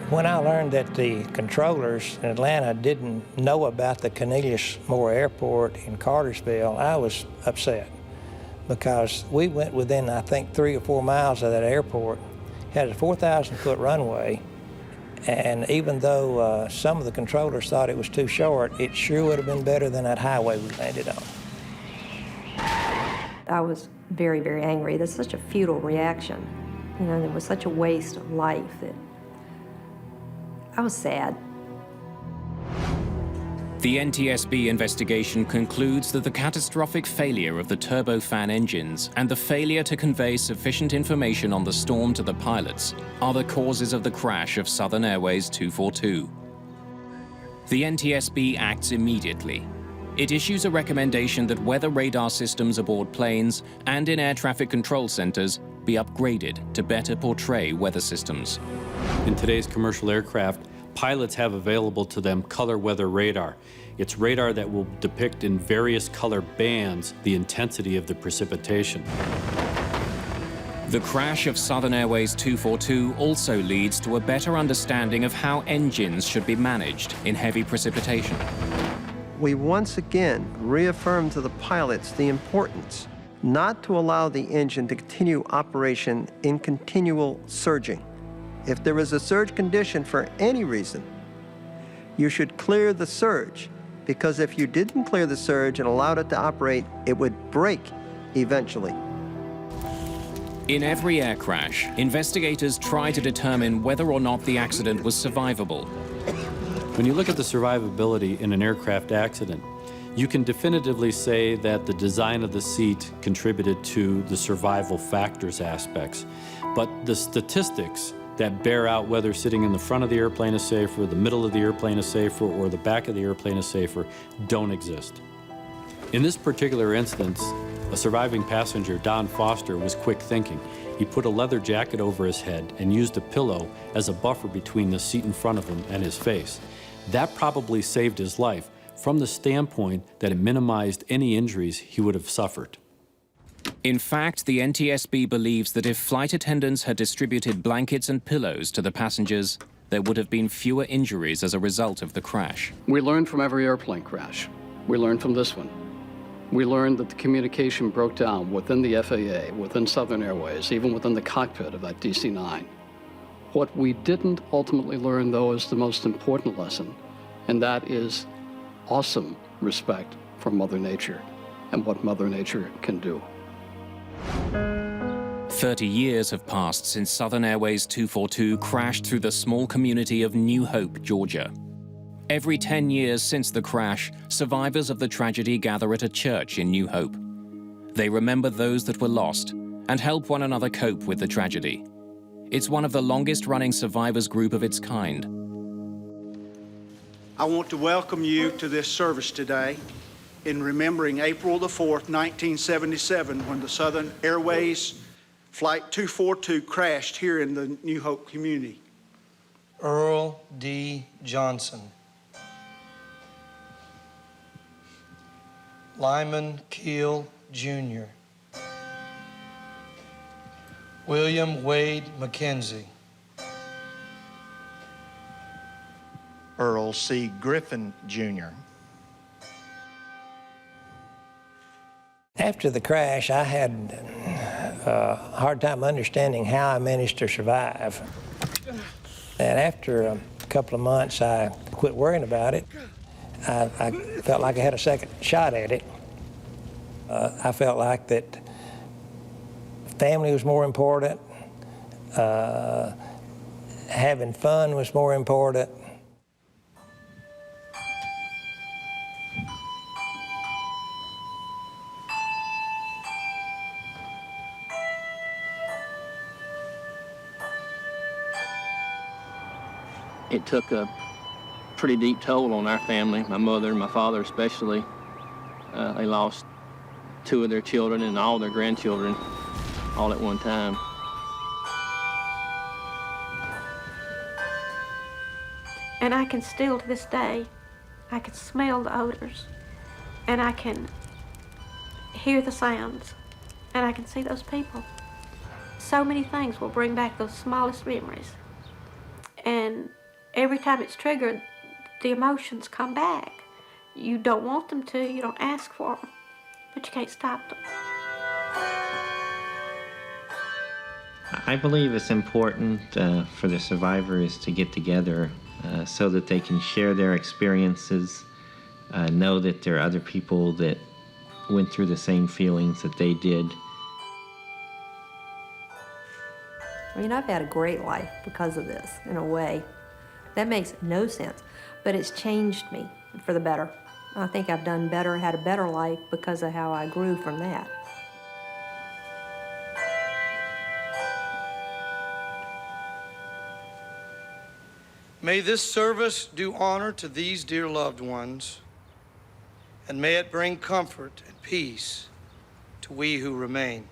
When I learned that the controllers in Atlanta didn't know about the Cornelius Moore Airport in Cartersville, I was upset because we went within, I think, 3 or 4 miles of that airport, had a 4,000-foot runway, and even though some of the controllers thought it was too short, it sure would have been better than that highway we landed on. I was very, very angry. That's such a futile reaction. You know, there was such a waste of life that I was sad. The NTSB investigation concludes that the catastrophic failure of the turbofan engines and the failure to convey sufficient information on the storm to the pilots are the causes of the crash of Southern Airways 242. The NTSB acts immediately. It issues a recommendation that weather radar systems aboard planes and in air traffic control centers be upgraded to better portray weather systems. In today's commercial aircraft, pilots have available to them color weather radar. It's radar that will depict in various color bands the intensity of the precipitation. The crash of Southern Airways 242 also leads to a better understanding of how engines should be managed in heavy precipitation. We once again reaffirmed to the pilots the importance not to allow the engine to continue operation in continual surging. If there is a surge condition for any reason, you should clear the surge, because if you didn't clear the surge and allowed it to operate, it would break eventually. In every air crash, investigators try to determine whether or not the accident was survivable. When you look at the survivability in an aircraft accident, you can definitively say that the design of the seat contributed to the survival factors aspects. But the statistics that bear out whether sitting in the front of the airplane is safer, the middle of the airplane is safer, or the back of the airplane is safer don't exist. In this particular instance, a surviving passenger, Don Foster, was quick thinking. He put a leather jacket over his head and used a pillow as a buffer between the seat in front of him and his face. That probably saved his life from the standpoint that it minimized any injuries he would have suffered. In fact, the NTSB believes that if flight attendants had distributed blankets and pillows to the passengers, there would have been fewer injuries as a result of the crash. We learned from every airplane crash. We learned from this one. We learned that the communication broke down within the FAA, within Southern Airways, even within the cockpit of that DC-9. What we didn't ultimately learn, though, is the most important lesson, and that is awesome respect for Mother Nature and what Mother Nature can do. 30 years have passed since Southern Airways 242 crashed through the small community of New Hope, Georgia. Every 10 years since the crash, survivors of the tragedy gather at a church in New Hope. They remember those that were lost and help one another cope with the tragedy. It's one of the longest-running survivors group of its kind. I want to welcome you to this service today in remembering April the 4th, 1977, when the Southern Airways Flight 242 crashed here in the New Hope community. Earl D. Johnson. Lyman Keel, Jr. William Wade McKenzie. Earl C. Griffin, Jr. After the crash, I had a hard time understanding how I managed to survive. And after a couple of months, I quit worrying about it. I felt like I had a second shot at it. I felt like that family was more important, having fun was more important. It took a pretty deep toll on our family, my mother and my father especially. They lost 2 of their children and all their grandchildren all at one time. And I can still, to this day, I can smell the odors, and I can hear the sounds, and I can see those people. So many things will bring back those smallest memories. And every time it's triggered, the emotions come back. You don't want them to, you don't ask for them, but you can't stop them. I believe it's important for the survivors to get together so that they can share their experiences, know that there are other people that went through the same feelings that they did. I mean, I've had a great life because of this, in a way. That makes no sense, but it's changed me for the better. I think I've done better, had a better life because of how I grew from that. May this service do honor to these dear loved ones, and may it bring comfort and peace to we who remain.